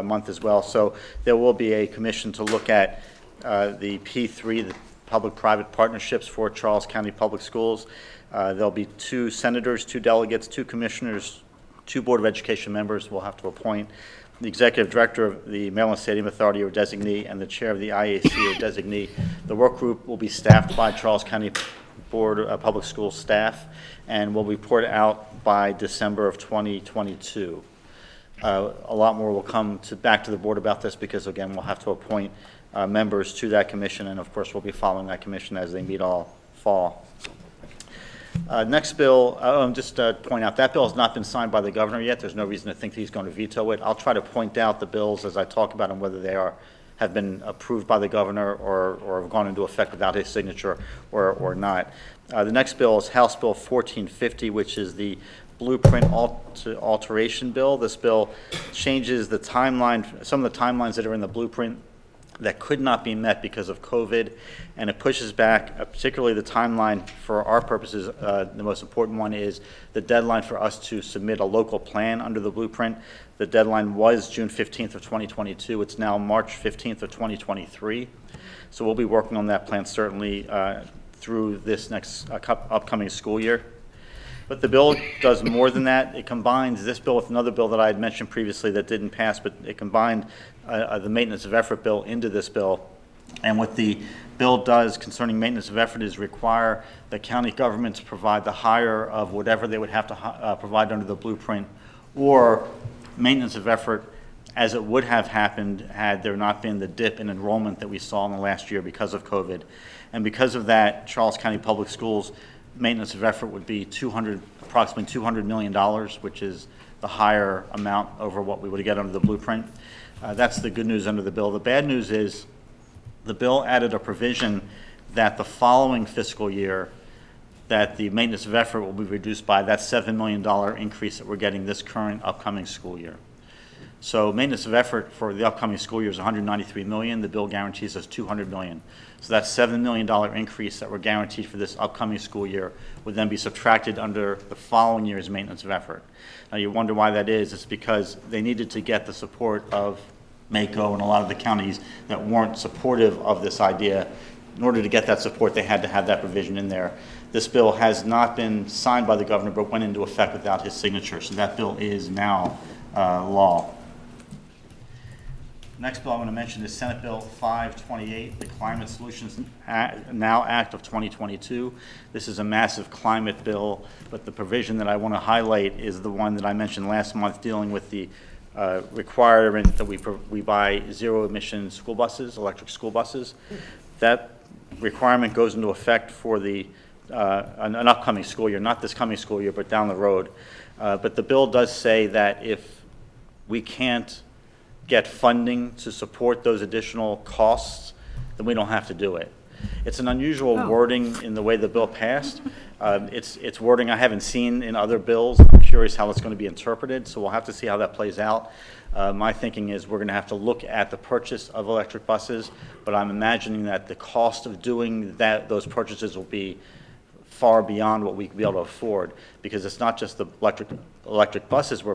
month as well. So there will be a commission to look at the P3, the public-private partnerships for Charles County Public Schools. There'll be 2 senators, 2 delegates, 2 commissioners, 2 Board of Education members we'll have to appoint. the executive director of the Maryland Stadium Authority or designee, and the chair of the IAC or designee. The work group will be staffed by Charles County Board of Public Schools staff and will report out by December of 2022. A lot more will come back to the board about this because, again, we'll have to appoint members to that commission, and of course we'll be following that commission as they meet all fall. Next bill, just to point out, that bill has not been signed by the governor yet. There's no reason to think he's going to veto it. I'll try to point out the bills as I talk about them, whether they have been approved by the governor or have gone into effect without his signature or not. The next bill is House Bill 1450, which is the blueprint alteration bill. This bill changes the timeline, some of the timelines that are in the blueprint that could not be met because of COVID, and it pushes back, particularly the timeline for our purposes. The most important one is the deadline for us to submit a local plan under the blueprint. The deadline was June 15th of 2022. It's now March 15th of 2023. So we'll be working on that plan certainly through this next upcoming school year. But the bill does more than that. It combines this bill with another bill that I had mentioned previously that didn't pass, but it combined the maintenance of effort bill into this bill. And what the bill does concerning maintenance of effort is require the county government to provide the hire of whatever they would have to provide under the blueprint, or maintenance of effort as it would have happened had there not been the dip in enrollment that we saw in the last year because of COVID. And because of that, Charles County Public Schools maintenance of effort would be approximately $200 million, which is the higher amount over what we would get under the blueprint. That's the good news under the bill. The bad news is the bill added a provision that the following fiscal year that the maintenance of effort will be reduced by that $7 million increase that we're getting this current upcoming school year. So maintenance of effort for the upcoming school year is $193 million. The bill guarantees us $200 million. So that $7 million increase that we're guaranteed for this upcoming school year would then be subtracted under the following year's maintenance of effort. Now you wonder why that is. It's because they needed to get the support of MACO and a lot of the counties that weren't supportive of this idea. In order to get that support, they had to have that provision in there. This bill has not been signed by the governor, but went into effect without his signature. So that bill is now law. Next bill I want to mention is Senate Bill 528, the Climate Solutions Now Act of 2022. This is a massive climate bill, but the provision that I want to highlight is the one that I mentioned last month dealing with the requirement that we buy zero-emission school buses, electric school buses. That requirement goes into effect for an upcoming school year, not this coming school year, but down the road. But the bill does say that if we can't get funding to support those additional costs, then we don't have to do it. It's an unusual wording in the way the bill passed. It's wording I haven't seen in other bills. I'm curious how it's going to be interpreted, so we'll have to see how that plays out. My thinking is we're going to have to look at the purchase of electric buses, but I'm imagining that the cost of doing those purchases will be far beyond what we could be able to afford, because it's not just the electric buses we're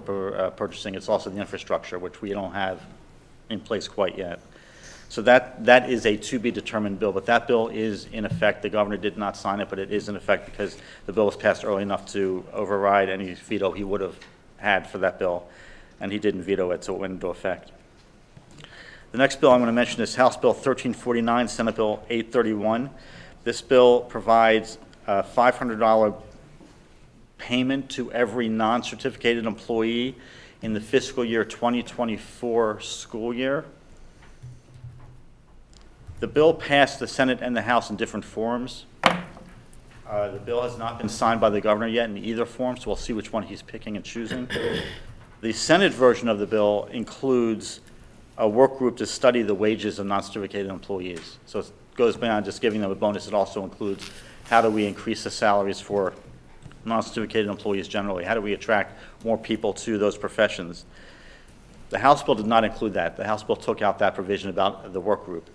purchasing, it's also the infrastructure, which we don't have in place quite yet. So that is a to be determined bill, but that bill is in effect. The governor did not sign it, but it is in effect because the bill was passed early enough to override any veto he would have had for that bill, and he didn't veto it, so it went into effect. The next bill I'm going to mention is House Bill 1349, Senate Bill 831. This bill provides a $500 payment to every non-certificated employee in the fiscal year 2024 school year. The bill passed the Senate and the House in different forms. The bill has not been signed by the governor yet in either form, so we'll see which one he's picking and choosing. The Senate version of the bill includes a work group to study the wages of non-certificated employees. So it goes beyond just giving them a bonus. It also includes how do we increase the salaries for non-certificated employees generally? How do we attract more people to those professions? The House bill did not include that. The House bill took out that provision about the work group.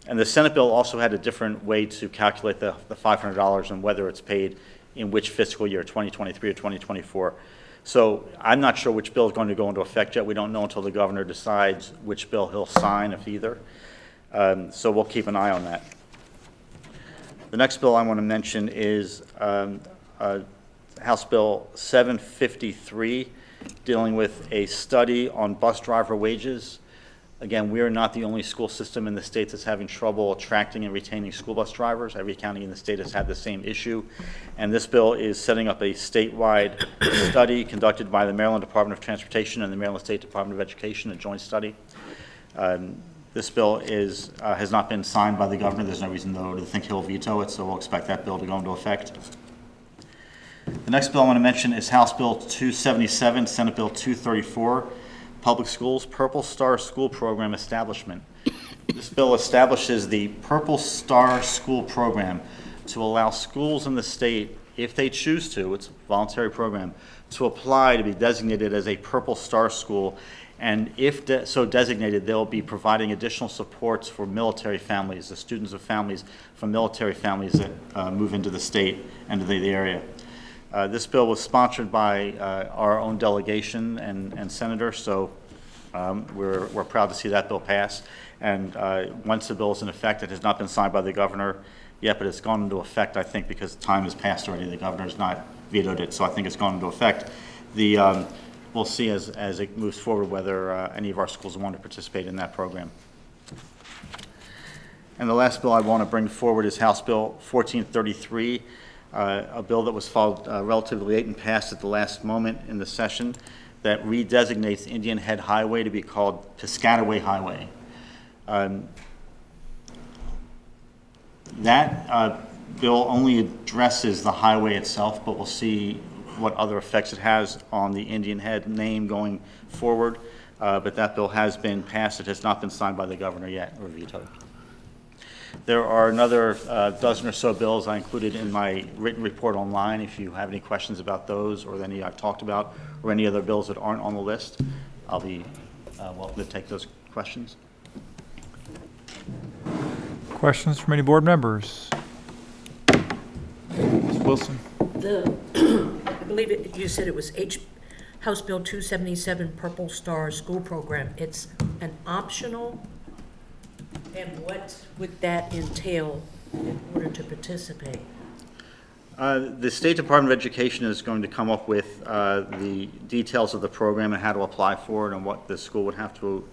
And the Senate bill also had a different way to calculate the $500 and whether it's paid in which fiscal year, 2023 or 2024. So I'm not sure which bill is going to go into effect yet. We don't know until the governor decides which bill he'll sign, if either. So we'll keep an eye on that. The next bill I want to mention is House Bill 753. dealing with a study on bus driver wages. Again, we are not the only school system in the state that's having trouble attracting and retaining school bus drivers. Every county in the state has had the same issue. And this bill is setting up a statewide study conducted by the Maryland Department of Transportation and the Maryland State Department of Education, a joint study. This bill has not been signed by the governor. There's no reason, though, to think he'll veto it, so we'll expect that bill to go into effect. The next bill I want to mention is House Bill 277, Senate Bill 234, Public Schools Purple Star School Program Establishment. This bill establishes the Purple Star School Program to allow schools in the state, if they choose to, it's a voluntary program, to apply to be designated as a Purple Star School. And if so designated, they'll be providing additional supports for military families, the students of families from military families that move into the state and to the area. This bill was sponsored by our own delegation and senator, so we're proud to see that bill pass. And once the bill is in effect, it has not been signed by the governor yet, but it's gone into effect, I think, because time has passed already. The governor's not vetoed it, so I think it's gone into effect. We'll see as it moves forward whether any of our schools want to participate in that program. And the last bill I want to bring forward is House Bill 1433, a bill that was filed relatively late and passed at the last moment in the session that redesignates Indian Head Highway to be called Piscataway Highway. That bill only addresses the highway itself, but we'll see what other effects it has on the Indian Head name going forward. But that bill has been passed. It has not been signed by the governor yet or vetoed. There are another dozen or so bills I included in my written report online. If you have any questions about those or any I've talked about or any other bills that aren't on the list, I'll be welcome to take those questions. Questions from any board members? Ms. Wilson? I believe you said it was House Bill 277, Purple Star School Program. It's an optional, and what would that entail in order to participate? The State Department of Education is going to come up with the details of the program and how to apply for it and what the school would have to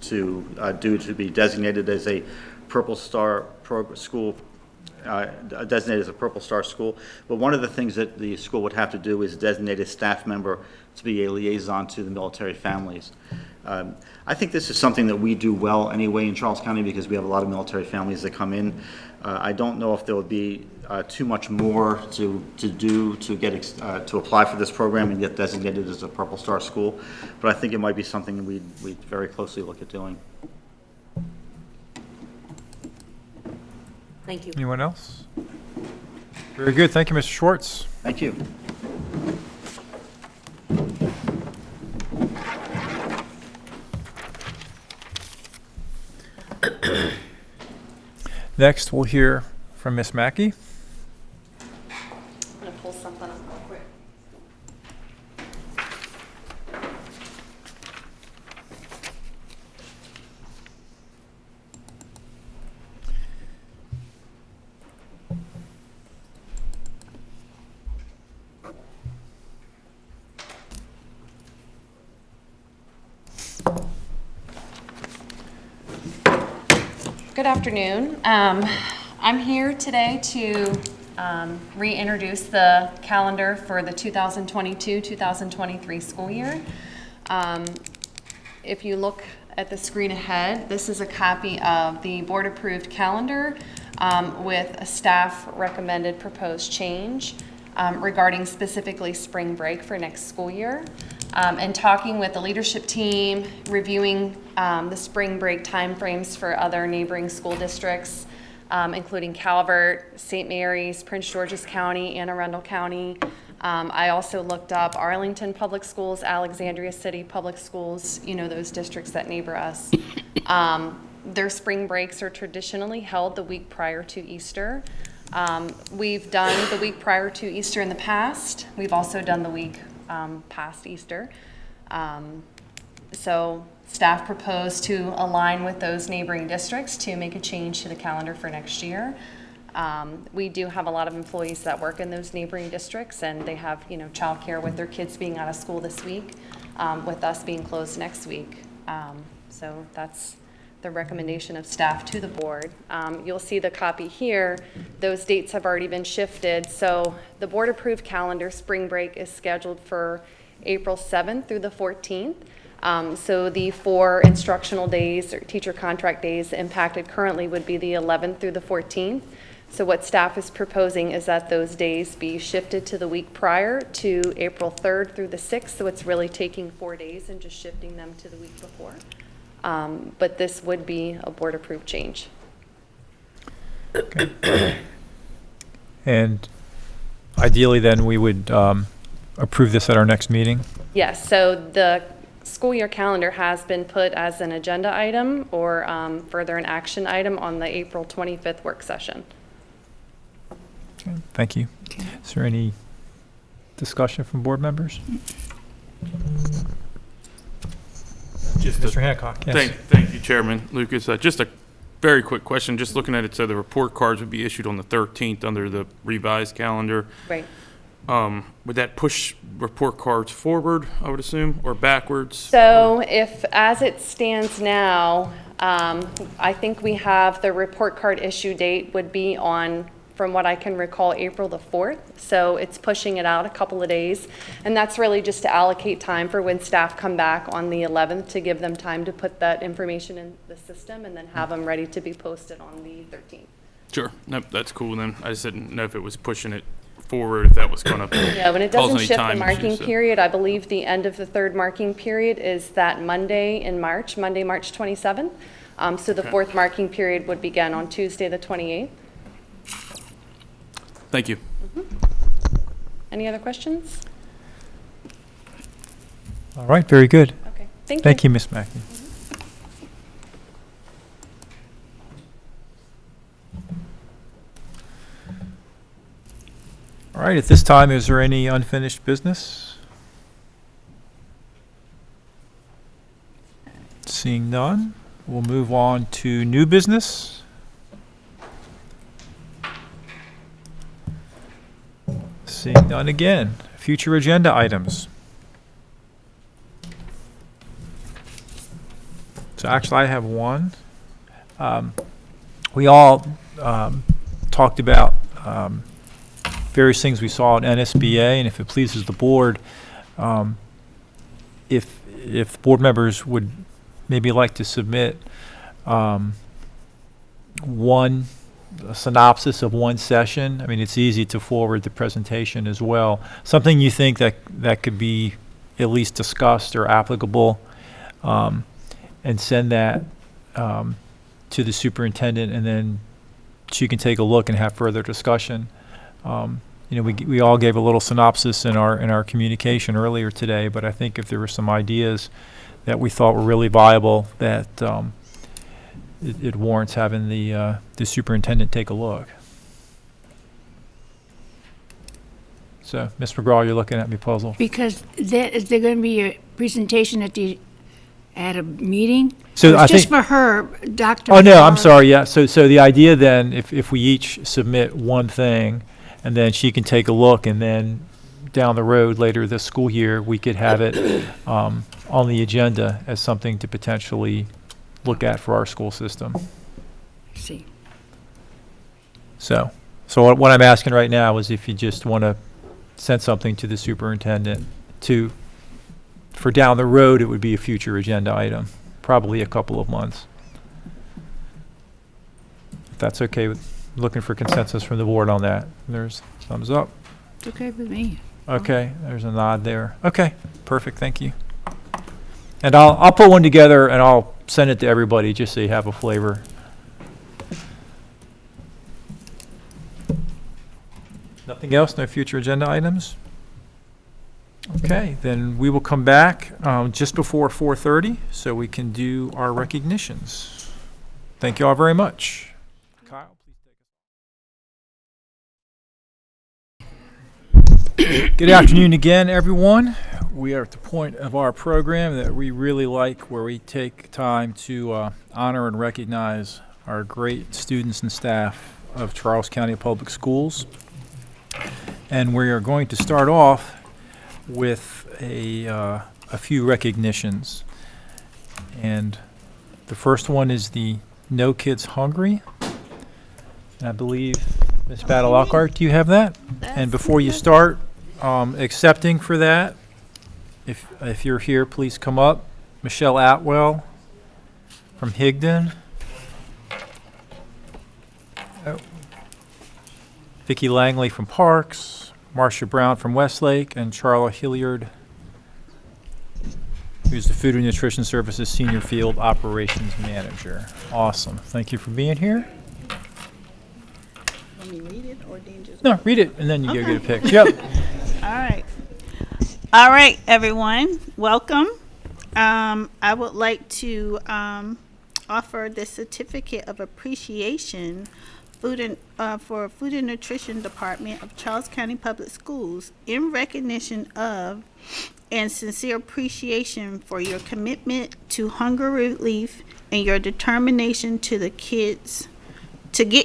do to be designated as a Purple Star school. Designated as a Purple Star school. But one of the things that the school would have to do is designate a staff member to be a liaison to the military families. I think this is something that we do well anyway in Charles County because we have a lot of military families that come in. I don't know if there would be too much more to do to get to apply for this program and get designated as a Purple Star school, but I think it might be something we'd very closely look at doing. Thank you. Anyone else? Very good. Thank you, Mr. Schwartz. Thank you. Next, we'll hear from Ms. Mackey. I'm going to pull something up real quick. Good afternoon. I'm here today to reintroduce the calendar for the 2022-2023 school year. If you look at the screen ahead, this is a copy of the board-approved calendar with a staff recommended proposed change regarding specifically spring break for next school year. And talking with the leadership team, reviewing the spring break timeframes for other neighboring school districts, including Calvert, St. Mary's, Prince George's County, Anne Arundel County. I also looked up Arlington Public Schools, Alexandria City Public Schools, you know, those districts that neighbor us. Their spring breaks are traditionally held the week prior to Easter. We've done the week prior to Easter in the past. We've also done the week past Easter. So staff proposed to align with those neighboring districts to make a change to the calendar for next year. We do have a lot of employees that work in those neighboring districts, and they have, childcare with their kids being out of school this week, with us being closed next week. So that's the recommendation of staff to the board. You'll see the copy here. Those dates have already been shifted. So the board-approved calendar, spring break, is scheduled for April 7th through the 14th. So the 4 instructional days or teacher contract days impacted currently would be the 11th through the 14th. So what staff is proposing is that those days be shifted to the week prior to April 3rd through the 6th. So it's really taking 4 days and just shifting them to the week before. But this would be a board-approved change. Okay. And ideally, then, we would approve this at our next meeting? Yes, so the school year calendar has been put as an agenda item or further an action item on the April 25th work session. Okay, thank you. Is there any discussion from board members? Just Mr. Hancock, yes. Thank you, Chairman Lucas. Just a very quick question. Just looking at it, so the report cards would be issued on the 13th under the revised calendar. Right. Would that push report cards forward, I would assume, or backwards? So if, as it stands now, I think we have the report card issue date would be on, from what I can recall, April the 4th. So it's pushing it out a couple of days. And that's really just to allocate time for when staff come back on the 11th to give them time to put that information in the system and then have them ready to be posted on the 13th. Sure. Nope, that's cool then. I just didn't know if it was pushing it forward, if that was going to Yeah, when it cause doesn't any shift the time marking issues, so. period, I believe the end of the 3rd marking period is that Monday in March, Monday, March 27th. So the Okay. 4th marking period would begin on Tuesday, the 28th. Thank you. Any other questions? All right, very good. Okay, Thank you, Ms. Mackey. All right, at this time, is there any unfinished business? Seeing none, we'll move on to new business. Seeing none again. Future agenda items. So actually, I have one. We all talked about various things we saw at NSBA, and if it pleases the board, if board members would maybe like to submit a synopsis of one session. I mean, it's easy to forward the presentation as well. Something you think that could be at least discussed or applicable, and send that to the superintendent, and then she can take a look and have further discussion. We all gave a little synopsis in our communication earlier today, but I think if there were some ideas that we thought were really viable, that it warrants having the superintendent take a look. So, Ms. McGraw, you're looking at me puzzled. Because is there going to be a presentation at a meeting? So Or I it's just think- for her, Dr. Oh, no, I'm Navarro? sorry, yeah. So the idea then, if we each submit one thing, and then she can take a look, and then down the road later this school year, we could have it on the agenda as something to potentially look at for our school system. I see. So what I'm asking right now is if you just want to send something to the superintendent for down the road, it would be a future agenda item, probably a couple of months. If that's okay with, looking for consensus from the board on that. There's thumbs up. It's okay with me. Okay, there's a nod there. Okay, perfect, thank you. And I'll put one together and I'll send it to everybody just so you have a flavor. Nothing else, no future agenda items? Okay, then we will come back just before 4:30 so we can do our recognitions. Thank you all very much. Kyle, please. Good afternoon again, everyone. We are at the point of our program that we really like, where we take time to honor and recognize our great students and staff of Charles County Public Schools. And we are going to start off with a few recognitions. And the first one is the No Kids Hungry. And I believe, Ms. Battle Lockhart, do you have that? And before you start accepting for that, if you're here, please come up. Michelle Atwell from Higdon. Vicki Langley from Parks, Marcia Brown from Westlake, and Charla Hilliard, who's the Food and Nutrition Services Senior Field Operations Manager. Awesome. Thank you for being here. Let me read it, or then just... No, read it, and then you Okay. go get a pic. Yep. All right. All right, everyone. Welcome. I would like to offer the Certificate of Appreciation for Food and Nutrition Department of Charles County Public Schools in recognition of and sincere appreciation for your commitment to hunger relief and your determination to get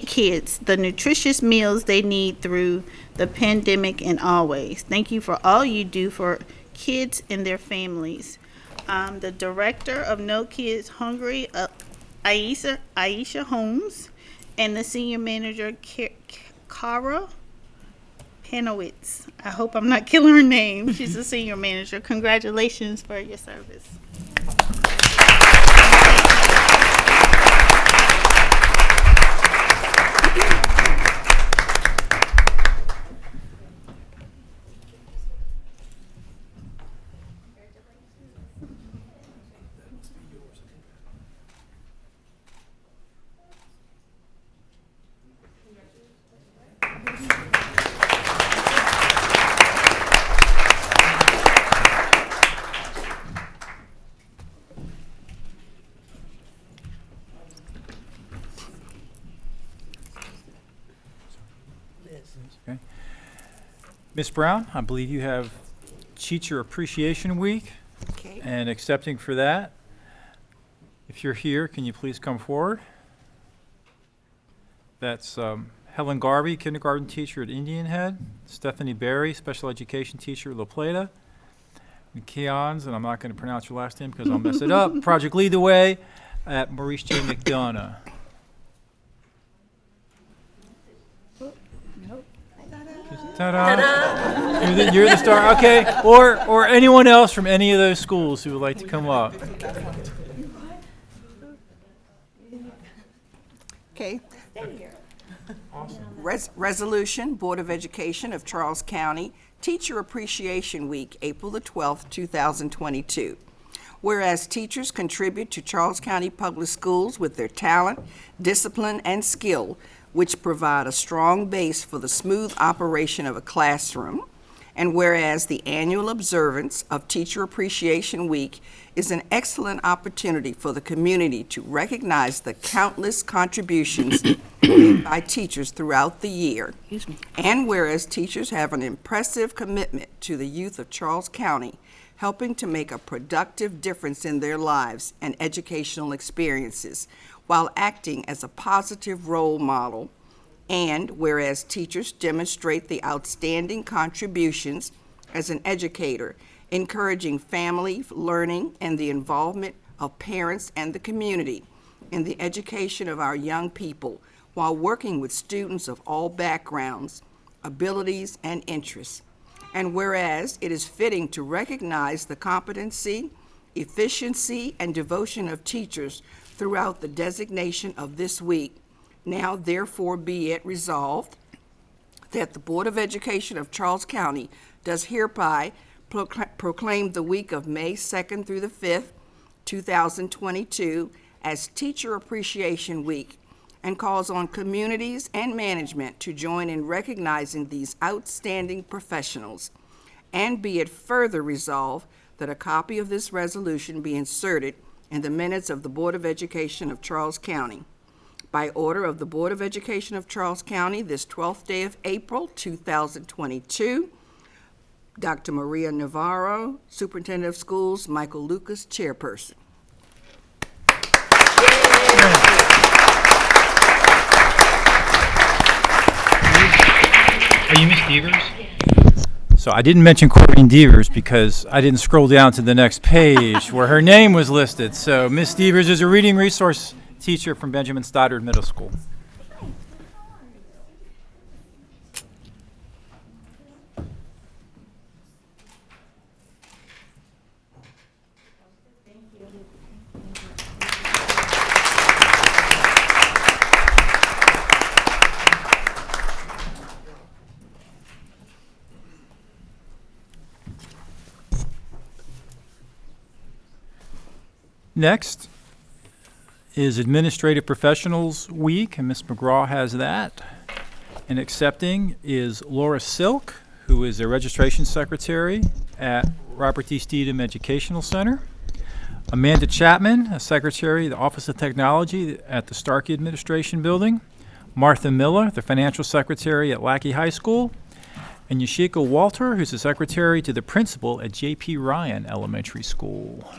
kids the nutritious meals they need through the pandemic and always. Thank you for all you do for kids and their families. The Director of No Kids Hungry, Aisha Holmes, and the Senior Manager, Cara Panowitz. I hope I'm not killing her name. She's the Senior Manager. Congratulations for your service. Okay. Ms. Brown, I believe you have Teacher Appreciation Week. Okay. And accepting for that. If you're here, can you please come forward? That's Helen Garvey, kindergarten teacher at Indian Head. Stephanie Berry, special education teacher at La Plata. McKeons, and I'm not going to pronounce your last name because I'll mess it up. Project Lead the Way at Maurice J. McDonough. Ta-da. You're the star. Okay. Or anyone else from any of those schools who would like to come up. Okay. Resolution, Board of Education of Charles County, Teacher Appreciation Week, April the 12th, 2022. Whereas teachers contribute to Charles County Public Schools with their talent, discipline, and skill, which provide a strong base for the smooth operation of a classroom. And whereas the annual observance of Teacher Appreciation Week is an excellent opportunity for the community to recognize the countless contributions made by teachers throughout the year. And whereas teachers have an impressive commitment to the youth of Charles County, helping to make a productive difference in their lives and educational experiences, while acting as a positive role model. And whereas teachers demonstrate the outstanding contributions as an educator, encouraging family learning and the involvement of parents and the community in the education of our young people, while working with students of all backgrounds, abilities, and interests. And whereas it is fitting to recognize the competency, efficiency, and devotion of teachers throughout the designation of this week, now therefore be it resolved that the Board of Education of Charles County does hereby proclaim the week of May 2nd through the 5th, 2022 as Teacher Appreciation Week, and calls on communities and management to join in recognizing these outstanding professionals. And be it further resolved that a copy of this resolution be inserted in the minutes of the Board of Education of Charles County. By order of the Board of Education of Charles County, this 12th day of April, 2022, Dr. Maria Navarro, Superintendent of Schools, Michael Lucas, Chairperson. Are you Miss Devers? So I didn't mention Corinne Devers because I didn't scroll down to the next page where her name was listed. So Miss Devers is a reading resource teacher from Benjamin Stoddard Middle School. Next is Administrative Professionals Week, and Ms. McGraw has that. And accepting is Laura Silk, who is a registration secretary at Robert D. Steedham Educational Center. Amanda Chapman, a secretary, the Office of Technology at the Starkey Administration Building. Martha Miller, the financial secretary at Lackey High School. And Yashika Walter, who's the secretary to the principal at J.P. Ryan Elementary School.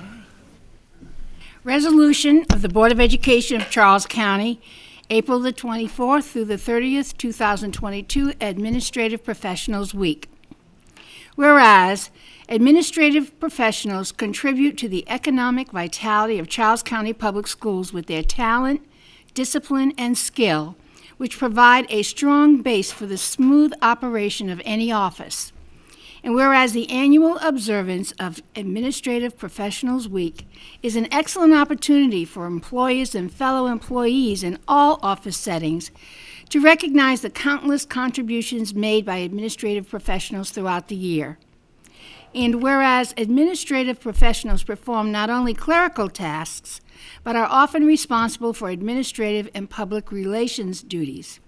Resolution of the Board of Education of Charles County, April the 24th through the 30th, 2022, Administrative Professionals Week. Whereas, administrative professionals contribute to the economic vitality of Charles County Public Schools with their talent, discipline, and skill, which provide a strong base for the smooth operation of any office. And whereas the annual observance of Administrative Professionals Week is an excellent opportunity for employers and fellow employees in all office settings to recognize the countless contributions made by administrative professionals throughout the year. And whereas administrative professionals perform not only clerical tasks, but are often responsible for administrative and public relations duties.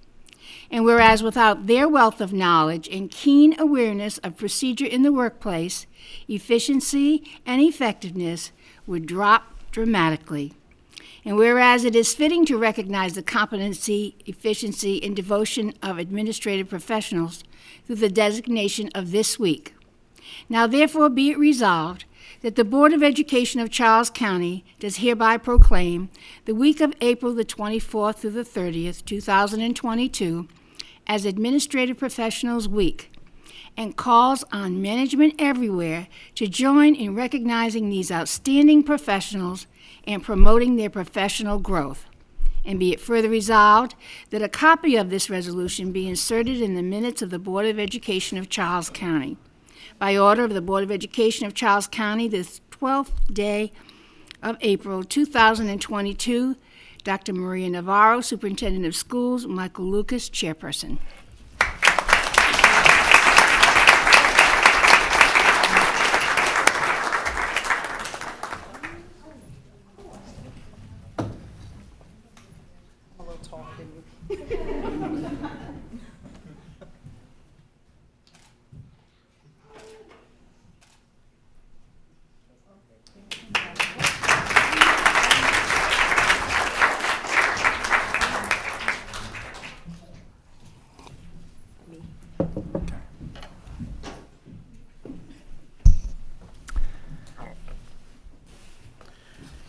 And whereas without their wealth of knowledge and keen awareness of procedure in the workplace, efficiency and effectiveness would drop dramatically. And whereas it is fitting to recognize the competency, efficiency, and devotion of administrative professionals through the designation of this week. Now therefore be it resolved that the Board of Education of Charles County does hereby proclaim the week of April the 24th through the 30th, 2022, as Administrative Professionals Week, and calls on management everywhere to join in recognizing these outstanding professionals and promoting their professional growth. And be it further resolved that a copy of this resolution be inserted in the minutes of the Board of Education of Charles County. By order of the Board of Education of Charles County, this 12th day of April 2022, Dr. Maria Navarro, Superintendent of Schools, Michael Lucas, Chairperson.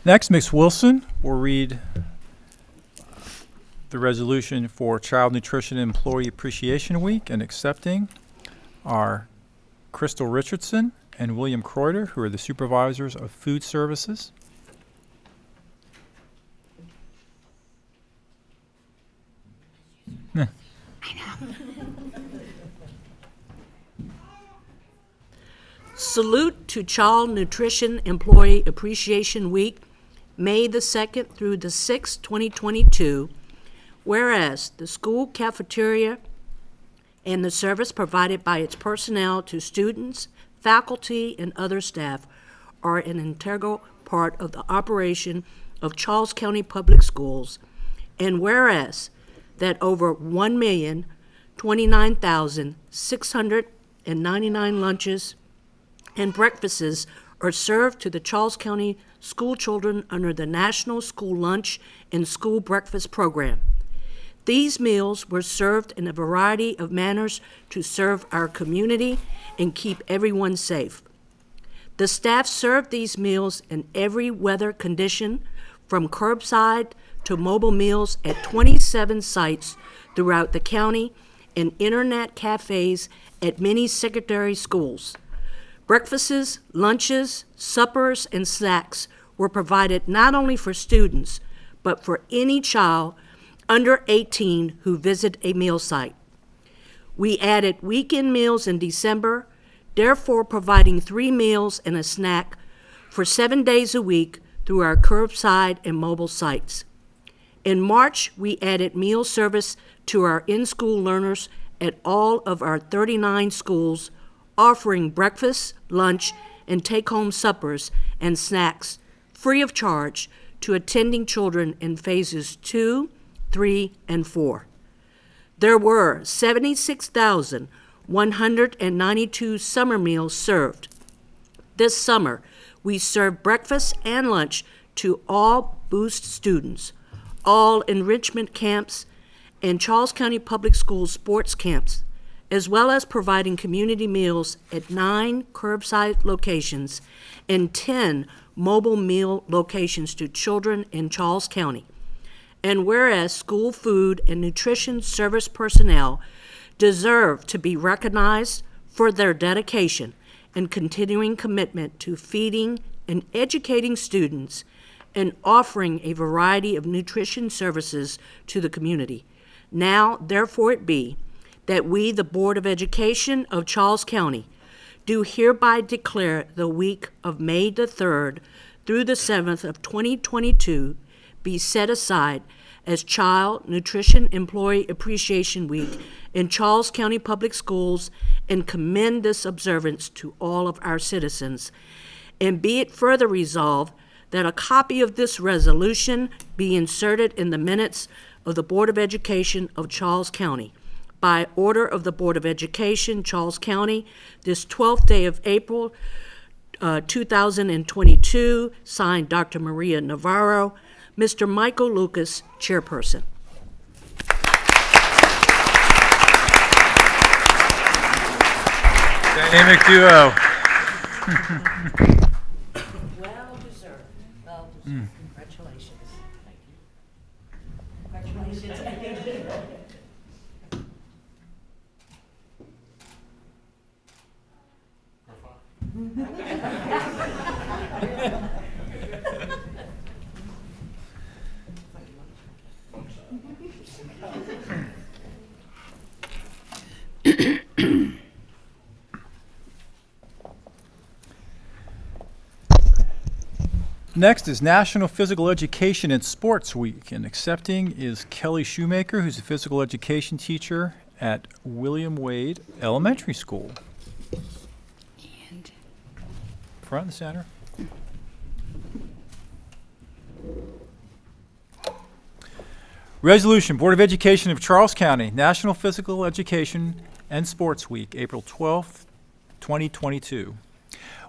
Next, Ms. Wilson will read the resolution for Child Nutrition Employee Appreciation Week, and accepting are Crystal Richardson and William Kreuter, who are the supervisors of food services. Salute to Child Nutrition Employee Appreciation Week, May the 2nd through the 6th, 2022, whereas the school cafeteria and the service provided by its personnel to students, faculty, and other staff are an integral part of the operation of Charles County Public Schools, and whereas that over 1,029,699 lunches and breakfasts are served to the Charles County school children under the National School Lunch and School Breakfast Program. These meals were served in a variety of manners to serve our community and keep everyone safe. The staff served these meals in every weather condition, from curbside to mobile meals at 27 sites throughout the county, and internet cafes at many secondary schools. Breakfasts, lunches, suppers, and snacks were provided not only for students, but for any child under 18 who visit a meal site. We added weekend meals in December, therefore providing 3 meals and a snack for 7 days a week through our curbside and mobile sites. In March, we added meal service to our in-school learners at all of our 39 schools, offering breakfast, lunch, and take-home suppers and snacks free of charge to attending children in phases 2, 3, and 4. There were 76,192 summer meals served. This summer, we served breakfast and lunch to all Boost students, all enrichment camps, and Charles County Public Schools sports camps, as well as providing community meals at 9 curbside locations and 10 mobile meal locations to children in Charles County. And whereas school food and nutrition service personnel deserve to be recognized for their dedication and continuing commitment to feeding and educating students and offering a variety of nutrition services to the community. Now, therefore it be, that we, the Board of Education of Charles County, do hereby declare the week of May the 3rd through the 7th of 2022 be set aside as Child Nutrition Employee Appreciation Week in Charles County Public Schools and commend this observance to all of our citizens. And be it further resolved that a copy of this resolution be inserted in the minutes of the Board of Education of Charles County. By order of the Board of Education, Charles County, this 12th day of April, 2022, signed Dr. Maria Navarro, Mr. Michael Lucas, Chairperson. Dynamic duo. Well deserved. Well deserved. Congratulations. Thank you. Congratulations. Next is National Physical Education and Sports Week, and accepting is Kelly Shoemaker, who's a physical education teacher at William Wade Elementary School. And Front and center. Resolution, Board of Education of Charles County, National Physical Education and Sports Week, April 12th, 2022.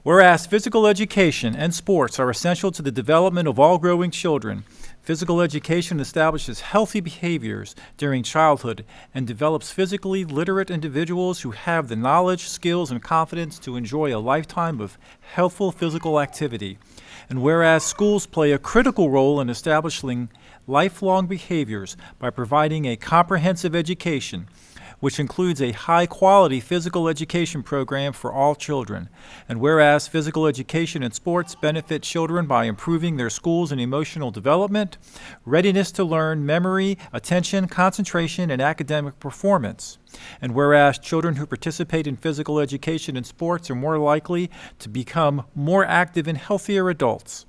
Whereas physical education and sports are essential to the development of all growing children, physical education establishes healthy behaviors during childhood and develops physically literate individuals who have the knowledge, skills, and confidence to enjoy a lifetime of healthful physical activity. And whereas schools play a critical role in establishing lifelong behaviors by providing a comprehensive education, which includes a high-quality physical education program for all children. And whereas physical education and sports benefit children by improving their schools and emotional development, readiness to learn, memory, attention, concentration, and academic performance. And whereas children who participate in physical education and sports are more likely to become more active and healthier adults.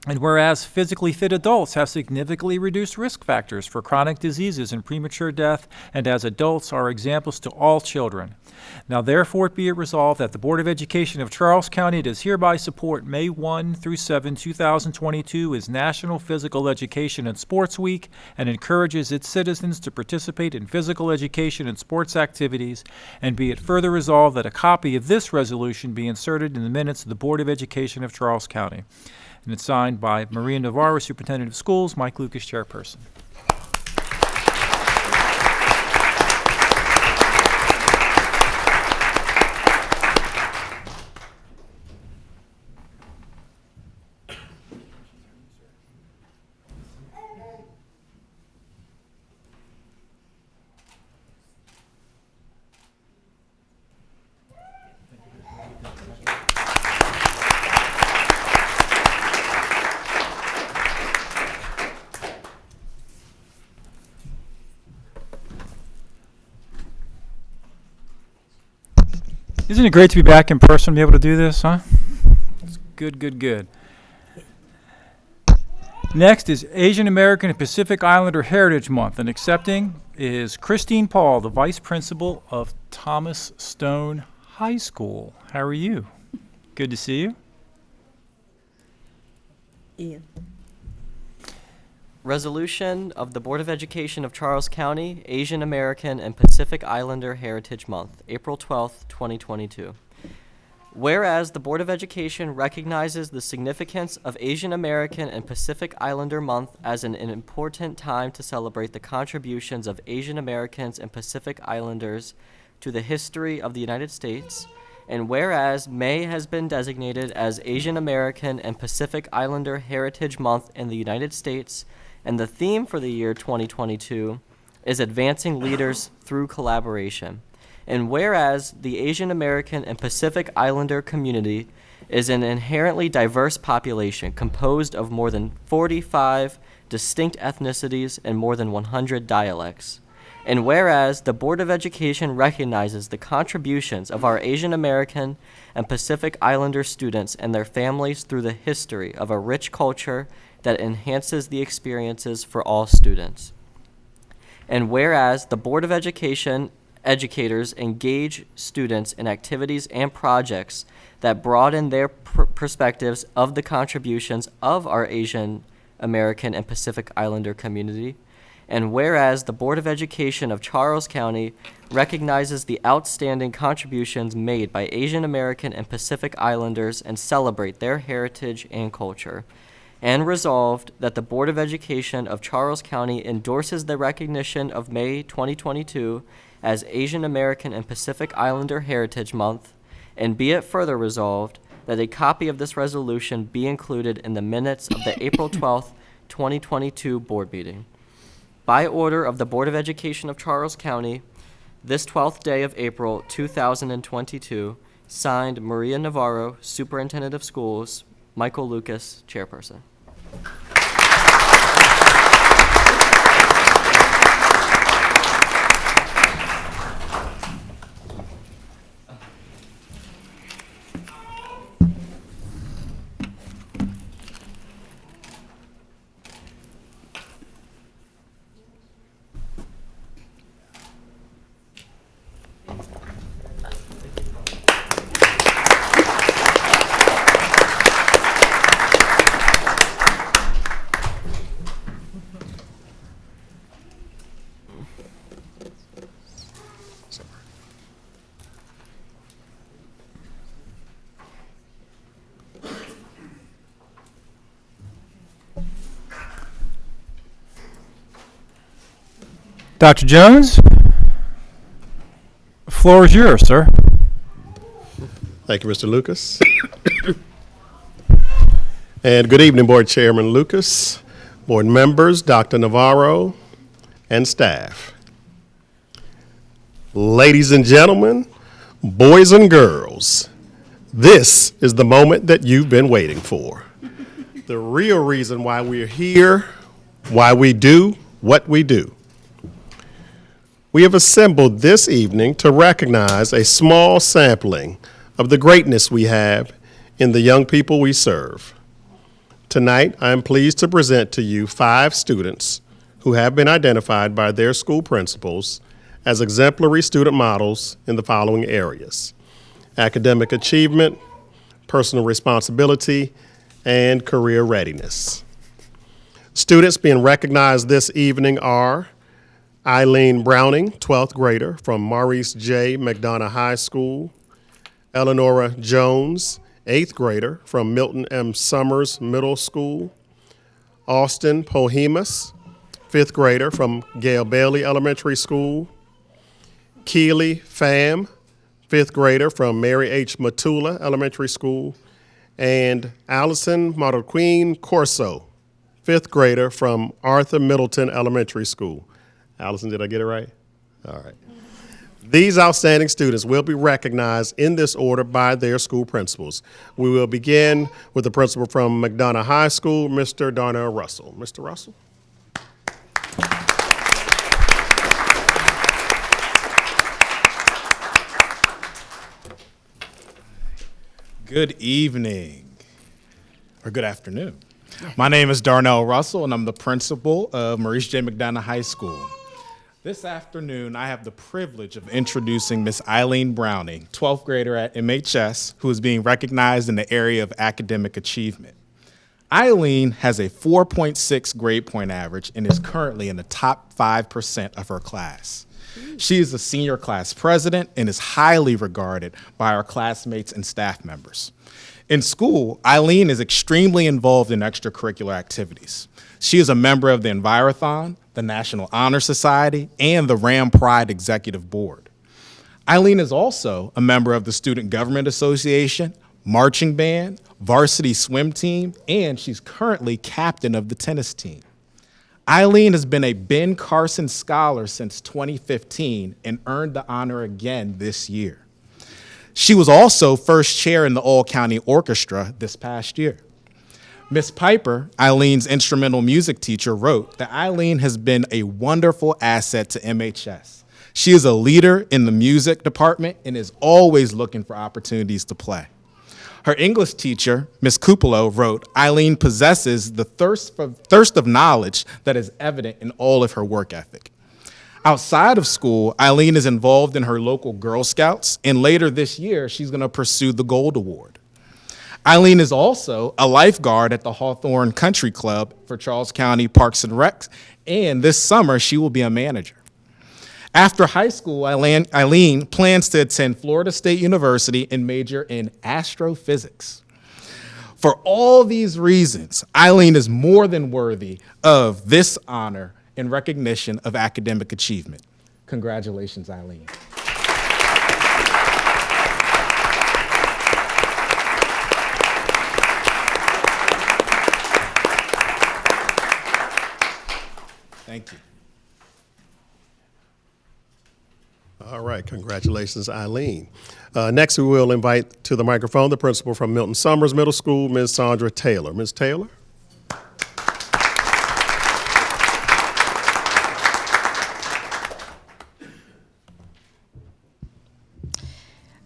And whereas physically fit adults have significantly reduced risk factors for chronic diseases and premature death, and as adults are examples to all children. Now therefore be it resolved that the Board of Education of Charles County does hereby support May 1 through 7, 2022 as National Physical Education and Sports Week and encourages its citizens to participate in physical education and sports activities, and be it further resolved that a copy of this resolution be inserted in the minutes of the Board of Education of Charles County. And it's signed by Maria Navarro, Superintendent of Schools, Mike Lucas, Chairperson. Isn't it great to be back in person, be able to do this, huh? It's good, good, good. Next is Asian American and Pacific Islander Heritage Month, and accepting is Christine Paul, the Vice Principal of Thomas Stone High School. How are you? Good to see you. Ian. Resolution of the Board of Education of Charles County, Asian American and Pacific Islander Heritage Month, April 12th, 2022. Whereas the Board of Education recognizes the significance of Asian American and Pacific Islander Month as an important time to celebrate the contributions of Asian Americans and Pacific Islanders to the history of the United States, and whereas May has been designated as Asian American and Pacific Islander Heritage Month in the United States, and the theme for the year 2022 is Advancing Leaders Through Collaboration. And whereas the Asian American and Pacific Islander community is an inherently diverse population composed of more than 45 distinct ethnicities and more than 100 dialects. And whereas the Board of Education recognizes the contributions of our Asian American and Pacific Islander students and their families through the history of a rich culture that enhances the experiences for all students. And whereas the Board of Education educators engage students in activities and projects that broaden their perspectives of the contributions of our Asian American and Pacific Islander community. And whereas the Board of Education of Charles County recognizes the outstanding contributions made by Asian American and Pacific Islanders and celebrate their heritage and culture. And resolved that the Board of Education of Charles County endorses the recognition of May 2022 as Asian American and Pacific Islander Heritage Month, and be it further resolved that a copy of this resolution be included in the minutes of the April 12th, 2022 board meeting. By order of the Board of Education of Charles County, this 12th day of April 2022, signed Maria Navarro, Superintendent of Schools, Michael Lucas, Chairperson. Dr. Jones, the floor is yours, sir. Thank you, Mr. Lucas. And good evening, Board Chairman Lucas, board members, Dr. Navarro, and staff. Ladies and gentlemen, boys and girls, this is the moment that you've been waiting for. The real reason why we're here, why we do what we do. We have assembled this evening to recognize a small sampling of the greatness we have in the young people we serve. Tonight, I am pleased to present to you 5 students who have been identified by their school principals as exemplary student models in the following areas: academic achievement, personal responsibility, and career readiness. Students being recognized this evening are Eileen Browning, 12th grader from Maurice J. McDonough High School; Eleanora Jones, 8th grader from Milton M. Summers Middle School; Austin Pohemus, 5th grader from Gale-Bailey Elementary School; Keely Pham, 5th grader from Mary H. Matula Elementary School; and Allison Marqueen Corso, 5th grader from Arthur Middleton Elementary School. Allison, did I get it right? All right. These outstanding students will be recognized in this order by their school principals. We will begin with the principal from McDonough High School, Mr. Darnell Russell. Mr. Russell. Good evening, or good afternoon. My name is Darnell Russell, and I'm the principal of Maurice J. McDonough High School. This afternoon, I have the privilege of introducing Miss Eileen Browning, 12th grader at MHS, who is being recognized in the area of academic achievement. Eileen has a 4.6 grade point average and is currently in the top 5% of her class. She is the senior class president and is highly regarded by our classmates and staff members. In school, Eileen is extremely involved in extracurricular activities. She is a member of the Envirothon, the National Honor Society, and the Ram Pride Executive Board. Eileen is also a member of the Student Government Association, marching band, varsity swim team, and she's currently captain of the tennis team. Eileen has been a Ben Carson Scholar since 2015 and earned the honor again this year. She was also first chair in the All-County Orchestra this past year. Miss Piper, Eileen's instrumental music teacher, wrote that Eileen has been a wonderful asset to MHS. She is a leader in the music department and is always looking for opportunities to play. Her English teacher, Miss Cupolo, wrote, Eileen possesses the thirst of knowledge that is evident in all of her work ethic. Outside of school, Eileen is involved in her local Girl Scouts, and later this year, she's going to pursue the Gold Award. Eileen is also a lifeguard at the Hawthorne Country Club for Charles County Parks and Recs, and this summer, she will be a manager. After high school, Eileen plans to attend Florida State University and major in astrophysics. For all these reasons, Eileen is more than worthy of this honor in recognition of academic achievement. Congratulations, Eileen. Thank you. All right, congratulations, Eileen. Next, we will invite to the microphone the principal from Milton Summers Middle School, Ms. Sandra Taylor. Ms. Taylor?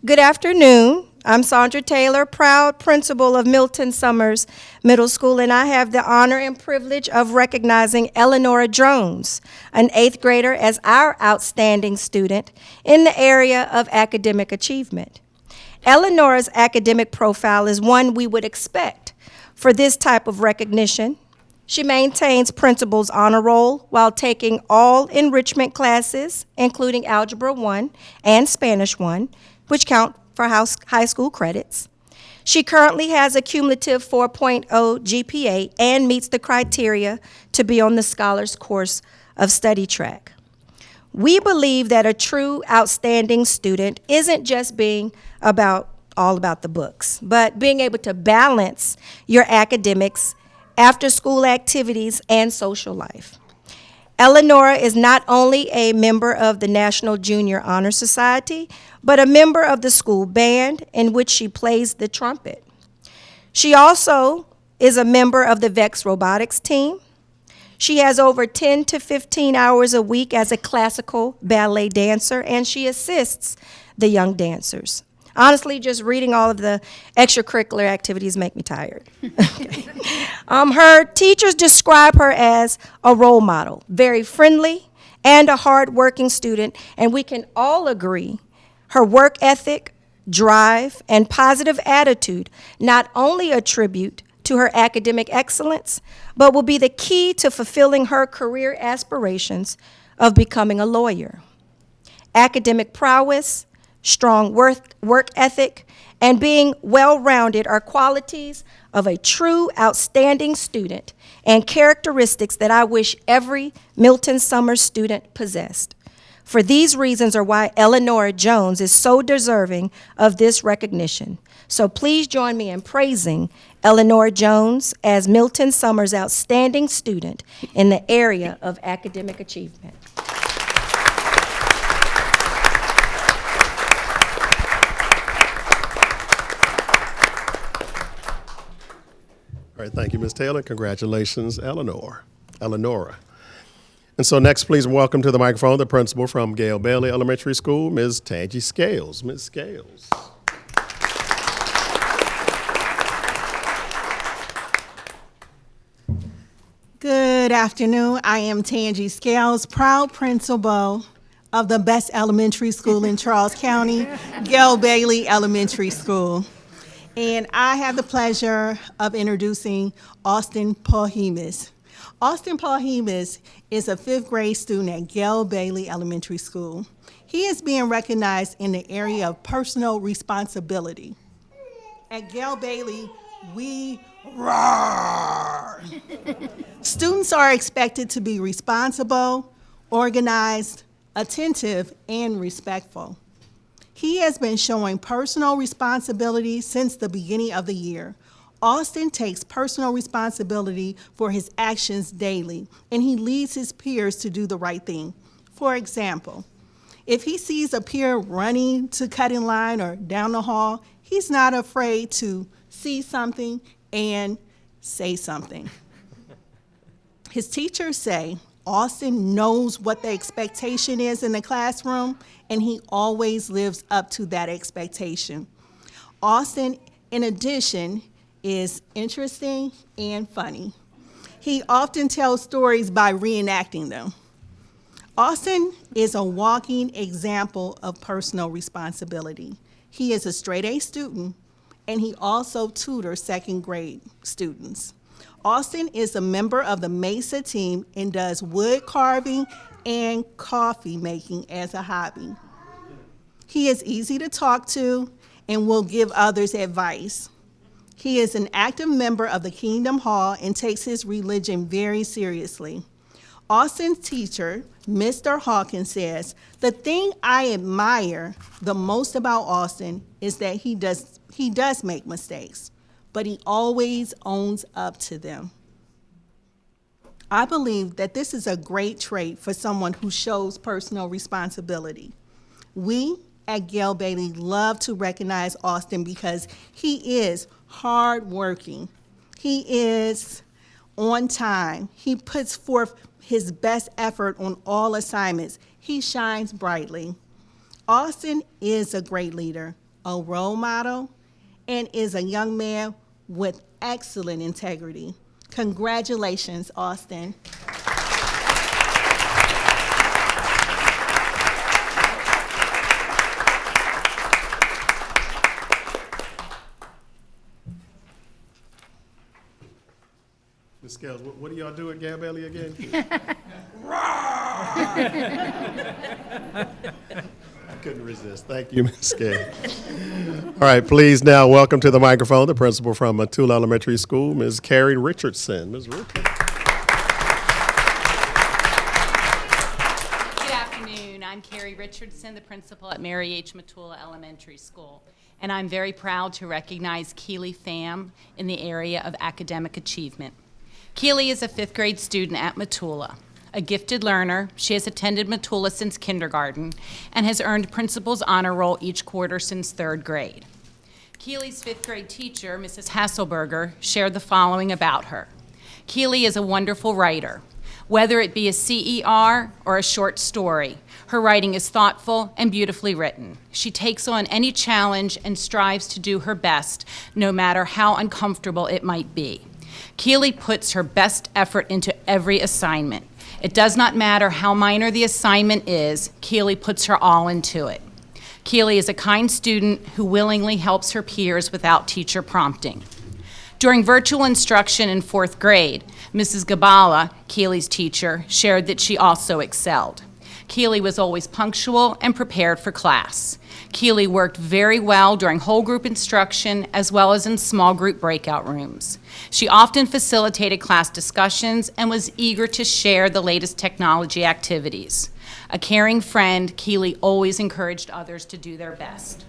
Good afternoon. I'm Sandra Taylor, proud principal of Milton Summers Middle School, and I have the honor and privilege of recognizing Eleanor Jones, an 8th grader, as our outstanding student in the area of academic achievement. Eleanor's academic profile is one we would expect for this type of recognition. She maintains principal's honor roll while taking all enrichment classes, including Algebra 1 and Spanish 1, which count for high school credits. She currently has a cumulative 4.0 GPA and meets the criteria to be on the Scholars Course of Study track. We believe that a true outstanding student isn't just being all about the books, but being able to balance your academics, after-school activities, and social life. Eleanor is not only a member of the National Junior Honor Society, but a member of the school band in which she plays the trumpet. She also is a member of the VEX robotics team. She has over 10 to 15 hours a week as a classical ballet dancer, and she assists the young dancers. Honestly, just reading all of the extracurricular activities make me tired. Her teachers describe her as a role model, very friendly, and a hardworking student, and we can all agree her work ethic, drive, and positive attitude not only attribute to her academic excellence, but will be the key to fulfilling her career aspirations of becoming a lawyer. Academic prowess, strong work ethic, and being well-rounded are qualities of a true outstanding student and characteristics that I wish every Milton Summers student possessed. For these reasons are why Eleanor Jones is so deserving of this recognition. So please join me in praising Eleanor Jones as Milton Summers' outstanding student in the area of academic achievement. All right, thank you, Ms. Taylor. Congratulations, Eleanora. And so next, please welcome to the microphone the principal from Gale-Bailey Elementary School, Ms. Tangi Scales. Ms. Scales. Good afternoon. I am Tangi Scales, proud principal of the best elementary school in Charles County, Gale-Bailey Elementary School. And I have the pleasure of introducing Austin Paul-Hemis. Austin Paul-Hemis is a 5th grade student at Gale-Bailey Elementary School. He is being recognized in the area of personal responsibility. At Gale-Bailey, we roar. Students are expected to be responsible, organized, attentive, and respectful. He has been showing personal responsibility since the beginning of the year. Austin takes personal responsibility for his actions daily, and he leads his peers to do the right thing. For example, if he sees a peer running to cut in line or down the hall, he's not afraid to see something and say something. His teachers say Austin knows what the expectation is in the classroom, and he always lives up to that expectation. Austin, in addition, is interesting and funny. He often tells stories by reenacting them. Austin is a walking example of personal responsibility. He is a straight-A student, and he also tutors 2nd grade students. Austin is a member of the Mesa team and does wood carving and coffee making as a hobby. He is easy to talk to and will give others advice. He is an active member of the Kingdom Hall and takes his religion very seriously. Austin's teacher, Mr. Hawkins, says, "The thing I admire the most about Austin is that he does make mistakes, but he always owns up to them." I believe that this is a great trait for someone who shows personal responsibility. We at Gale-Bailey love to recognize Austin because he is hardworking. He is on time. He puts forth his best effort on all assignments. He shines brightly. Austin is a great leader, a role model, and is a young man with excellent integrity. Congratulations, Austin. Ms. Scales, what do y'all do at Gale-Bailey again? I couldn't resist. Thank you, Ms. Scales. All right, please now welcome to the microphone the principal from Matula Elementary School, Ms. Carrie Richardson. Ms. Richardson. Good afternoon. I'm Carrie Richardson, the principal at Mary H. Matula Elementary School, and I'm very proud to recognize Keely Pham in the area of academic achievement. Keely is a 5th grade student at Matula. A gifted learner, she has attended Matula since kindergarten and has earned principal's honor roll each quarter since 3rd grade. Keely's 5th grade teacher, Mrs. Hasselberger, shared the following about her. Keely is a wonderful writer. Whether it be a CER or a short story, her writing is thoughtful and beautifully written. She takes on any challenge and strives to do her best, no matter how uncomfortable it might be. Keely puts her best effort into every assignment. It does not matter how minor the assignment is, Keely puts her all into it. Keely is a kind student who willingly helps her peers without teacher prompting. During virtual instruction in 4th grade, Mrs. Gabala, Keely's teacher, shared that she also excelled. Keely was always punctual and prepared for class. Keely worked very well during whole group instruction as well as in small group breakout rooms. She often facilitated class discussions and was eager to share the latest technology activities. A caring friend, Keely always encouraged others to do their best.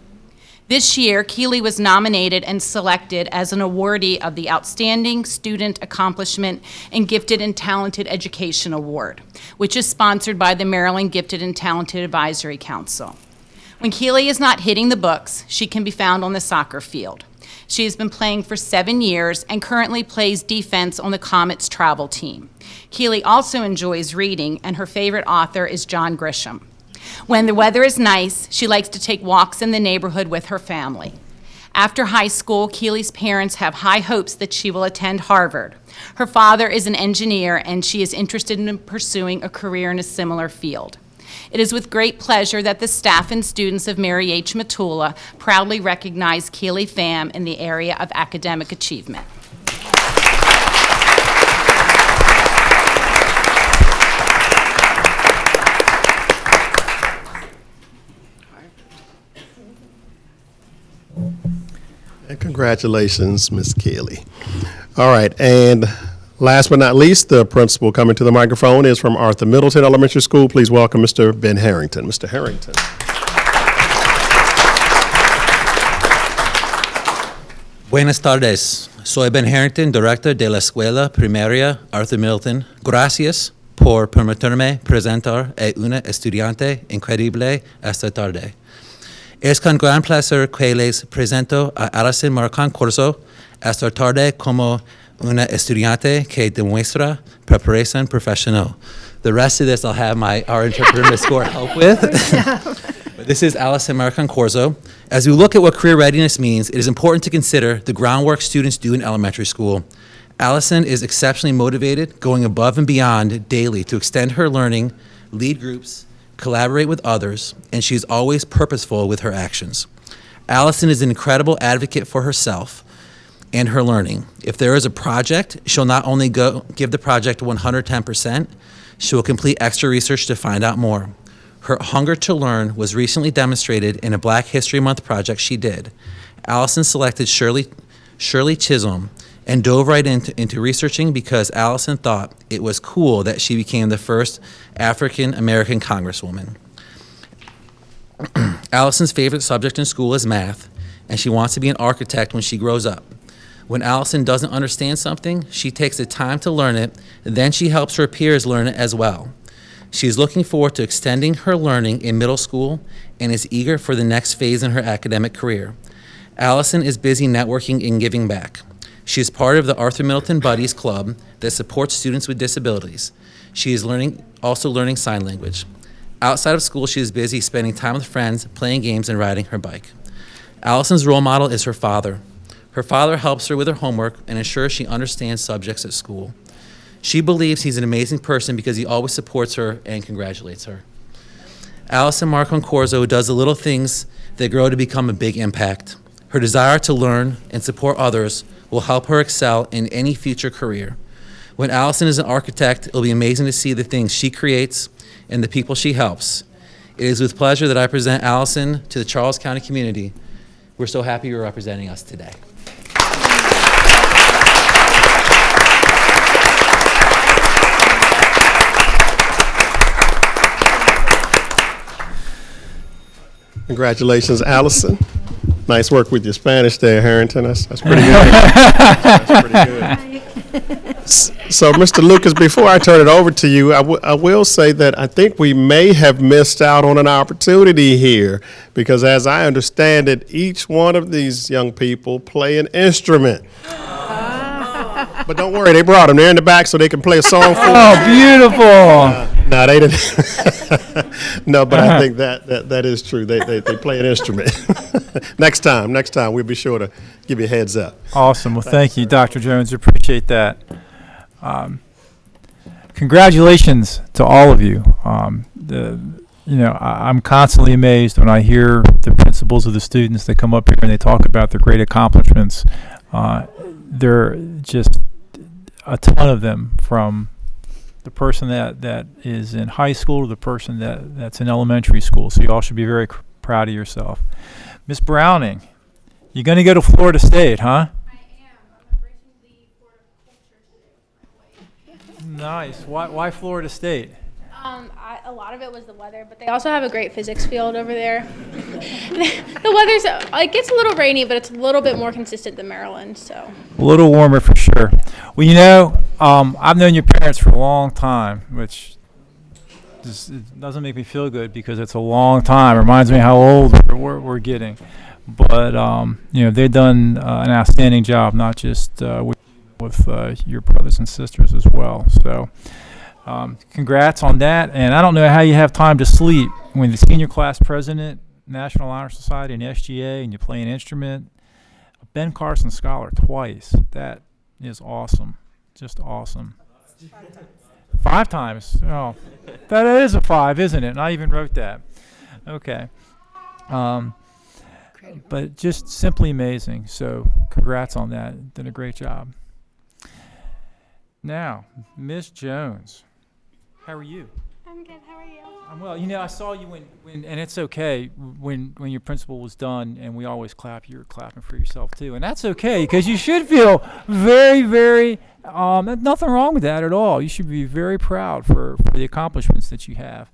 This year, Keely was nominated and selected as an awardee of the Outstanding Student Accomplishment and Gifted and Talented Education Award, which is sponsored by the Maryland Gifted and Talented Advisory Council. When Keely is not hitting the books, she can be found on the soccer field. She has been playing for 7 years and currently plays defense on the Comets travel team. Keely also enjoys reading, and her favorite author is John Grisham. When the weather is nice, she likes to take walks in the neighborhood with her family. After high school, Keely's parents have high hopes that she will attend Harvard. Her father is an engineer, and she is interested in pursuing a career in a similar field. It is with great pleasure that the staff and students of Mary H. Matula proudly recognize Keely Pham in the area of academic achievement. And congratulations, Ms. Keely. All right, and last but not least, the principal coming to the microphone is from Arthur Middleton Elementary School. Please welcome Mr. Ben Harrington. Mr. Harrington. Buenas tardes. Soy Ben Harrington, director de la Escuela Primaria Arthur Middleton. Gracias por permitirme presentar a una estudiante increíble esta tarde. Es con gran placer que les presento a Allison Marcon Corso esta tarde como una estudiante que demuestra preparación professional. The rest of this I'll have our interpreter, Ms. Gore, help with. But this is Allison Marcon Corso. As we look at what career readiness means, it is important to consider the groundwork students do in elementary school. Allison is exceptionally motivated, going above and beyond daily to extend her learning, lead groups, collaborate with others, and she's always purposeful with her actions. Allison is an incredible advocate for herself and her learning. If there is a project, she'll not only give the project 110%, she will complete extra research to find out more. Her hunger to learn was recently demonstrated in a Black History Month project she did. Allison selected Shirley Chisholm and dove right into researching because Allison thought it was cool that she became the first African-American congresswoman. Allison's favorite subject in school is math, and she wants to be an architect when she grows up. When Allison doesn't understand something, she takes the time to learn it, and then she helps her peers learn it as well. She is looking forward to extending her learning in middle school and is eager for the next phase in her academic career. Allison is busy networking and giving back. She is part of the Arthur Middleton Buddies Club that supports students with disabilities. She is also learning sign language. Outside of school, she is busy spending time with friends, playing games, and riding her bike. Allison's role model is her father. Her father helps her with her homework and ensures she understands subjects at school. She believes he's an amazing person because he always supports her and congratulates her. Allison Marcon Corso does the little things that grow to become a big impact. Her desire to learn and support others will help her excel in any future career. When Allison is an architect, it'll be amazing to see the things she creates and the people she helps. It is with pleasure that I present Allison to the Charles County community. We're so happy you're representing us today. Congratulations, Allison. Nice work with your Spanish there, Harrington. That's pretty good. That's pretty good. So, Mr. Lucas, before I turn it over to you, I will say that I think we may have missed out on an opportunity here because as I understand it, each one of these young people play an instrument. But don't worry, they brought them. They're in the back so they can play a song for you. Oh, beautiful. No, they didn't. No, but I think that is true. They play an instrument. Next time, we'll be sure to give you a heads up. Awesome. Well, thank you, Dr. Jones. Appreciate that. Congratulations to all of you. I'm constantly amazed when I hear the principals of the students that come up here and they talk about their great accomplishments. They're just a ton of them, from the person that is in high school to the person that's in elementary school. So you all should be very proud of yourself. Miss Browning, you're going to go to Florida State, huh? I am. I'm embracing the Florida culture today. Nice. Why Florida State? A lot of it was the weather, but they also have a great physics field over there. The weather's, it gets a little rainy, but it's a little bit more consistent than Maryland, so. A little warmer for sure. Well, I've known your parents for a long time, which it doesn't make me feel good because it's a long time. It reminds me how old we're getting. But, they've done an outstanding job, not just with your brothers and sisters as well. So congrats on that. And I don't know how you have time to sleep when the senior class president, National Honor Society, and SGA, and you play an instrument, Ben Carson Scholar twice. That is awesome. Just awesome. 5 times. Oh, that is a 5, isn't it? And I even wrote that. Okay. But just simply amazing. So congrats on that. Did a great job. Now, Miss Jones, how are you? I'm good. How are you? I'm well. You know, I saw you when and it's okay, when your principal was done, and we always clap, you were clapping for yourself too. And that's okay, because you should feel very, very, nothing wrong with that at all. You should be very proud for the accomplishments that you have.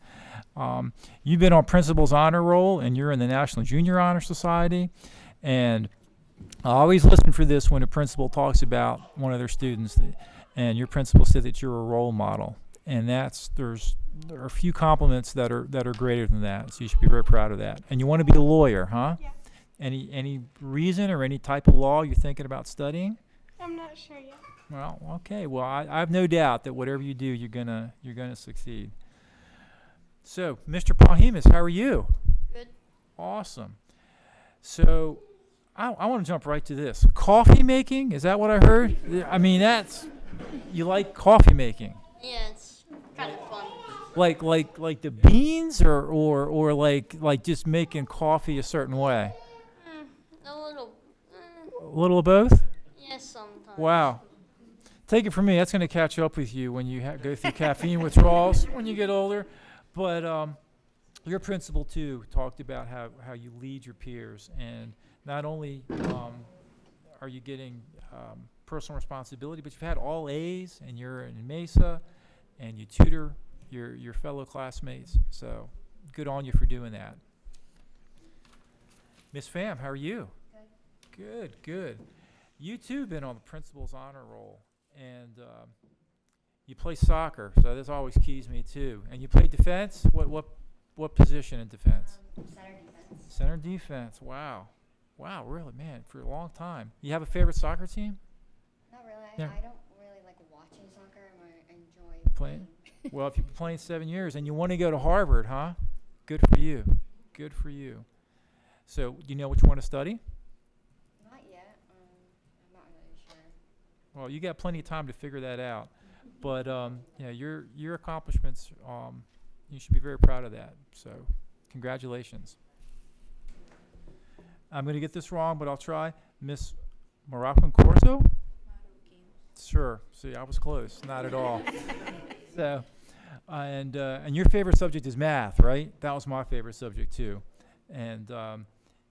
You've been on Principal's Honor Roll, and you're in the National Junior Honor Society. And I always listen for this when a principal talks about one of their students, and your principal said that you're a role model. And there are a few compliments that are greater than that, so you should be very proud of that. And you want to be a lawyer, huh? Yeah. Any reason or any type of law you're thinking about studying? I'm not sure yet. Well, okay. Well, I have no doubt that whatever you do, you're gonna succeed. So, Mr. Pahimis, how are you? Good. Awesome. So, I want to jump right to this. Coffee making? Is that what I heard? I mean, you like coffee making? Yeah, it's kind of fun. Like the beans, or like just making coffee a certain way? A little. A little of both? Yes, sometimes. Wow. Take it from me, that's going to catch up with you when you go through caffeine withdrawals when you get older. But your principal, too, talked about how you lead your peers. And not only are you getting personal responsibility, but you've had all A's, and you're in Mesa, and you tutor your fellow classmates. So good on you for doing that. Miss Pham, how are you? Good. Good. You, too, been on the Principal's Honor Roll. And you play soccer, so this always keys me too. And you play defense? What position in defense? Center defense. Center defense. Wow, really, man, for a long time. You have a favorite soccer team? Not really. Yeah. I don't really like watching soccer. I enjoy Playing? Well, if you've been playing 7 years and you want to go to Harvard, huh? Good for you. Good for you. So, do you know what you want to study? Not yet. I'm not really sure. Well, you got plenty of time to figure that out. But yeah, your accomplishments, you should be very proud of that. So, congratulations. I'm going to get this wrong, but I'll try. Miss Moroccan Corso? Sure. See, I was close. Not at all. So, and your favorite subject is math, right? That was my favorite subject too. And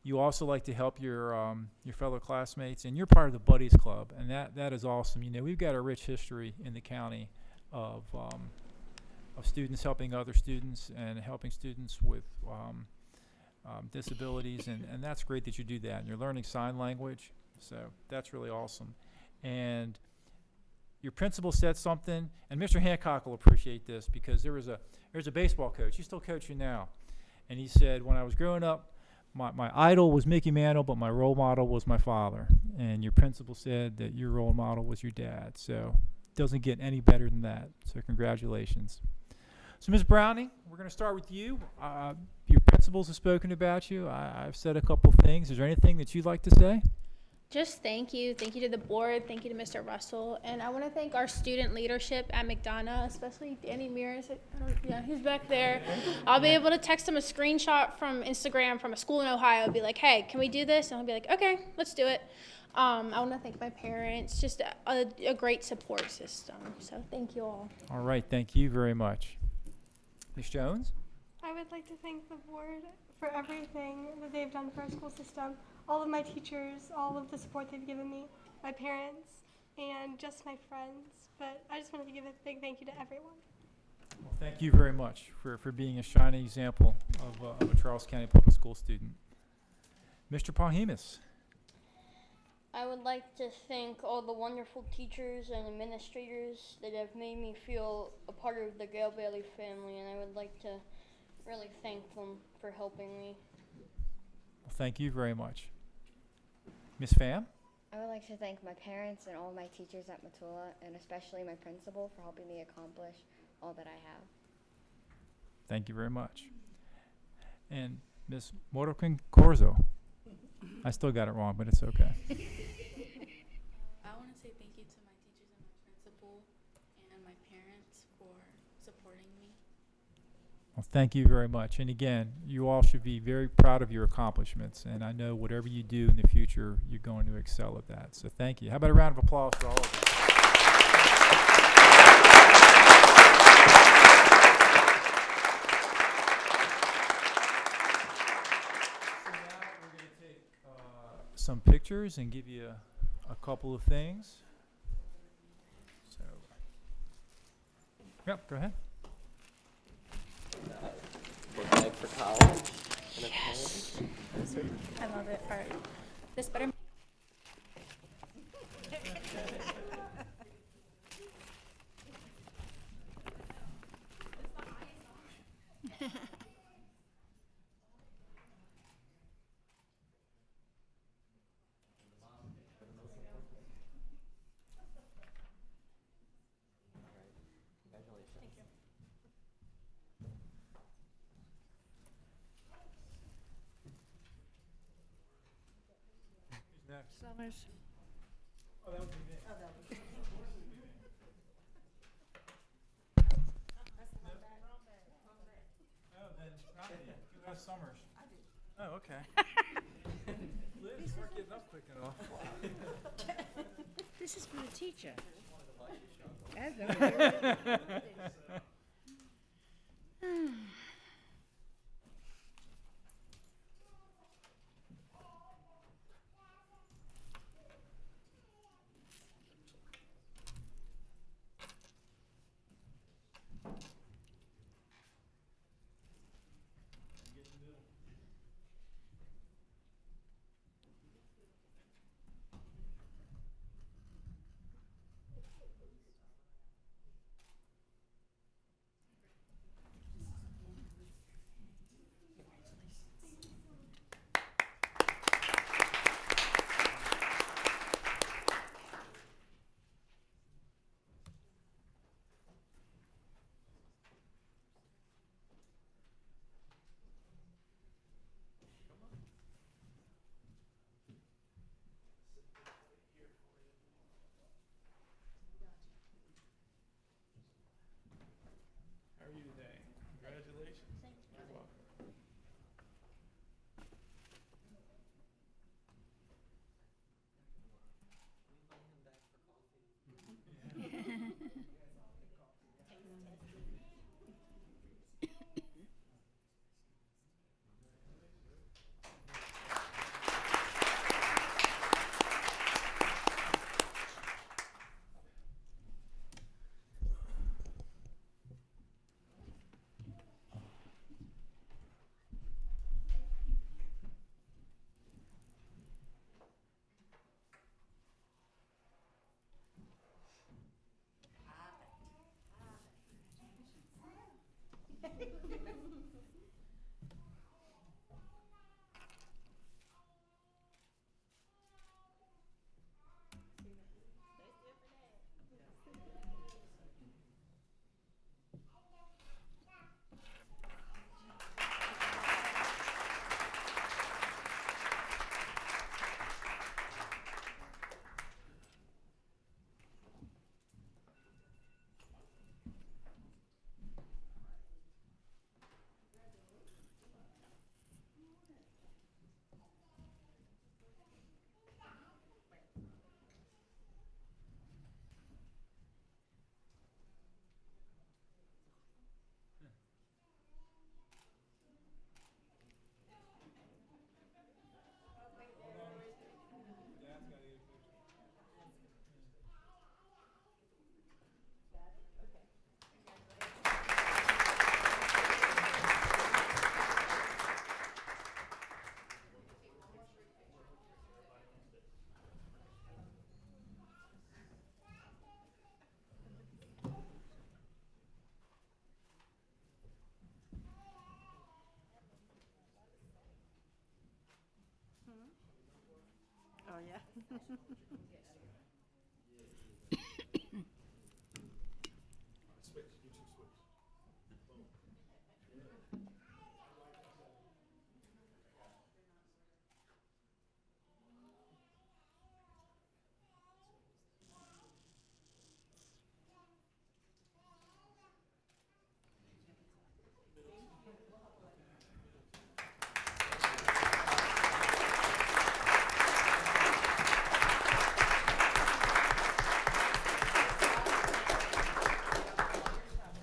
you also like to help your fellow classmates, and you're part of the Buddies Club, and that is awesome. You know, we've got a rich history in the county of students helping other students and helping students with disabilities, and that's great that you do that. And you're learning sign language, so that's really awesome. And your principal said something, and Mr. Hancock will appreciate this, because there's a baseball coach. He's still coaching now, and he said, when I was growing up, my idol was Mickey Mantle, but my role model was my father. And your principal said that your role model was your dad. So it doesn't get any better than that. So congratulations. So Ms. Browning, we're going to start with you. Your principals have spoken about you. I've said a couple things. Is there anything that you'd like to say? Just thank you. Thank you to the board. Thank you to Mr. Russell. And I want to thank our student leadership at McDonough, especially Danny Mears. Yeah, he's back there. I'll be able to text him a screenshot from Instagram from a school in Ohio and be like, hey, can we do this? And he'll be like, okay, let's do it. I want to thank my parents. Just a great support system. So thank you all. All right. Thank you very much. Ms. Jones? I would like to thank the board for everything that they've done for our school system, all of my teachers, all of the support they've given me, my parents, and just my friends. But I just wanted to give a big thank you to everyone. Well, thank you very much for being a shining example of a Charles County Public School student. Mr. Pahimis? I would like to thank all the wonderful teachers and administrators that have made me feel a part of the Gale-Bailey family, and I would like to really thank them for helping me. Well, thank you very much. Ms. Pham? I would like to thank my parents and all my teachers at Matula, and especially my principal for helping me accomplish all that I have. Thank you very much. And Ms. Moroccan Corzo? I still got it wrong, but it's okay. I want to say thank you to my teachers and my principal and my parents for supporting me. Well, thank you very much. And again, you all should be very proud of your accomplishments. And I know whatever you do in the future, you're going to excel at that. So thank you. How about a round of applause for all of you? Some pictures and give you a couple of things. So, yep, go ahead. Book bag for college. And a Yes. pen. I love it. All right. This better. Next. Summers. Oh, that would be me. Oh, then not me. You got Summers. Oh, okay. Liz, you weren't getting up quick enough. This is for the teacher. How are you today? Congratulations. You're welcome. Oh, yeah.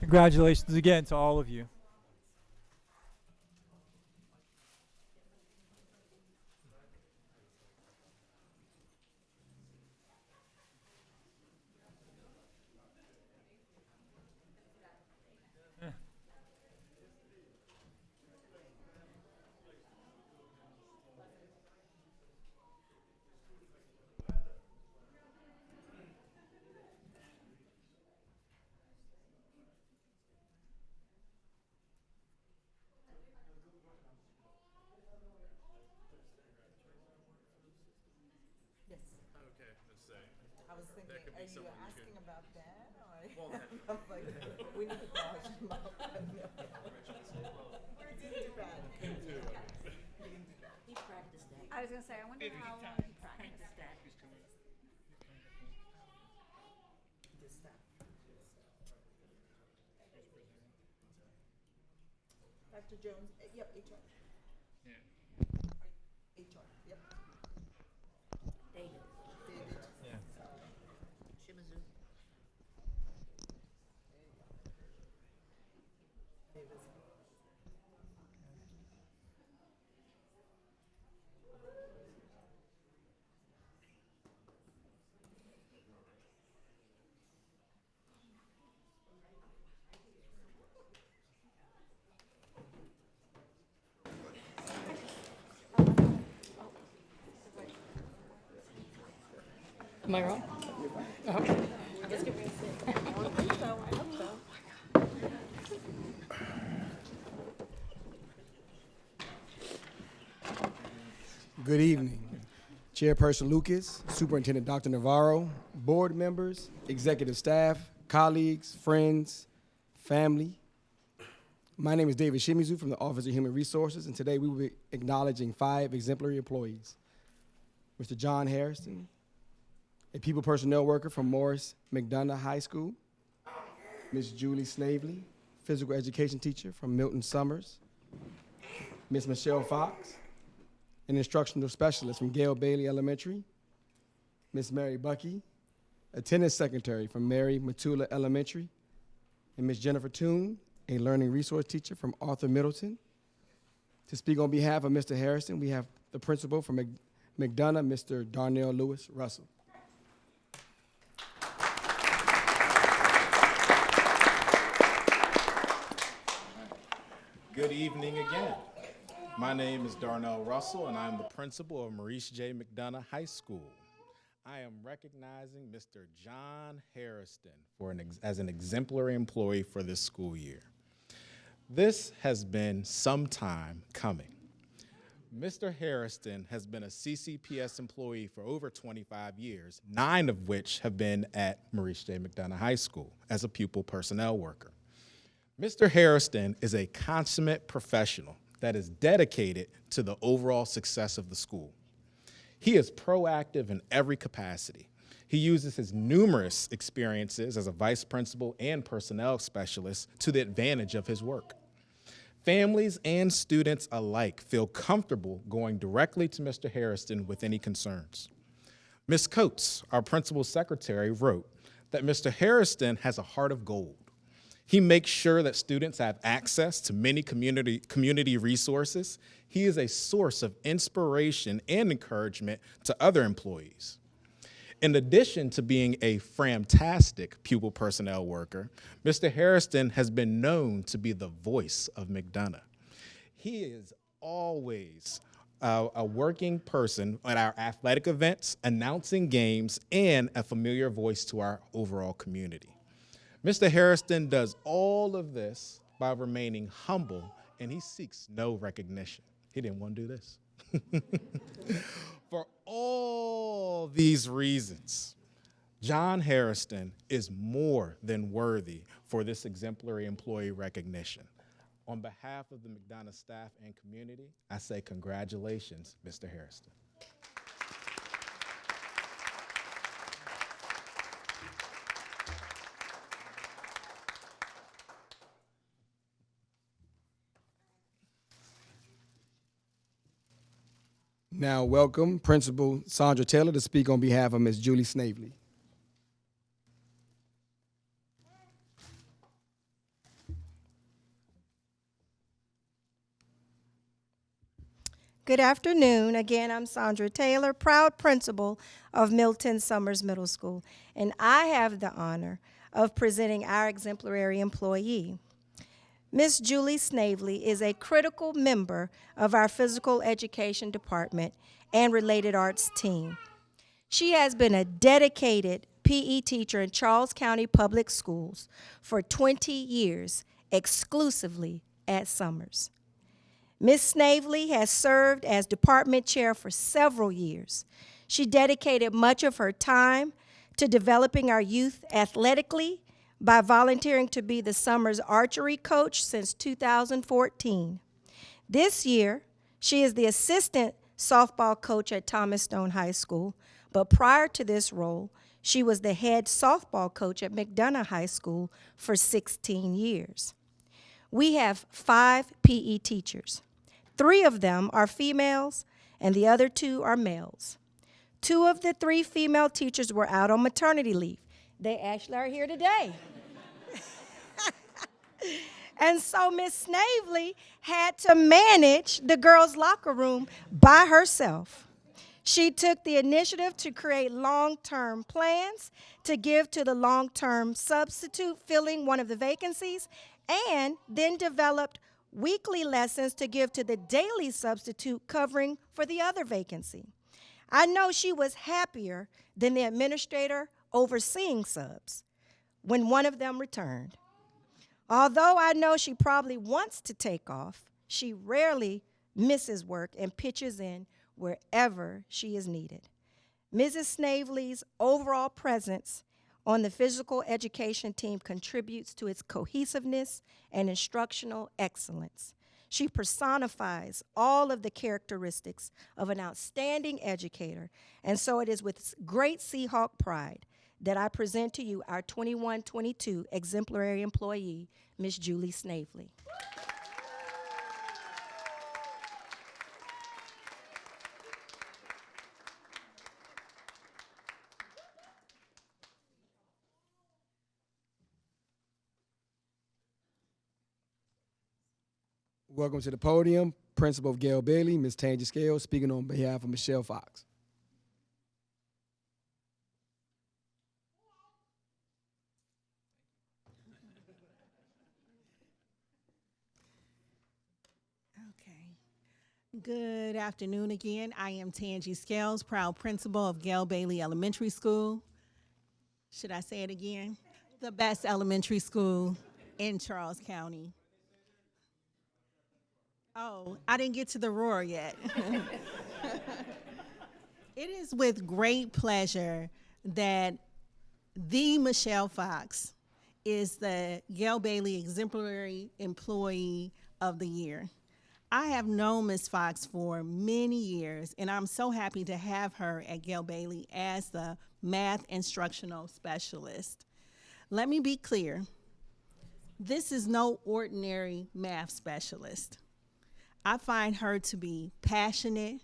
Congratulations again to all of you. Okay, let's say. I was thinking, That could be are you someone you asking could- about that? Or Well, I'm like, we need to pause him out. We didn't do bad. He practiced that. I was gonna say, I wonder how long he practiced that. Dr. Jones, yep, HR. Yeah. HR, yep. David. David. Yeah. Shimizu. David. Am I wrong? Let's give me a sit. I don't think so. I hope so. Good evening. Chairperson Lucas, Superintendent Dr. Navarro, board members, executive staff, colleagues, friends, family. My name is David Shimizu from the Office of Human Resources, and today we will be acknowledging 5 exemplary employees. Mr. John Harrison, a people personnel worker from Maurice McDonough High School. Ms. Julie Snavely, physical education teacher from Milton Summers. Ms. Michelle Fox, an instructional specialist from Gale-Bailey Elementary. Ms. Mary Bucky, attendance secretary from Mary Matula Elementary. And Ms. Jennifer Toon, a learning resource teacher from Arthur Middleton. To speak on behalf of Mr. Harrison, we have the principal from McDonough, Mr. Darnell Lewis Russell. Good evening again. My name is Darnell Russell, and I'm the principal of Maurice J. McDonough High School. I am recognizing Mr. John Harrison as an exemplary employee for this school year. This has been some time coming. Mr. Harrison has been a CCPS employee for over 25 years, 9 of which have been at Maurice J. McDonough High School as a pupil personnel worker. Mr. Harrison is a consummate professional that is dedicated to the overall success of the school. He is proactive in every capacity. He uses his numerous experiences as a vice principal and personnel specialist to the advantage of his work. Families and students alike feel comfortable going directly to Mr. Harrison with any concerns. Ms. Coates, our principal secretary, wrote that Mr. Harrison has a heart of gold. He makes sure that students have access to many community resources. He is a source of inspiration and encouragement to other employees. In addition to being a fantastic pupil personnel worker, Mr. Harrison has been known to be the voice of McDonough. He is always a working person at our athletic events, announcing games, and a familiar voice to our overall community. Mr. Harrison does all of this by remaining humble, and he seeks no recognition. He didn't want to do this. For all these reasons, John Harrison is more than worthy for this exemplary employee recognition. On behalf of the McDonough staff and community, I say congratulations, Mr. Harrison. Now welcome Principal Sandra Taylor to speak on behalf of Ms. Julie Snavely. Good afternoon. Again, I'm Sandra Taylor, proud principal of Milton Summers Middle School, and I have the honor of presenting our exemplary employee. Miss Julie Snavely is a critical member of our physical education department and related arts team. She has been a dedicated PE teacher in Charles County Public Schools for 20 years, exclusively at Summers. Ms. Snavely has served as department chair for several years. She dedicated much of her time to developing our youth athletically by volunteering to be the Summers archery coach since 2014. This year, she is the assistant softball coach at Thomas Stone High School, but prior to this role, she was the head softball coach at McDonough High School for 16 years. We have 5 PE teachers. 3 of them are females, and the other 2 are males. 2 of the 3 female teachers were out on maternity leave. They actually are here today. And so Miss Snavely had to manage the girls' locker room by herself. She took the initiative to create long-term plans to give to the long-term substitute filling one of the vacancies, and then developed weekly lessons to give to the daily substitute covering for the other vacancy. I know she was happier than the administrator overseeing subs when one of them returned. Although I know she probably wants to take off, she rarely misses work and pitches in wherever she is needed. Mrs. Snavely's overall presence on the physical education team contributes to its cohesiveness and instructional excellence. She personifies all of the characteristics of an outstanding educator, and so it is with great Seahawk pride that I present to you our 21-22 exemplary employee, Ms. Julie Snavely. Welcome to the podium, Principal of Gale-Bailey, Ms. Tangi Scales, speaking on behalf of Michelle Fox. Good afternoon again. I am Tangi Scales, proud principal of Gale-Bailey Elementary School. Should I say it again? The best elementary school in Charles County. Oh, I didn't get to the roar yet. It is with great pleasure that the Michelle Fox is the Gale-Bailey Exemplary Employee of the Year. I have known Ms. Fox for many years, and I'm so happy to have her at Gale-Bailey as the math instructional specialist. Let me be clear, this is no ordinary math specialist. I find her to be passionate,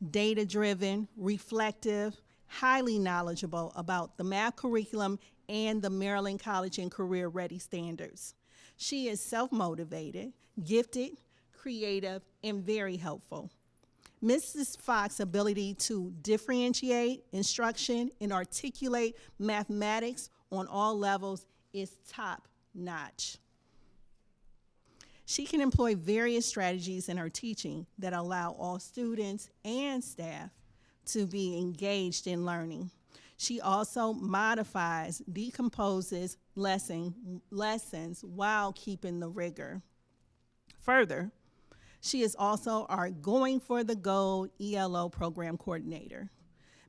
data-driven, reflective, highly knowledgeable about the math curriculum and the Maryland College and Career Ready standards. She is self-motivated, gifted, creative, and very helpful. Mrs. Fox's ability to differentiate instruction and articulate mathematics on all levels is top-notch. She can employ various strategies in her teaching that allow all students and staff to be engaged in learning. She also modifies, decomposes lessons while keeping the rigor. Further, she is also our Going for the Gold ELO program coordinator.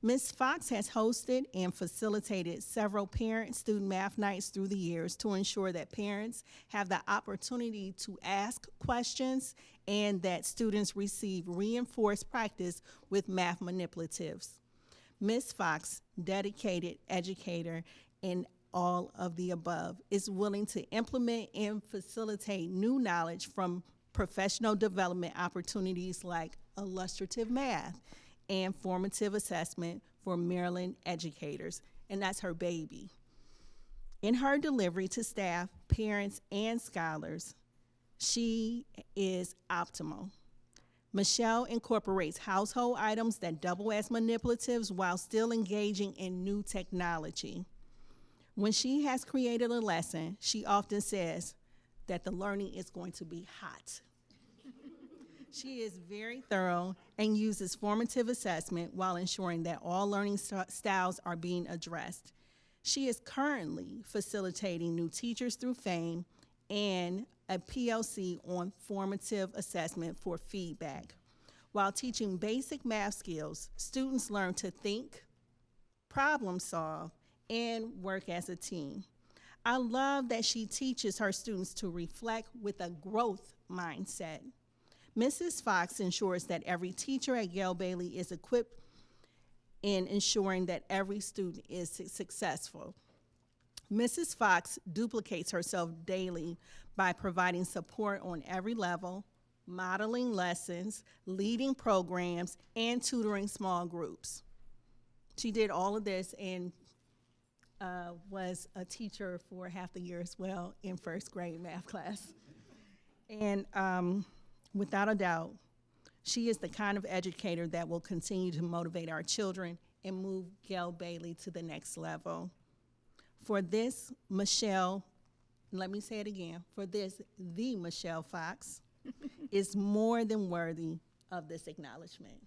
Ms. Fox has hosted and facilitated several parent-student math nights through the years to ensure that parents have the opportunity to ask questions and that students receive reinforced practice with math manipulatives. Ms. Fox, dedicated educator in all of the above, is willing to implement and facilitate new knowledge from professional development opportunities like illustrative math and formative assessment for Maryland educators, and that's her baby. In her delivery to staff, parents, and scholars, she is optimal. Michelle incorporates household items that double as manipulatives while still engaging in new technology. When she has created a lesson, she often says that the learning is going to be hot. She is very thorough and uses formative assessment while ensuring that all learning styles are being addressed. She is currently facilitating new teachers through FAME and a PLC on formative assessment for feedback. While teaching basic math skills, students learn to think, problem solve, and work as a team. I love that she teaches her students to reflect with a growth mindset. Mrs. Fox ensures that every teacher at Gale-Bailey is equipped in ensuring that every student is successful. Mrs. Fox duplicates herself daily by providing support on every level, modeling lessons, leading programs, and tutoring small groups. She did all of this and was a teacher for half the year as well in first grade math class. And without a doubt, she is the kind of educator that will continue to motivate our children and move Gale-Bailey to the next level. For this, Michelle, let me say it again, for this, the Michelle Fox is more than worthy of this acknowledgement.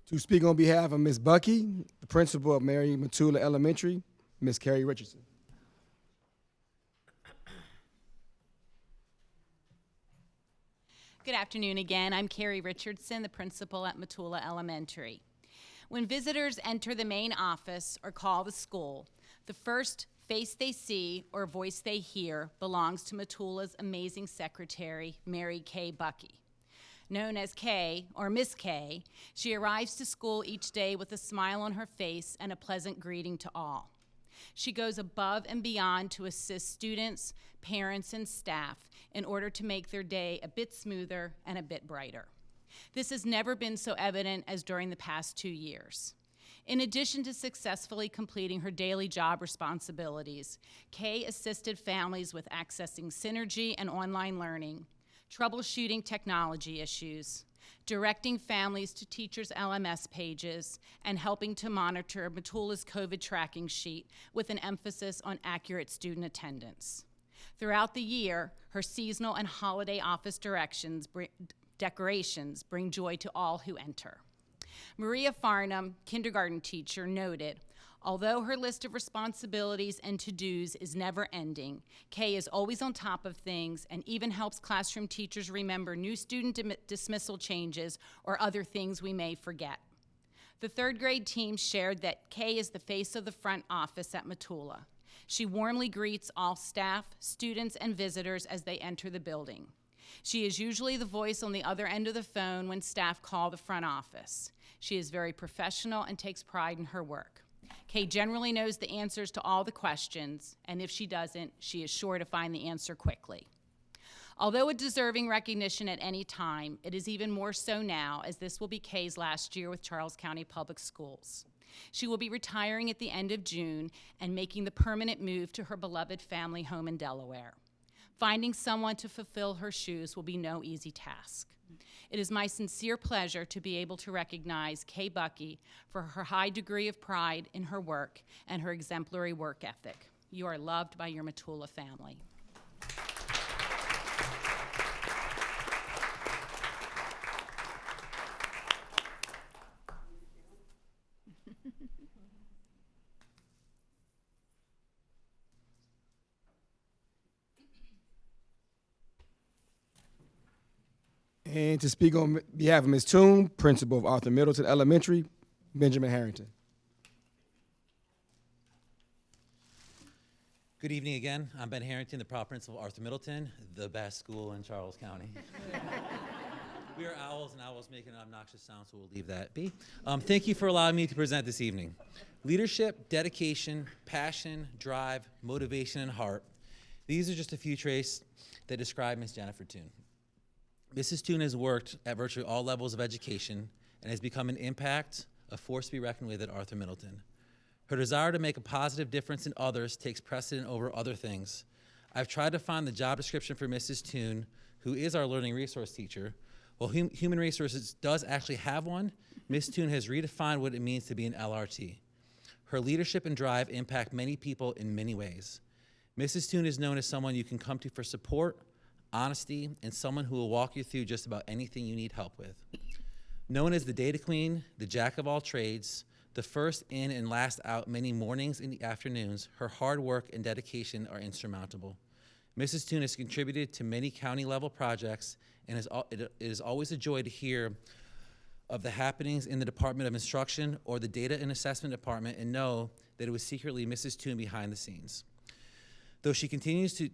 To speak on behalf of Ms. Bucky, the principal of Mary Matula Elementary, Ms. Carrie Richardson. Good afternoon again. I'm Carrie Richardson, the principal at Matula Elementary. When visitors enter the main office or call the school, the first face they see or voice they hear belongs to Matula's amazing secretary, Mary K. Bucky. Known as Kay, or Miss K, she arrives to school each day with a smile on her face and a pleasant greeting to all. She goes above and beyond to assist students, parents, and staff in order to make their day a bit smoother and a bit brighter. This has never been so evident as during the past 2 years. In addition to successfully completing her daily job responsibilities, Kay assisted families with accessing Synergy and online learning, troubleshooting technology issues, directing families to teachers' LMS pages, and helping to monitor Matula's COVID tracking sheet with an emphasis on accurate student attendance. Throughout the year, her seasonal and holiday office decorations bring joy to all who enter. Maria Farnham, kindergarten teacher, noted, although her list of responsibilities and to-dos is never ending, Kay is always on top of things and even helps classroom teachers remember new student dismissal changes or other things we may forget. The third grade team shared that Kay is the face of the front office at Matula. She warmly greets all staff, students, and visitors as they enter the building. She is usually the voice on the other end of the phone when staff call the front office. She is very professional and takes pride in her work. Kay generally knows the answers to all the questions, and if she doesn't, she is sure to find the answer quickly. Although a deserving recognition at any time, it is even more so now, as this will be Kay's last year with Charles County Public Schools. She will be retiring at the end of June and making the permanent move to her beloved family home in Delaware. Finding someone to fulfill her shoes will be no easy task. It is my sincere pleasure to be able to recognize Kay Bucky for her high degree of pride in her work and her exemplary work ethic. You are loved by your Matula family. And to speak on behalf of Ms. Toon, principal of Arthur Middleton Elementary, Benjamin Harrington. Good evening again. I'm Ben Harrington, the proud principal of Arthur Middleton, the best school in Charles County. We are owls, and owls make an obnoxious sound, so we'll leave that be. Thank you for allowing me to present this evening. Leadership, dedication, passion, drive, motivation, and heart. These are just a few traits that describe Ms. Jennifer Toon. Mrs. Toon has worked at virtually all levels of education and has become an impact, a force to be reckoned with at Arthur Middleton. Her desire to make a positive difference in others takes precedent over other things. I've tried to find the job description for Mrs. Toon, who is our learning resource teacher. While Human Resources does actually have one, Ms. Toon has redefined what it means to be an LRT. Her leadership and drive impact many people in many ways. Mrs. Toon is known as someone you can come to for support, honesty, and someone who will walk you through just about anything you need help with. Known as the data queen, the jack of all trades, the first in and last out many mornings and afternoons, her hard work and dedication are insurmountable. Mrs. Toon has contributed to many county-level projects, and it is always a joy to hear of the happenings in the Department of Instruction or the Data and Assessment Department and know that it was secretly Mrs. Toon behind the scenes. Though she continues to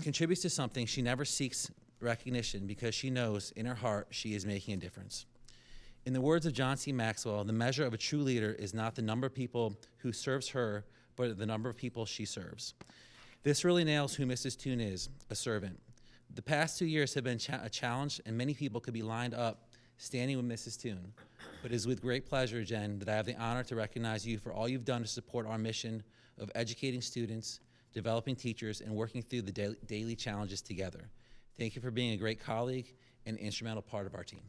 contributes to something, she never seeks recognition because she knows in her heart she is making a difference. In the words of John C. Maxwell, the measure of a true leader is not the number of people who serves her, but the number of people she serves. This really nails who Mrs. Toon is, a servant. The past 2 years have been a challenge, and many people could be lined up standing with Mrs. Toon. But it is with great pleasure, Jen, that I have the honor to recognize you for all you've done to support our mission of educating students, developing teachers, and working through the daily challenges together. Thank you for being a great colleague and instrumental part of our team.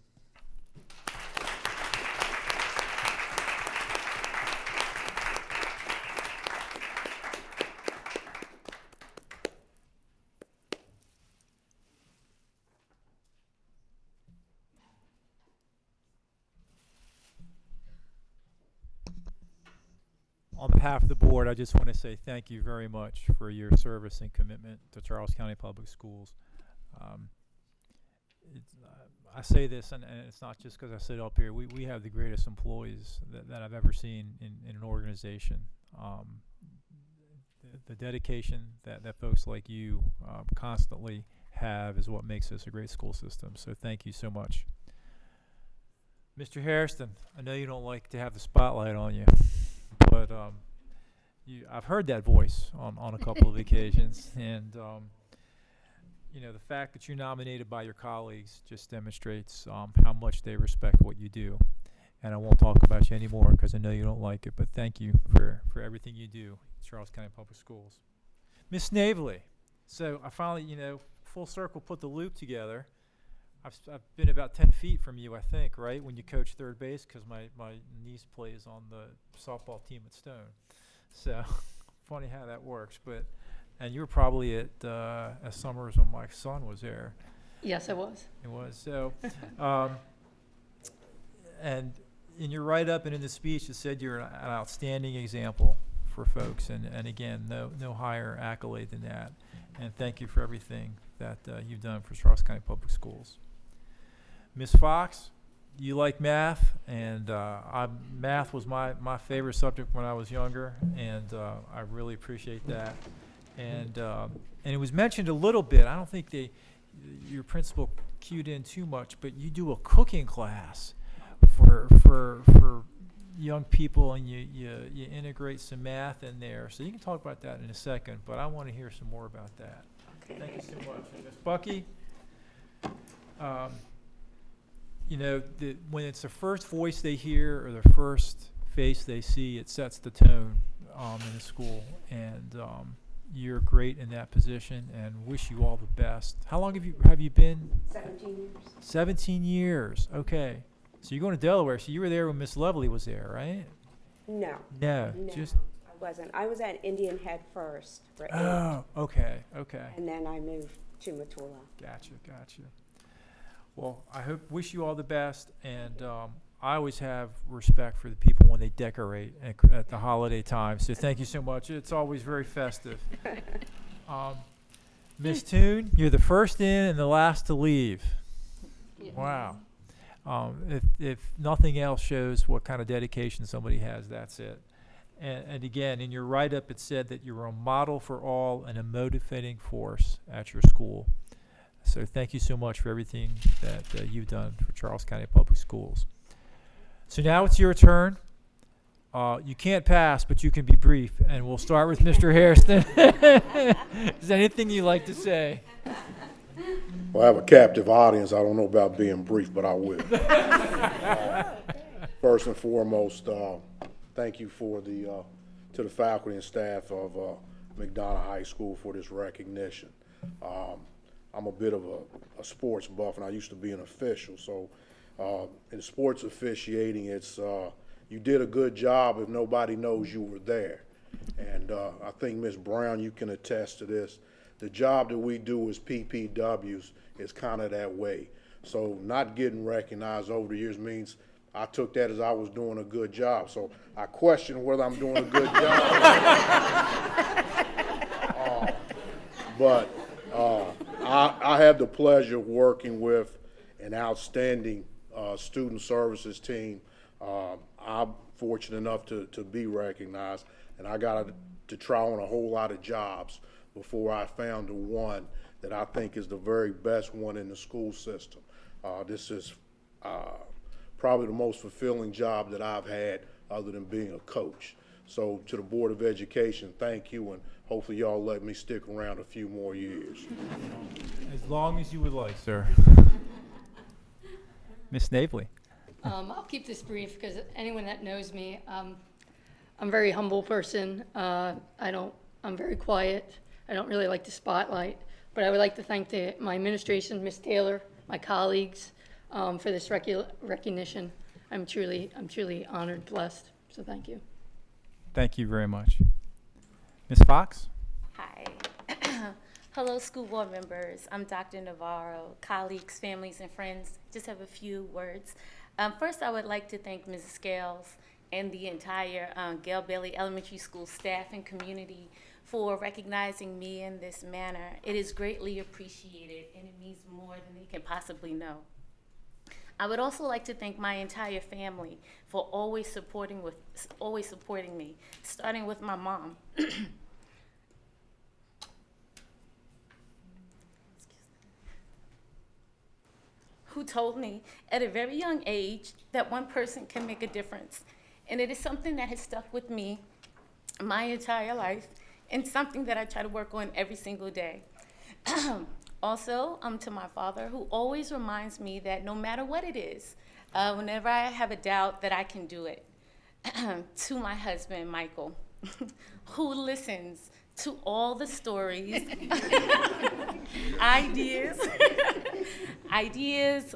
On behalf of the board, I just want to say thank you very much for your service and commitment to Charles County Public Schools. I say this, and it's not just because I sit up here. We have the greatest employees that I've ever seen in an organization. The dedication that folks like you constantly have is what makes this a great school system. So thank you so much. Mr. Hairston, I know you don't like to have the spotlight on you, but I've heard that voice on a couple of occasions, and you know, the fact that you're nominated by your colleagues just demonstrates how much they respect what you do. And I won't talk about you anymore because I know you don't like it, but thank you for everything you do at Charles County Public Schools. Miss Snavely, so I finally, you know, full circle put the loop together. I've been about 10 feet from you, I think, right, when you coach third base, because my niece plays on the softball team at Stone. So funny how that works. But and you were probably at Summers when my son was there. Yes, I was. It was. So and in your write-up and in the speech, it said you're an outstanding example for folks. And again, no higher accolade than that. And thank you for everything that you've done for Charles County Public Schools. Ms. Fox, you like math, and math was my favorite subject when I was younger, and I really appreciate that. And it was mentioned a little bit. I don't think your principal cued in too much, but you do a cooking class for young people, and you integrate some math in there. So you can talk about that in a second, but I want to hear some more about that. Okay. Thank you so much. Ms. Bucky, you know, when it's the first voice they hear or the first face they see, it sets the tone in the school. And you're great in that position, and wish you all the best. How long have you been? 17 years. 17 years. Okay. So you're going to Delaware. So you were there when Miss Lovely was there, right? No. No. Just. I wasn't. I was at Indian Head first for 8. Oh, okay. And then I moved to Matula. Gotcha. Well, wish you all the best, and I always have respect for the people when they decorate at the holiday time. So thank you so much. It's always very festive. Miss Toon, you're the first in and the last to leave. Yeah. Wow. If nothing else shows what kind of dedication somebody has, that's it. And again, in your write-up, it said that you're a model for all and a motivating force at your school. So thank you so much for everything that you've done for Charles County Public Schools. So now it's your turn. You can't pass, but you can be brief. And we'll start with Mr. Hairston. Is there anything you'd like to say? Well, I have a captive audience. I don't know about being brief, but I will. First and foremost, thank you for to the faculty and staff of McDonough High School for this recognition. I'm a bit of a sports buff, and I used to be an official. So in sports officiating, it's you did a good job if nobody knows you were there. And I think, Ms. Brown, you can attest to this. The job that we do as PPWs is kind of that way. So not getting recognized over the years means I took that as I was doing a good job. So I question whether I'm doing a good job. But I had the pleasure of working with an outstanding student services team. I'm fortunate enough to be recognized, and I got to try on a whole lot of jobs before I found the one that I think is the very best one in the school system. This is probably the most fulfilling job that I've had other than being a coach. So to the Board of Education, thank you, and hopefully y'all let me stick around a few more years. As long as you would like, sir. Ms. Snavely. I'll keep this brief because anyone that knows me, I'm a very humble person. I'm very quiet. I don't really like the spotlight, but I would like to thank my administration, Ms. Taylor, my colleagues, for this recognition. I'm truly honored, blessed, so thank you. Thank you very much. Ms. Fox? Hi. Hello, school board members. I'm Dr. Navarro, colleagues, families, and friends. Just have a few words. First, I would like to thank Mrs. Scales and the entire Gale-Bailey Elementary School staff and community for recognizing me in this manner. It is greatly appreciated, and it means more than they can possibly know. I would also like to thank my entire family for always supporting me, starting with my mom. Who told me at a very young age that one person can make a difference. And it is something that has stuck with me my entire life and something that I try to work on every single day. Also, to my father, who always reminds me that no matter what it is, whenever I have a doubt, that I can do it. To my husband, Michael, who listens to all the stories, ideas,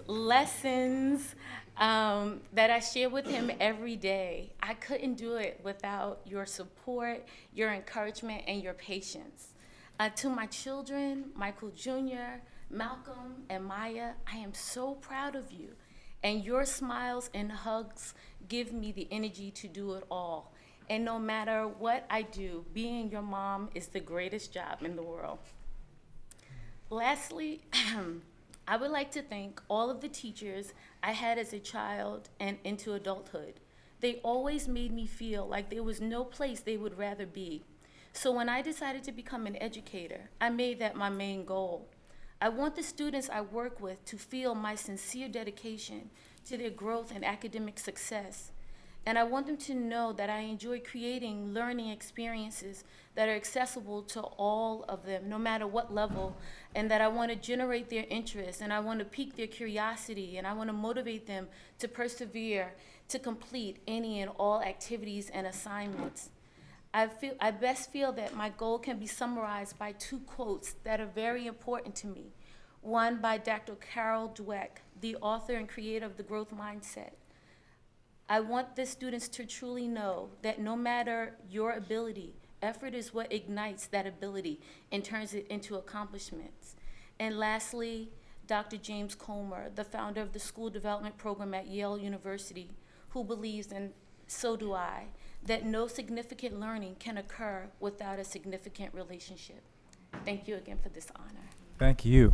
lessons that I share with him every day. I couldn't do it without your support, your encouragement, and your patience. To my children, Michael Jr., Malcolm, and Maya, I am so proud of you. And your smiles and hugs give me the energy to do it all. And no matter what I do, being your mom is the greatest job in the world. Lastly, I would like to thank all of the teachers I had as a child and into adulthood. They always made me feel like there was no place they would rather be. So when I decided to become an educator, I made that my main goal. I want the students I work with to feel my sincere dedication to their growth and academic success. And I want them to know that I enjoy creating learning experiences that are accessible to all of them, no matter what level, and that I want to generate their interest, and I want to pique their curiosity, and I want to motivate them to persevere, to complete any and all activities and assignments. I best feel that my goal can be summarized by two quotes that are very important to me. One by Dr. Carol Dweck, the author and creator of The Growth Mindset. I want the students to truly know that no matter your ability, effort is what ignites that ability and turns it into accomplishments. And lastly, Dr. James Comer, the founder of the School Development Program at Yale University, who believes, and so do I, that no significant learning can occur without a significant relationship. Thank you again for this honor. Thank you.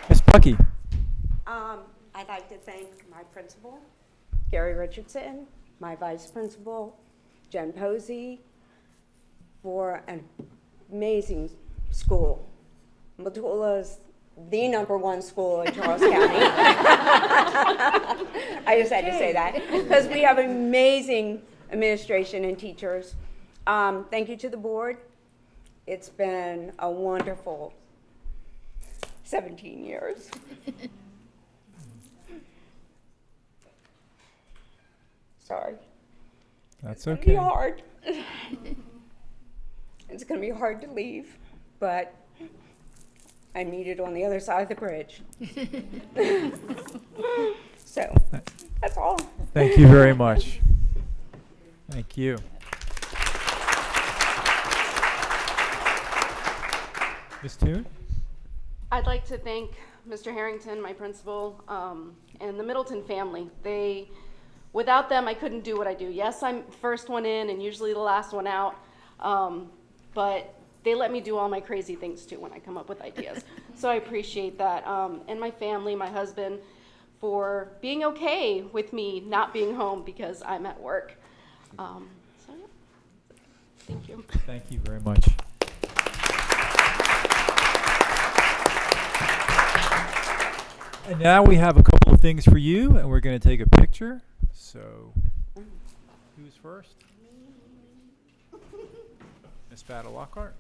Ms. Puckey. I'd like to thank my principal, Gary Richardson, my vice principal, Jen Posey, for an amazing school. Matula's the #1 school in Charles County. I just had to say that because we have amazing administration and teachers. Thank you to the board. It's been a wonderful 17 years. Sorry. That's It's okay. gonna be hard. It's gonna be hard to leave, but I'm needed on the other side of the bridge. So, that's all. Thank you very much. Thank you. Ms. Toon? I'd like to thank Mr. Harrington, my principal, and the Middleton family. Without them, I couldn't do what I do. Yes, I'm first one in and usually the last one out, but they let me do all my crazy things too when I come up with ideas. So I appreciate that. And my family, my husband, for being okay with me not being home because I'm at work. So yeah, thank you. Thank you very much. And now we have a couple of things for you, and we're going to take a picture. So, who's first? Ms. Battle Lockhart.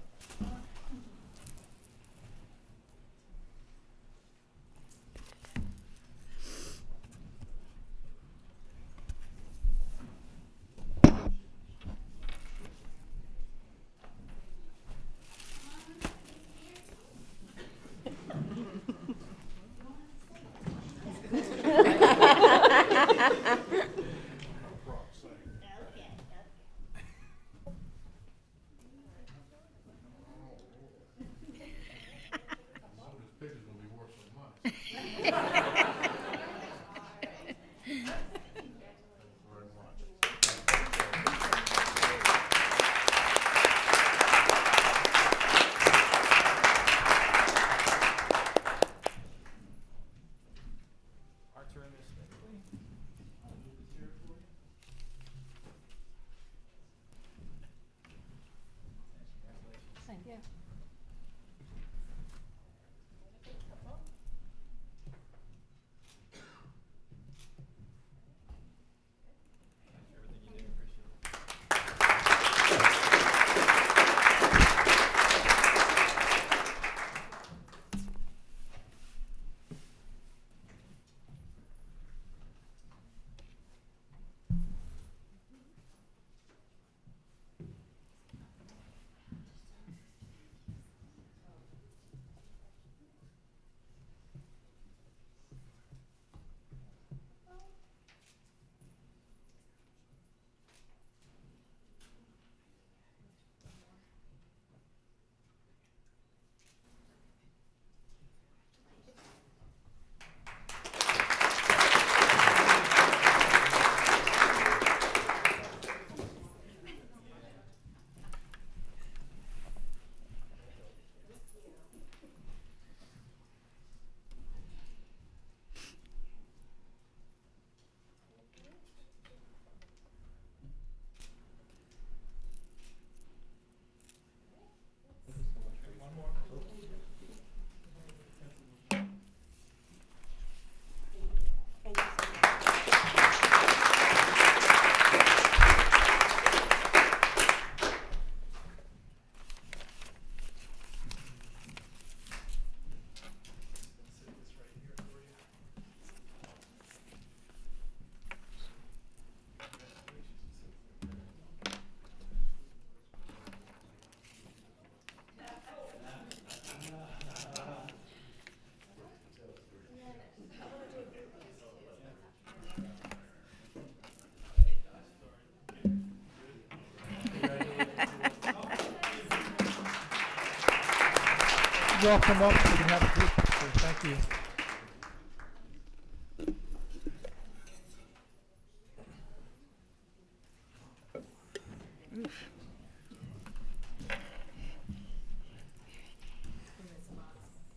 You all come up so we can have a group picture. Thank you.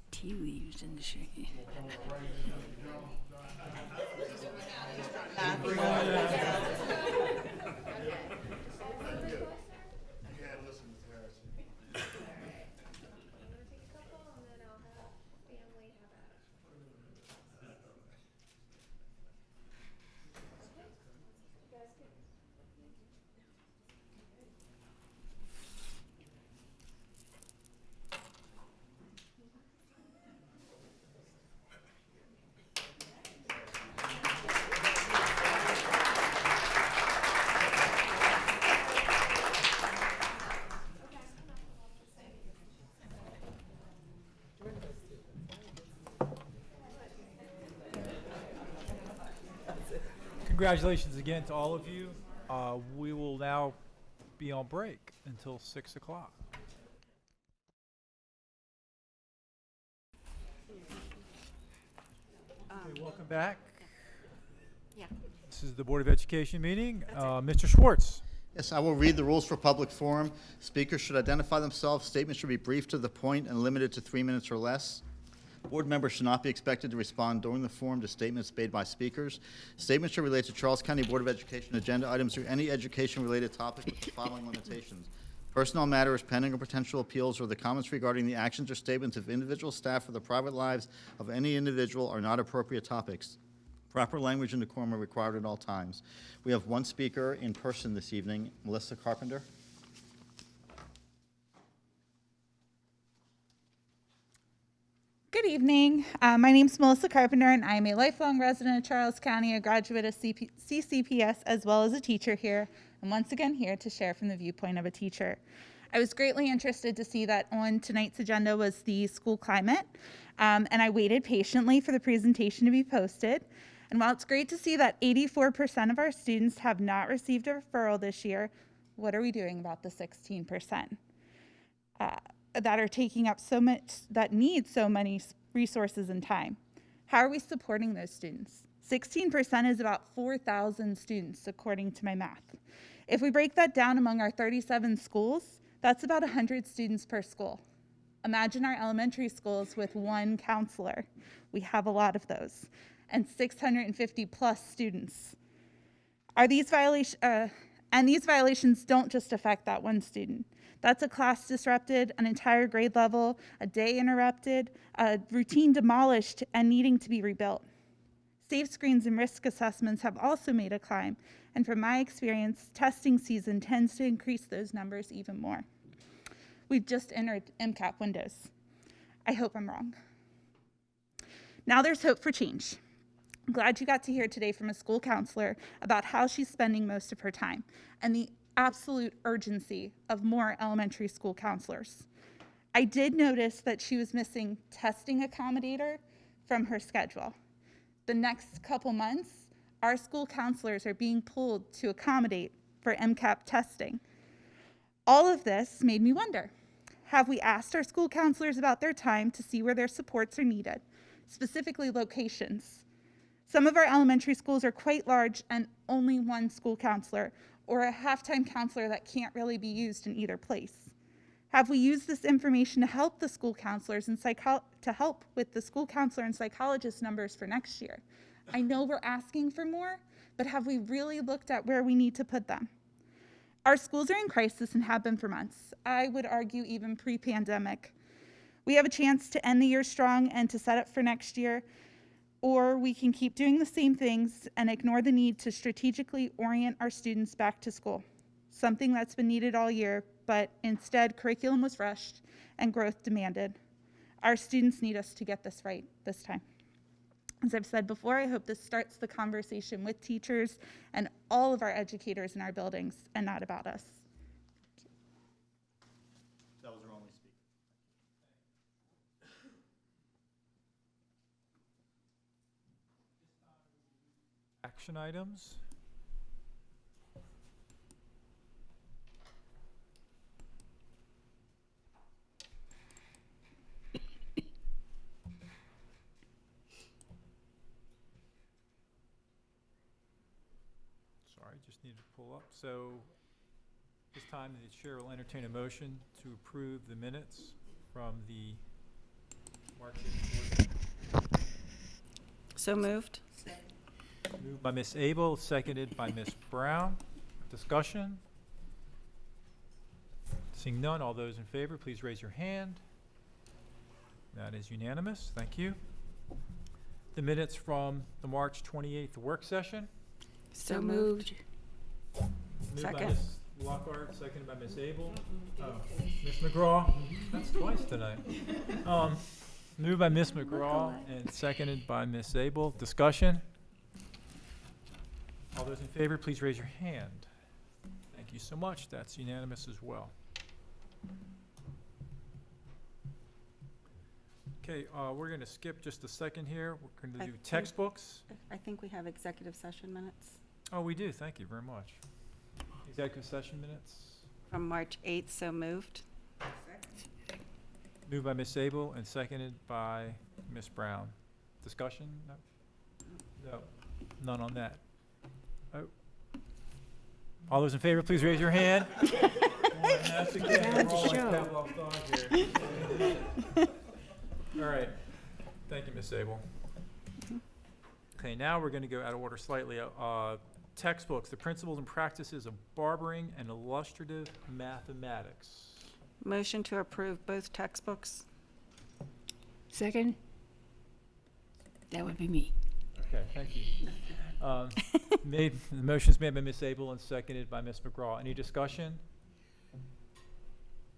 Tea leaves in the shade. Congratulations again to all of you. We will now be on break until 6 o'clock. Okay, welcome back. Yeah. This is the Board of Education meeting. Mr. Schwartz. Yes, I will read the rules for public forum. Speakers should identify themselves. Statements should be brief to the point and limited to 3 minutes or less. Board members should not be expected to respond during the forum to statements made by speakers. Statements should relate to Charles County Board of Education agenda items or any education-related topic with the following limitations. Personnel matters, pending or potential appeals, or the comments regarding the actions or statements of individual staff or the private lives of any individual are not appropriate topics. Proper language and decorum are required at all times. We have one speaker in person this evening, Melissa Carpenter. Good evening. My name is Melissa Carpenter, and I'm a lifelong resident of Charles County, a graduate of CCPS, as well as a teacher here, and once again here to share from the viewpoint of a teacher. I was greatly interested to see that on tonight's agenda was the school climate, and I waited patiently for the presentation to be posted. And while it's great to see that 84% of our students have not received a referral this year, what are we doing about the 16%? That are taking up so much, that need so many resources and time? How are we supporting those students? 16% is about 4,000 students, according to my math. If we break that down among our 37 schools, that's about 100 students per school. Imagine our elementary schools with one counselor. We have a lot of those, and 650 plus students. These violations don't just affect that one student. That's a class disrupted, an entire grade level, a day interrupted, a routine demolished and needing to be rebuilt. Safe screens and risk assessments have also made a climb, and from my experience, testing season tends to increase those numbers even more. We've just entered MCAP windows. I hope I'm wrong. Now there's hope for change. I'm glad you got to hear today from a school counselor about how she's spending most of her time and the absolute urgency of more elementary school counselors. I did notice that she was missing testing accommodator from her schedule. The next couple months, our school counselors are being pulled to accommodate for MCAP testing. All of this made me wonder, have we asked our school counselors about their time to see where their supports are needed, specifically locations? Some of our elementary schools are quite large and only one school counselor, or a half-time counselor that can't really be used in either place. Have we used this information to help the school counselors and to help with the school counselor and psychologist numbers for next year? I know we're asking for more, but have we really looked at where we need to put them? Our schools are in crisis and have been for months. I would argue even pre-pandemic. We have a chance to end the year strong and to set up for next year, or we can keep doing the same things and ignore the need to strategically orient our students back to school, something that's been needed all year, but instead curriculum was rushed and growth demanded. Our students need us to get this right this time. As I've said before, I hope this starts the conversation with teachers and all of our educators in our buildings and not about us. That was our only speaker. Action items. Sorry, just needed to pull up. So this time the chair will entertain a motion to approve the minutes from the March 8th board meeting. So moved. Moved by Ms. Abel, seconded by Ms. Brown. Discussion? Seeing none, all those in favor, please raise your hand. That is unanimous. Thank you. The minutes from the March 28th work session. So moved. Moved by Second. Ms. Lockhart, seconded by Ms. Abel. Ms. McGraw. That's twice tonight. Moved by Ms. McGraw and seconded by Ms. Abel. Discussion? All those in favor, please raise your hand. Thank you so much. That's unanimous as well. Okay, we're going to skip just a second here. We're going to do textbooks. I think we have executive session minutes. Oh, we do. Thank you very much. Executive session minutes. From March 8th, so moved. Moved by Ms. Sable and seconded by Ms. Brown. Discussion? No? No. None on that. Oh. All those in favor, please raise your hand. That's again. We're all like Pavlov's dog here. All right. Thank you, Ms. Sable. Okay, now we're going to go out of order slightly. Textbooks, the principles and practices of barbering and illustrative mathematics. Motion to approve both textbooks. Second? That would be me. Okay, thank you. The motion's made by Ms. Abel and seconded by Ms. McGraw. Any discussion?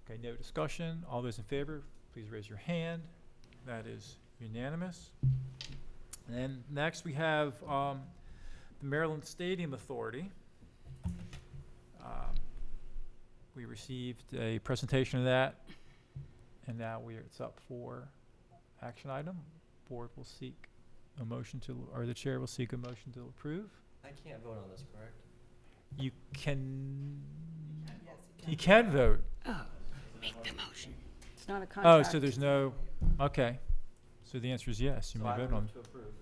Okay, no discussion. All those in favor, please raise your hand. That is unanimous. And then next we have the Maryland Stadium Authority. We received a presentation of that, and now it's up for action item. Board will seek a motion to, or the chair will seek a motion to approve. I can't vote on this, correct? You can. You can vote. Oh, make the motion. It's not a Oh, contract. so there's no. Okay. So the answer is yes. You So may I vote move on. to approve.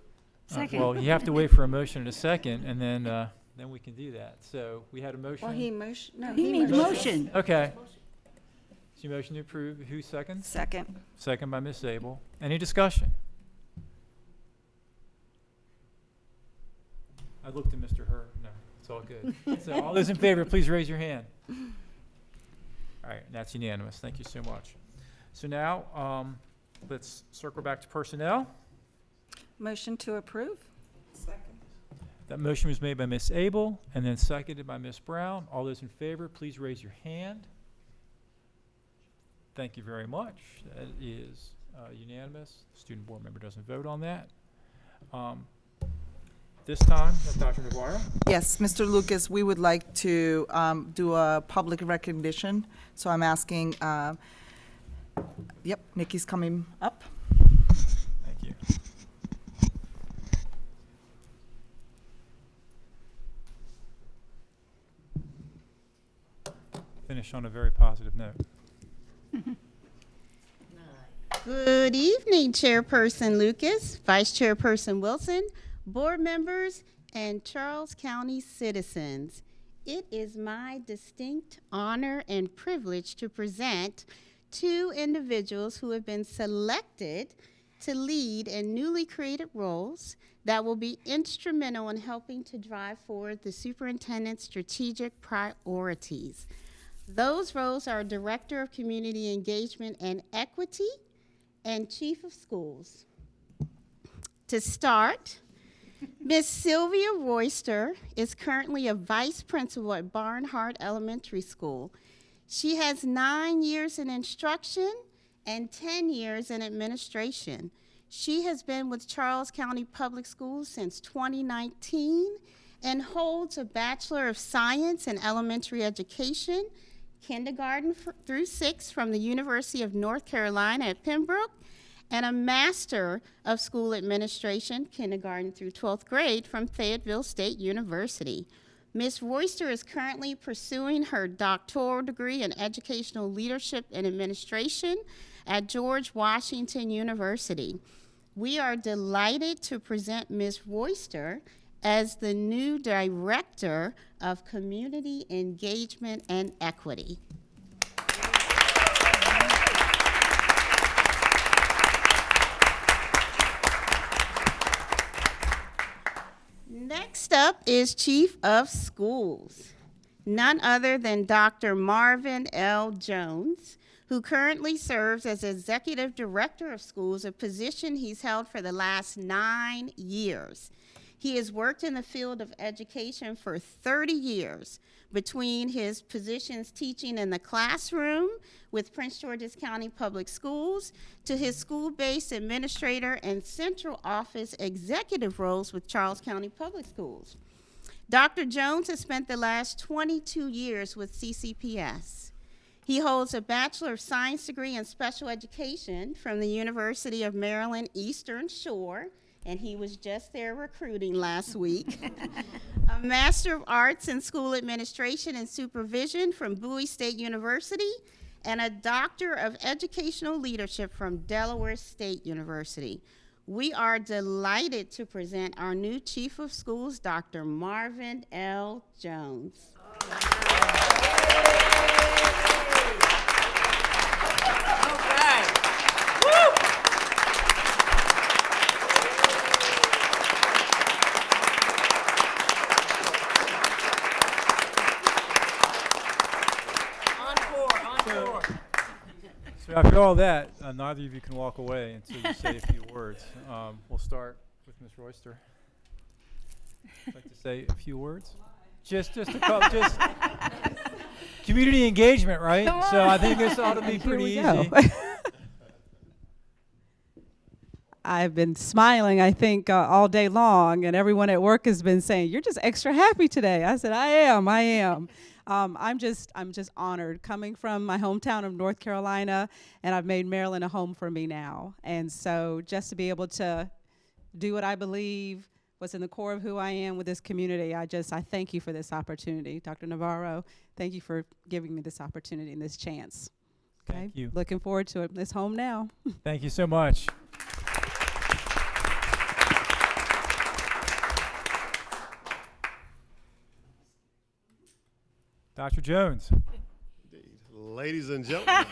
Second. Well, you have to wait for a motion in a second, and then we can do that. So we had a motion. Well, he motion. No, He made motion. Okay. So you motion to approve. Who seconds? Second. Second by Ms. Sable. Any discussion? I looked at Mr. Herr. No, it's all good. So all those in favor, please raise your hand. All right, and that's unanimous. Thank you so much. So now, let's circle back to personnel. Motion to approve. That motion was made by Ms. Abel and then seconded by Ms. Brown. All those in favor, please raise your hand. Thank you very much. That is unanimous. The student board member doesn't vote on that. This time, Dr. Navarro. Yes, Mr. Lucas, we would like to do a public recognition. So I'm asking, yep, Nikki's coming up. Thank you. Finish on a very positive note. Good evening, Chairperson Lucas, Vice Chairperson Wilson, board members, and Charles County citizens. It is my distinct honor and privilege to present two individuals who have been selected to lead in newly created roles that will be instrumental in helping to drive forward the superintendent's strategic priorities. Those roles are Director of Community Engagement and Equity and Chief of Schools. To start, Ms. Sylvia Royster is currently a Vice Principal at Barnhart Elementary School. She has 9 years in instruction and 10 years in administration. She has been with Charles County Public Schools since 2019 and holds a Bachelor of Science in Elementary Education, kindergarten through 6 from the University of North Carolina at Pembroke, and a Master of School Administration, kindergarten through 12th grade from Fayetteville State University. Ms. Royster is currently pursuing her doctoral degree in Educational Leadership and Administration at George Washington University. We are delighted to present Ms. Royster as the new Director of Community Engagement and Equity. Next up is Chief of Schools, none other than Dr. Marvin L. Jones, who currently serves as Executive Director of Schools, a position he's held for the last 9 years. He has worked in the field of education for 30 years, between his positions teaching in the classroom with Prince George's County Public Schools to his school-based administrator and central office executive roles with Charles County Public Schools. Dr. Jones has spent the last 22 years with CCPS. He holds a Bachelor of Science degree in Special Education from the University of Maryland Eastern Shore, and he was just there recruiting last week. A Master of Arts in School Administration and Supervision from Bowie State University, and a Doctor of Educational Leadership from Delaware State University. We are delighted to present our new Chief of Schools, Dr. Marvin L. Jones. So after all that, neither of you can walk away until you say a few words. We'll start with Ms. Royster. Like to say a few words? Just a couple, just community engagement, right? So I think this ought to be pretty easy. I've been smiling, I think, all day long, and everyone at work has been saying, "You're just extra happy today." I said, I am. I'm just honored coming from my hometown of North Carolina, and I've made Maryland a home for me now. And so just to be able to do what I believe, what's in the core of who I am with this community, I thank you for this opportunity. Dr. Navarro, thank you for giving me this opportunity and this chance. Okay? Thank you. Looking forward to it. It's home now. Thank you so much. Dr. Jones. Ladies and gentlemen.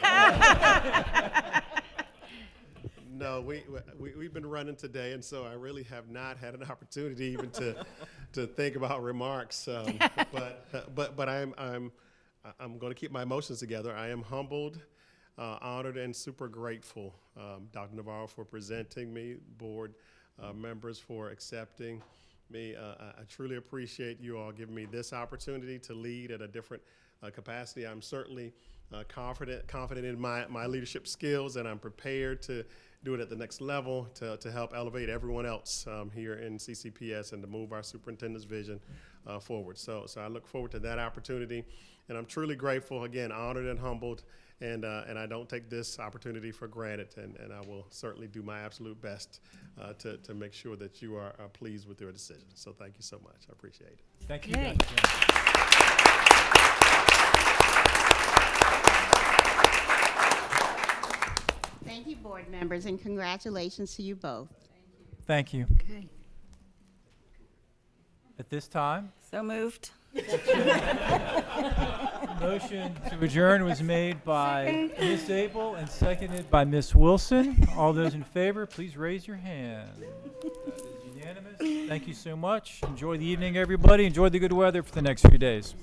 No, we've been running today, and so I really have not had an opportunity even to think about remarks. But I'm going to keep my emotions together. I am humbled, honored, and super grateful, Dr. Navarro, for presenting me, board members for accepting me. I truly appreciate you all giving me this opportunity to lead at a different capacity. I'm certainly confident in my leadership skills, and I'm prepared to do it at the next level to help elevate everyone else here in CCPS and to move our superintendent's vision forward. So I look forward to that opportunity, and I'm truly grateful, again, honored and humbled, and I don't take this opportunity for granted, and I will certainly do my absolute best to make sure that you are pleased with your decision. So thank you so much. I appreciate it. Thank you. Okay. Thank you, board members, and congratulations to you both. Thank you. Okay. At this time, So moved. motion to adjourn was made by Ms. Abel and seconded by Ms. Wilson. All those in favor, please raise your hand. That is unanimous. Thank you so much. Enjoy the evening, everybody. Enjoy the good weather for the next few days.